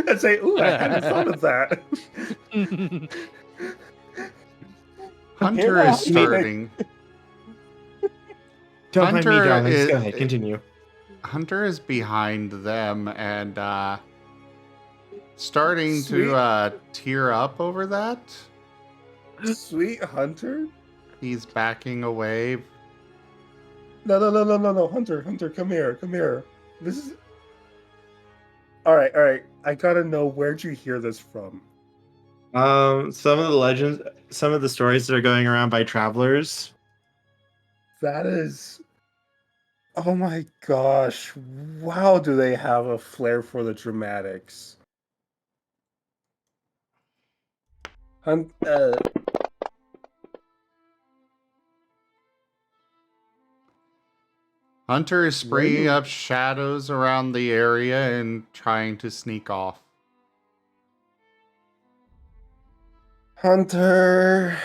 And say, "Ooh, I hadn't thought of that." Hunter is starting. Don't mind me, Hunter darlings. is- Go ahead, continue. Hunter is behind them and starting Sweet. to tear up over that. Sweet Hunter? He's backing away. No, Hunter, come here. This is all right. I gotta know, where'd you hear this from? Some of the legends, some of the stories that are going around by travelers. That is, oh my gosh! Wow, do they have a flair for the dramatics? Hunter is spraying up shadows around the area and trying to sneak off. Hunter,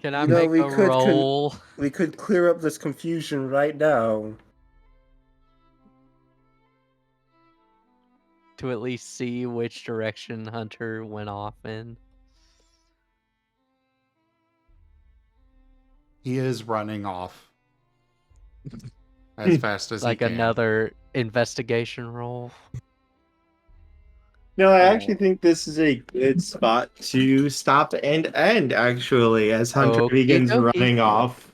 Can I you know, make a roll we could clear up this confusion right now. to at least see which direction Hunter went off in? He is running off as fast as Like he can. another investigation roll? No, I actually think this is a good spot to stop and end, actually, as Hunter Okie begins dokie. running off.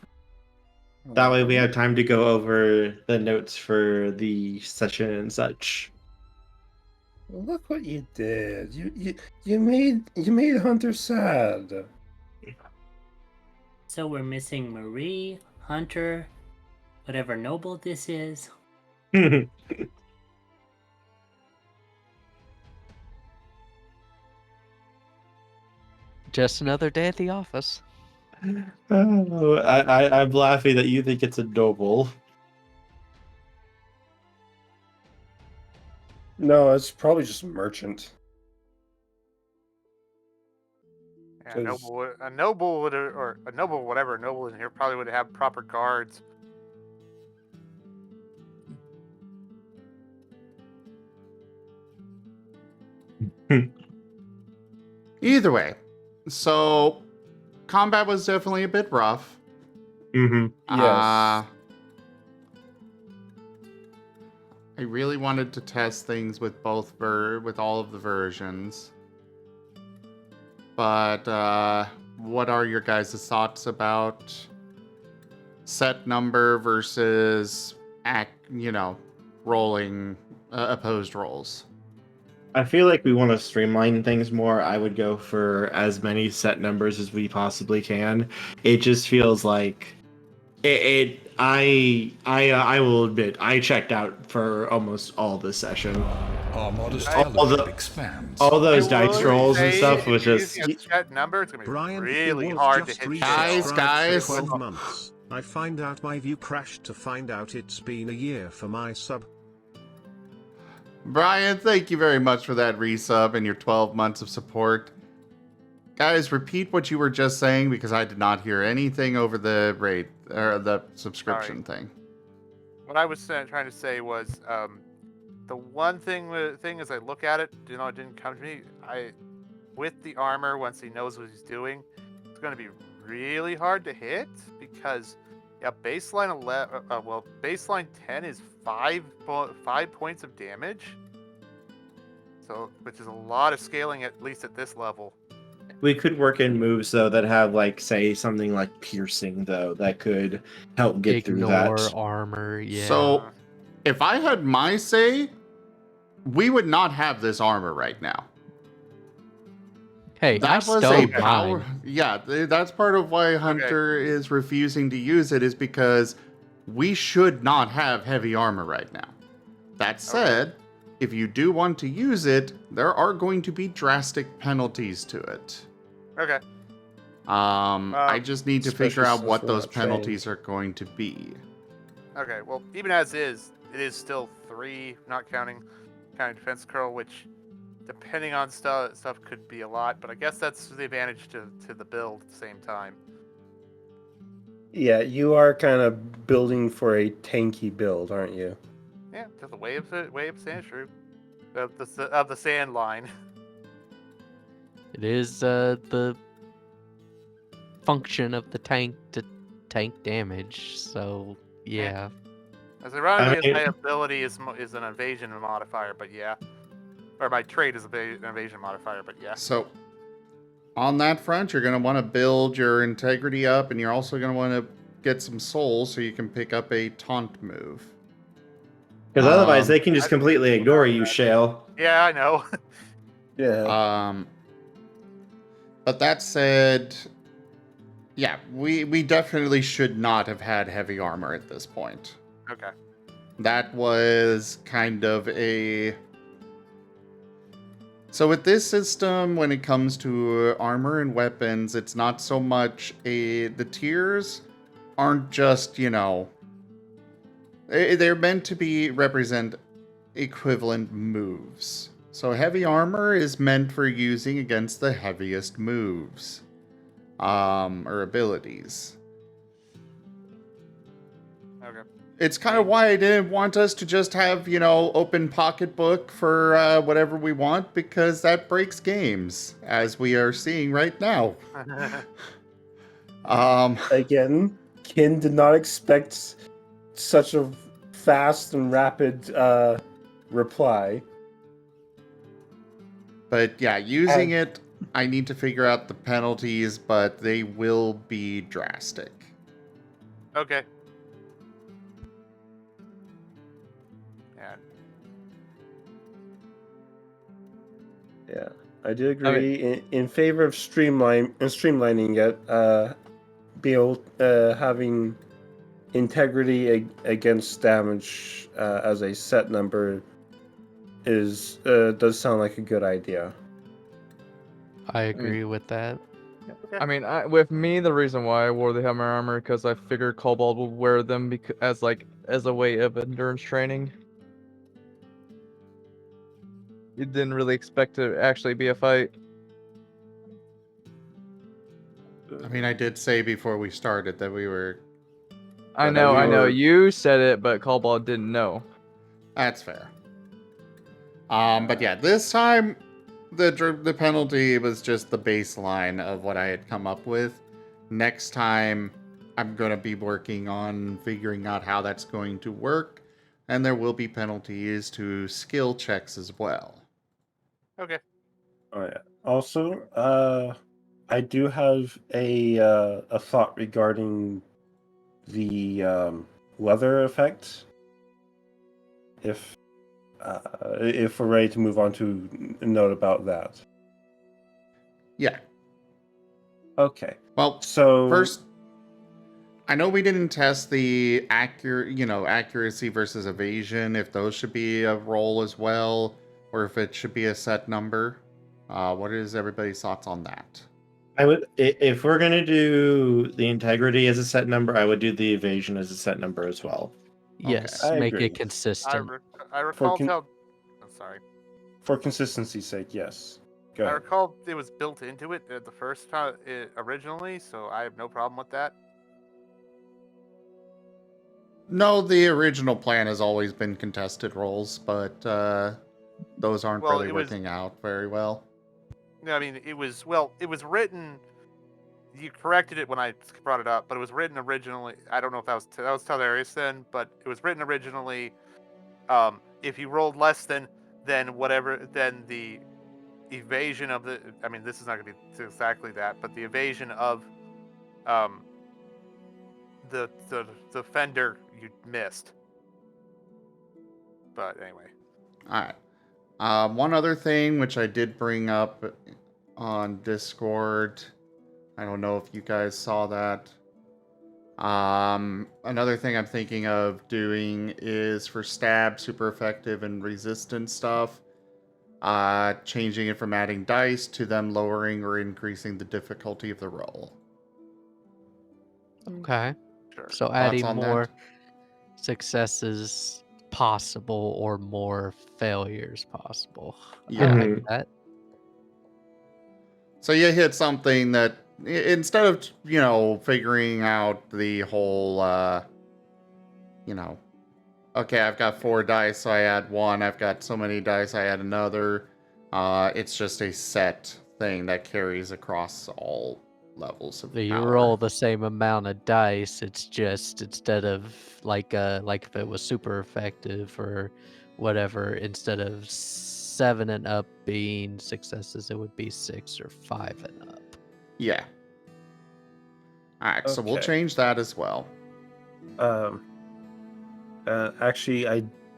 That way we have time to go over the notes for the session and such. Look what you did. You made Hunter sad. So we're missing Marie, Hunter, whatever noble this is. Just another day at the office. Oh, I'm laughing that you think it's a noble. No, it's probably just merchant. Yeah, a noble would, or a noble, whatever, a noble in here probably would have proper guards. Either way, so combat was definitely a bit rough. Mm-hmm. Yes. I really wanted to test things with with all of the versions. But what are your guys' thoughts about set number versus rolling opposed rolls? I feel like we want to streamline things more. I would go for as many set numbers as we possibly can. It just feels like I will admit I checked out for almost all this session. Our modest All expands. all those dice rolls and stuff was just Using a set number, it's gonna be Brian, really who was hard to just hit. Guys. For 12 months. I find out my view crashed to find out it's been a year for my sub. Brian, thank you very much for that resub and your 12 months of support. Guys, repeat what you were just saying because I did not hear anything over the rate or the subscription thing. What I was trying to say was, the one thing as I look at it, it didn't come to me. With the armor, once he knows what he's doing, it's going to be really hard to hit because, baseline baseline 10 is 5 points of damage. So, which is a lot of scaling, at least at this level. we could work in moves though that have say something like piercing though that could help get through that. Ignore armor, yeah. So, if I had my say, we would not have this armor right now. Hey, That I was stole a power. mine. Yeah, that's part of why Hunter is refusing to use it, is because we should not have heavy armor right now. That said, if you do want to use it, there are going to be drastic penalties to it. Okay. I just need to figure out since what we're those not trained. penalties are going to be. Okay. Well, even as is, it is still 3, not counting defense curl, which, depending on stuff, could be a lot. But I guess that's the advantage to the build at the same time. Yeah, you are kind of building for a tanky build, aren't you? Yeah, to the way of sand shrew, of the sand line. It is the function of the tank to tank damage, so yeah. As ironically as my ability is an evasion modifier, but yeah. Or my trait is an evasion modifier, but yeah. So, on that front, you're going to want to build your integrity up, and you're also going to want to get some souls so you can pick up a taunt move. Because otherwise they can just completely ignore you, Shale. Yeah, I know. Yeah. But that said, yeah, we definitely should not have had heavy armor at this point. Okay. That was kind of a... So with this system, when it comes to armor and weapons, it's not so much the tiers aren't just, they're meant to represent equivalent moves. So heavy armor is meant for using against the heaviest moves, or abilities. Okay. It's kind of why I didn't want us to just have, open pocketbook for whatever we want, because that breaks games, as we are seeing right now. Again, Kin did not expect such a fast and rapid reply. But yeah, using it, I need to figure out the penalties, but they will be drastic. Okay. Yeah. Yeah, I do agree in favor of streamlining it. Having integrity against damage as a set number does sound like a good idea. I agree with that. I mean, with me, the reason why I wore the hammer armor because I figured Cobalt would wear them as a way of endurance training. You didn't really expect to actually be a fight. I mean, I did say before we started that we were... I know. You said it, but Cobalt didn't know. That's fair. But yeah, this time the penalty was just the baseline of what I had come up with. Next time, I'm going to be working on figuring out how that's going to work, and there will be penalties to skill checks as well. Okay. Oh yeah. Also, I do have a thought regarding the weather effect. If we're ready to move on to a note about that. Yeah. Okay. Well, so first, I know we didn't test the accuracy versus evasion, if those should be a roll as well, or if it should be a set number. What is everybody's thoughts on that? I would, if we're gonna do the integrity as a set number, I would do the evasion as a set number as well. Yes, I make agree. it consistent. I recall I'm sorry. For consistency's sake, yes. Go ahead. I recall it was built into it the first time originally, so I have no problem with that. No, the original plan has always been contested rolls, but those aren't really working out very well. No, I mean it was written. You corrected it when I brought it up, but it was written originally. I don't know if that was Tellarius then, but it was written originally. If you rolled less than whatever, then the evasion of the. I mean, this is not going to be exactly that, but the evasion of the fender you missed. But anyway. All right. One other thing which I did bring up on Discord. I don't know if you guys saw that. Another thing I'm thinking of doing is for stab, super effective, and resistance stuff. Changing it from adding dice to them lowering or increasing the difficulty of the roll. Okay. Sure. So adding more successes possible or more failures possible. Yeah. I like that. So you hit something that instead of, figuring out the whole, okay, I've got 4 dice, so I add 1. I've got so many dice, I add another. It's just a set thing that carries across all levels of You power. roll the same amount of dice. It's just instead of like if it was super effective or whatever, instead of 7 and up being successes, it would be 6 or 5 and up. Yeah. Alright, so we'll change that as well. Actually,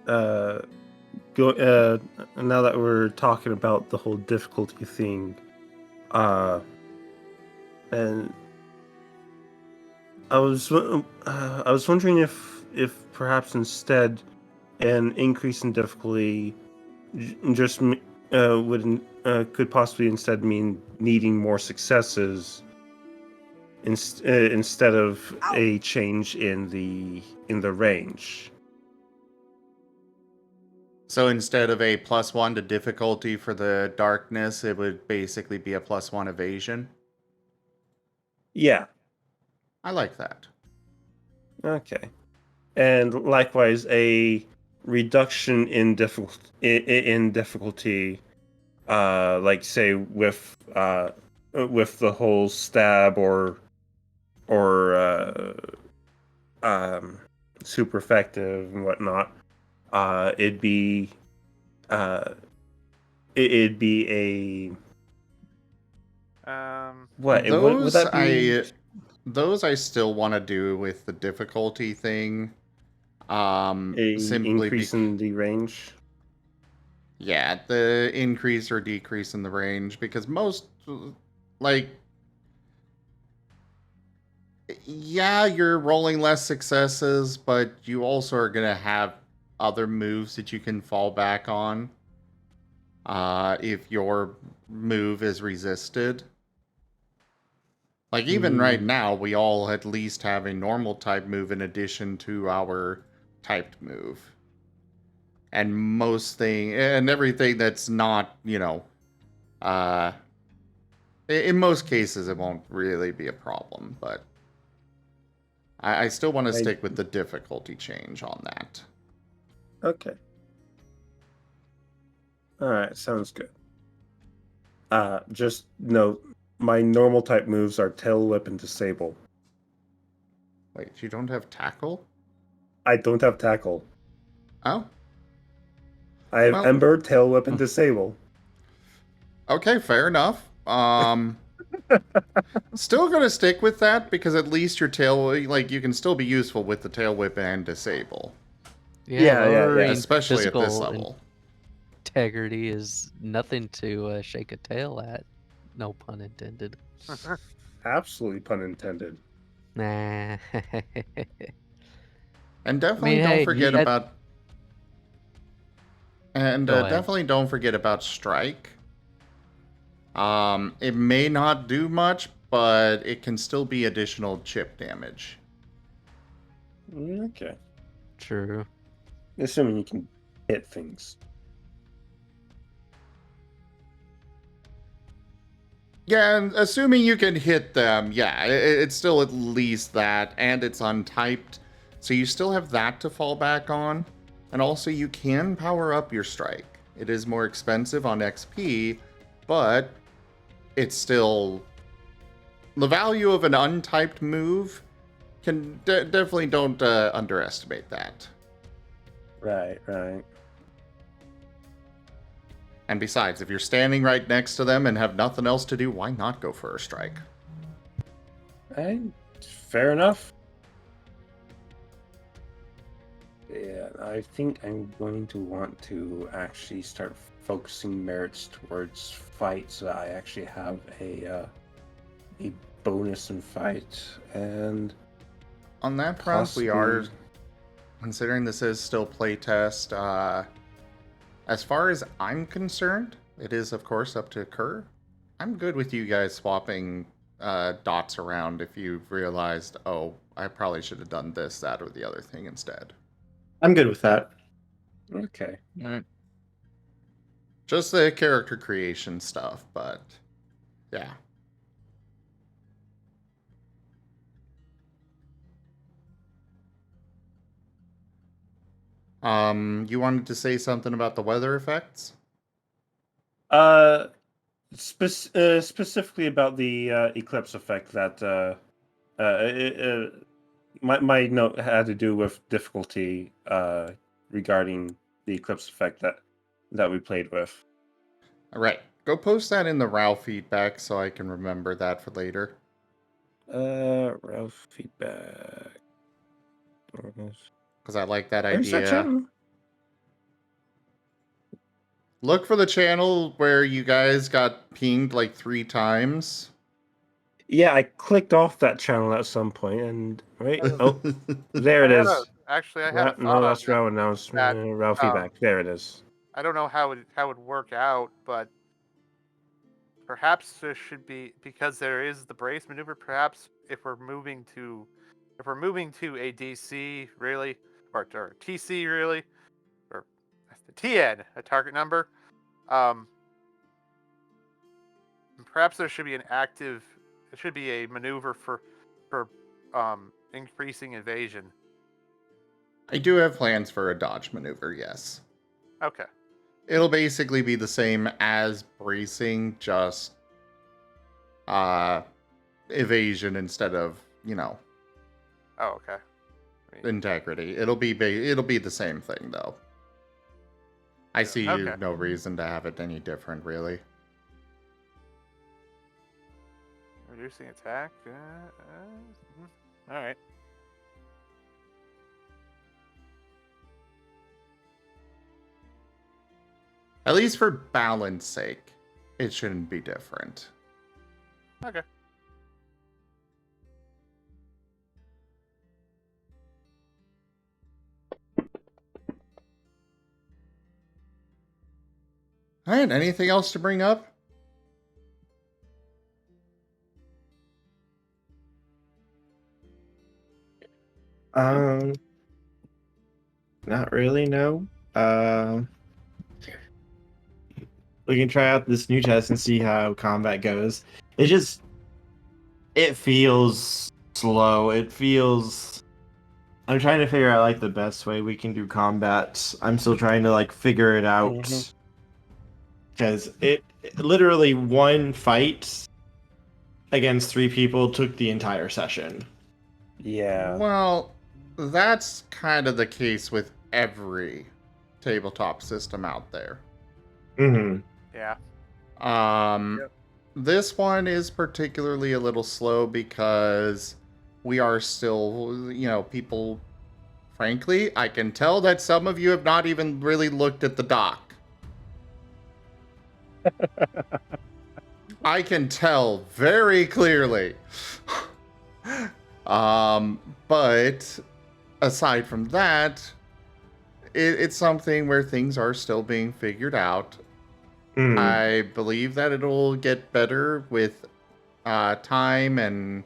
now that we're talking about the whole difficulty thing, and I was wondering if perhaps instead an increase in difficulty just could possibly instead mean needing more successes instead of a change in the range. So instead of a +1 to difficulty for the darkness, it would basically be a +1 evasion. Yeah. I like that. Okay. And likewise, a reduction in difficulty, like say with the whole stab or super effective and whatnot. It'd be it'd be what would that be? Those I still want to do with the difficulty thing. A Simply increase in the range. Yeah, the increase or decrease in the range, because most, like, yeah, you're rolling less successes, but you also are going to have other moves that you can fall back on if your move is resisted. Like, even right now, we all at least have a normal type move in addition to our typed move. And everything that's not, in most cases, it won't really be a problem, but I still want to stick with the difficulty change on that. Okay. All right, sounds good. Just note, my normal type moves are Tail Whip and Disable. Wait, you don't have Tackle? I don't have Tackle. Oh. I have Ember, Tail Whip, and Disable. Okay, fair enough. Still gonna stick with that because at least your you can still be useful with the Tail Whip and Disable. Yeah. Especially at this level. Integrity is nothing to shake a tail at. No pun intended. Absolutely pun intended. Nah. And definitely don't forget about. And definitely don't forget about Strike. It may not do much, but it can still be additional chip damage. Okay. True. Assuming you can hit things. Yeah, and assuming you can hit them, yeah, it's still at least that, and it's untyped, so you still have that to fall back on. And also, you can power up your Strike. It is more expensive on XP, but it's still... The value of an untyped move can definitely don't underestimate that. Right. And besides, if you're standing right next to them and have nothing else to do, why not go for a Strike? Fair enough. Yeah, I think I'm going to want to actually start focusing merits towards fight so that I actually have a bonus in fight. And on that front, we are, considering this is still playtest, as far as I'm concerned, it is, of course, up to Kerr. I'm good with you guys swapping dots around if you've realized, oh, I probably should have done this, that, or the other thing instead. I'm good with that. Okay. All right. Just the character creation stuff, but yeah. You wanted to say something about the weather effects? Specifically about the eclipse effect that my note had to do with difficulty regarding the eclipse effect that we played with. All right, go post that in the RAOW feedback so I can remember that for later. RAOW feedback. Because I like that idea. Look for the channel where you guys got pinged like 3 times. Yeah, I clicked off that channel at some point, and there it is. Actually, I had a thought no, that's RAOW announcement, RAOW feedback. There it is. I don't know how it would work out, but perhaps there should be, because there is the brace maneuver. Perhaps if we're moving to a DC really, or TC really, or TN, a target number. Perhaps there should be an active. It should be a maneuver for increasing evasion. I do have plans for a dodge maneuver, yes. Okay. It'll basically be the same as bracing, just evasion instead of, Oh, okay. integrity. It'll be the same thing though. I see Okay. no reason to have it any different, really. Reducing attack. All right. At least for balance sake, it shouldn't be different. Okay. All right, anything else to bring up? Not really, no. We can try out this new test and see how combat goes. It feels slow. I'm trying to figure out like the best way we can do combat. I'm still trying to like figure it out. Because it literally one fight against 3 people took the entire session. Yeah. Well, that's kind of the case with every tabletop system out there. Mm-hmm. Yeah. This one is particularly a little slow because we are still, people. Frankly, I can tell that some of you have not even really looked at the doc. I can tell very clearly. But aside from that, it's something where things are still being figured out. I believe that it'll get better with time and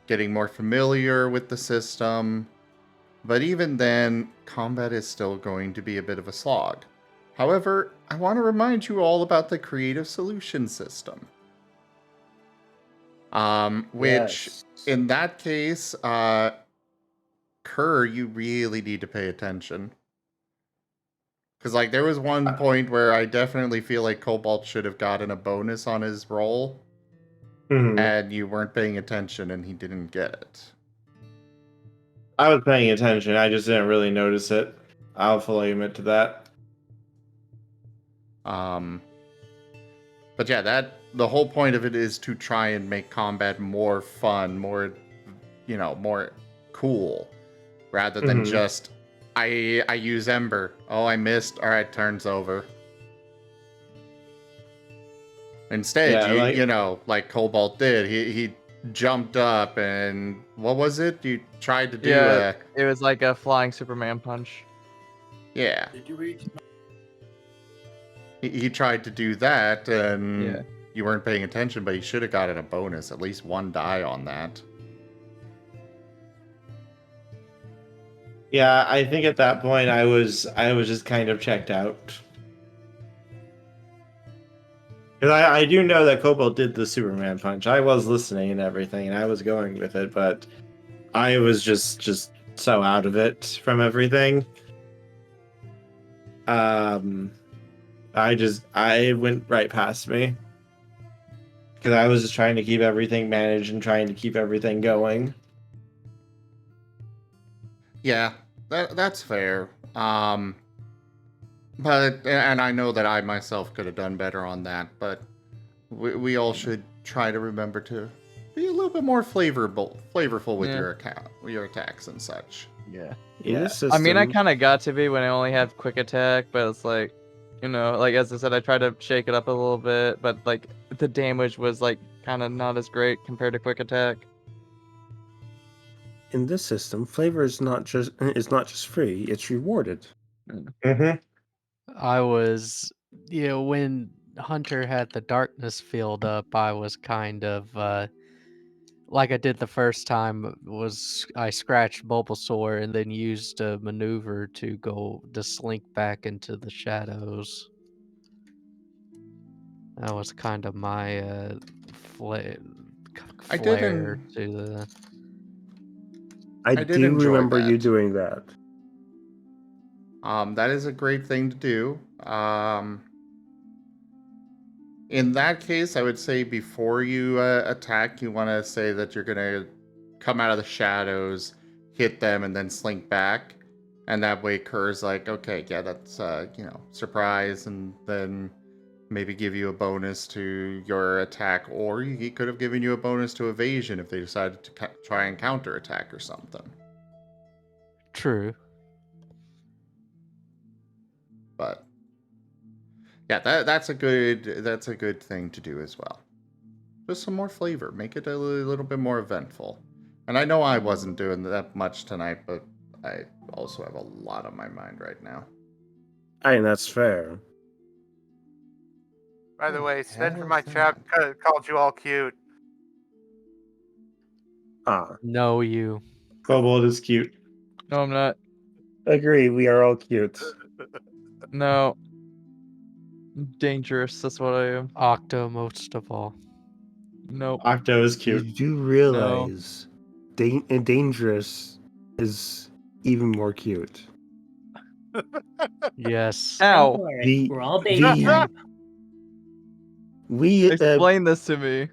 getting more familiar with the system. But even then, combat is still going to be a bit of a slog. However, I want to remind you all about the creative solution system. Which, in that case, Kerr, you really need to pay attention. Because, there was one point where I definitely feel like Cobalt should have gotten a bonus on his roll, and you weren't paying attention, and he didn't get it. I was paying attention. I just didn't really notice it. I'll fully admit to that. But yeah, the whole point of it is to try and make combat more fun, more, more cool, rather than just, I use Ember. Oh, I missed. All right, turn's over. Instead, like Cobalt did, he jumped up and what was it? You tried to do it was like a flying Superman punch. Yeah. Did you read? He tried to do that and you weren't paying attention, but he should have gotten a bonus, at least 1 die on that. Yeah, I think at that point I was just kind of checked out. Because I do know that Cobalt did the Superman punch. I was listening and everything, and I was going with it, but I was just so out of it from everything. I went right past me. Because I was just trying to keep everything managed and trying to keep everything going. Yeah, that's fair. But, and I know that I myself could have done better on that, but we all should try to remember to be a little bit more flavorful with your attacks and such. Yeah. I mean, I kind of got to be when I only have quick attack, but it's like, as I said, I tried to shake it up a little bit, but the damage was kind of not as great compared to quick attack. In this system, flavor is not just free; it's rewarded. I was, when Hunter had the darkness field up, I was kind of like I did the first time, was I scratched Bulbasaur and then used a maneuver to slink back into the shadows. That was kind of my flair I to didn't- the. I did do enjoy remember you that. doing that. That is a great thing to do. In that case, I would say before you attack, you want to say that you're going to come out of the shadows, hit them, and then slink back. And that way Kerr's like, okay, yeah, that's, surprise, and then maybe give you a bonus to your attack, or he could have given you a bonus to evasion if they decided to try and counterattack or something. True. But yeah, that's a good thing to do as well. Just some more flavor, make it a little bit more eventful. And I know I wasn't doing that much tonight, but I also have a lot on my mind right now. I mean, that's fair. By the way, Sven hell from is my chat called you all cute. No, you. Cobalt is cute. No, I'm not. Agree, we are all cute. No. Dangerous, that's what I am. Octo most of all. Nope. Octo is cute. You do realize Dangerous is even more cute. Yes. Ow. Don't worry, The- we're all baby the- type. We Explain this to me.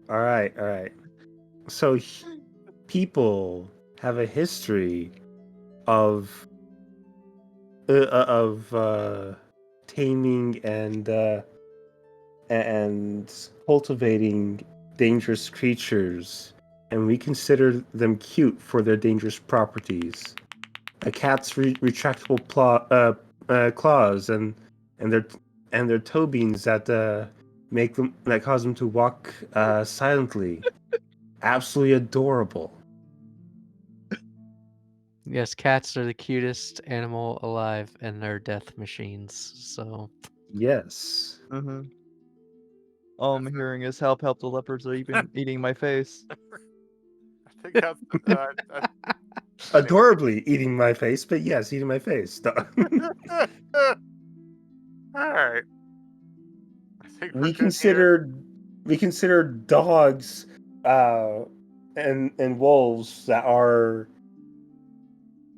all right. So people have a history of taming and cultivating dangerous creatures, and we consider them cute for their dangerous properties. A cat's retractable claws and their toe beans that cause them to walk silently. Absolutely adorable. Yes, cats are the cutest animal alive, and they're death machines. So Yes. Mm-hmm. All I'm hearing is help the leopards are even eating my face. I think that's Adorably eating my face, but yes, eating my face. all right. I think we're we good here. consider dogs and wolves that are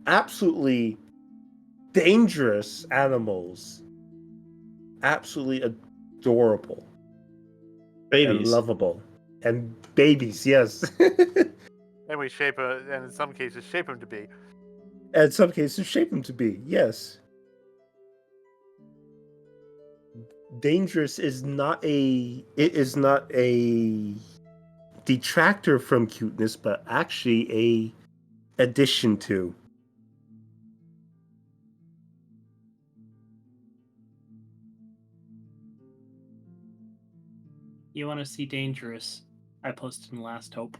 absolutely dangerous animals, absolutely adorable, and Babies. lovable, and babies. Yes. And we and in some cases shape them to be. In some cases, shape them to be. Yes. Dangerous is not a detractor from cuteness, but actually a addition to. You want to see Dangerous? I posted in Last Hope.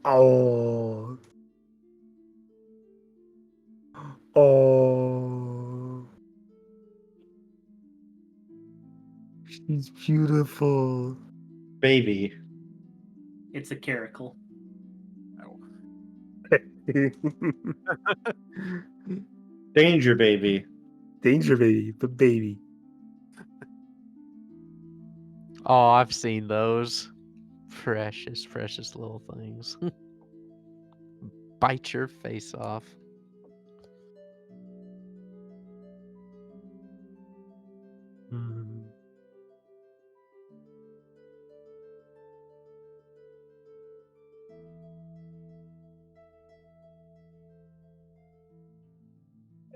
Oh. Oh. She's beautiful. Baby. It's a caracal. Danger baby. Danger baby, but baby. oh, I've seen those. Precious, precious little things. Bite your face off.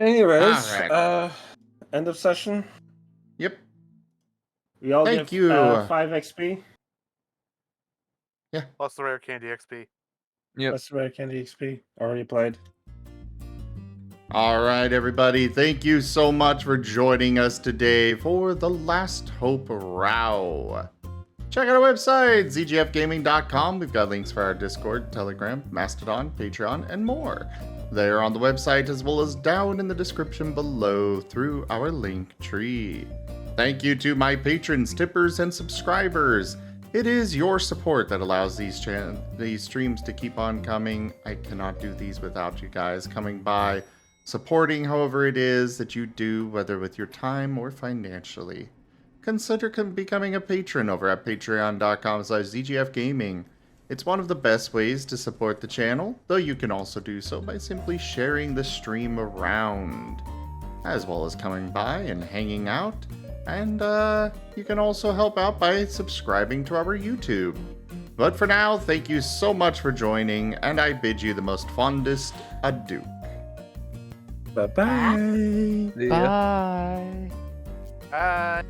Anyways, Alright. end of session. Yep. We all Thank get you. 5 XP. Plus the rare candy XP. Yep. That's rare candy XP. Already played. All right, everybody. Thank you so much for joining us today for the Last Hope RAOW. Check Check out our website, zgfgaming.com. We've got links for our Discord, Telegram, Mastodon, Patreon, and more. They're on the website as well as down in the description below through our link tree. Thank you to my patrons, tippers, and subscribers. It is your support that allows these streams to keep on coming. I cannot do these without you guys coming by, supporting however it is that you do, whether with your time or financially. Consider becoming a patron over at patreon.com/zgfgaming. It's one of the best ways to support the channel, though you can also do so by simply sharing the stream around, as well as coming by and hanging out. And you can also help out by subscribing to our YouTube. But for now, thank you so much for joining, and I bid you the most fondest adieu. Bye-bye. Bye. Bye.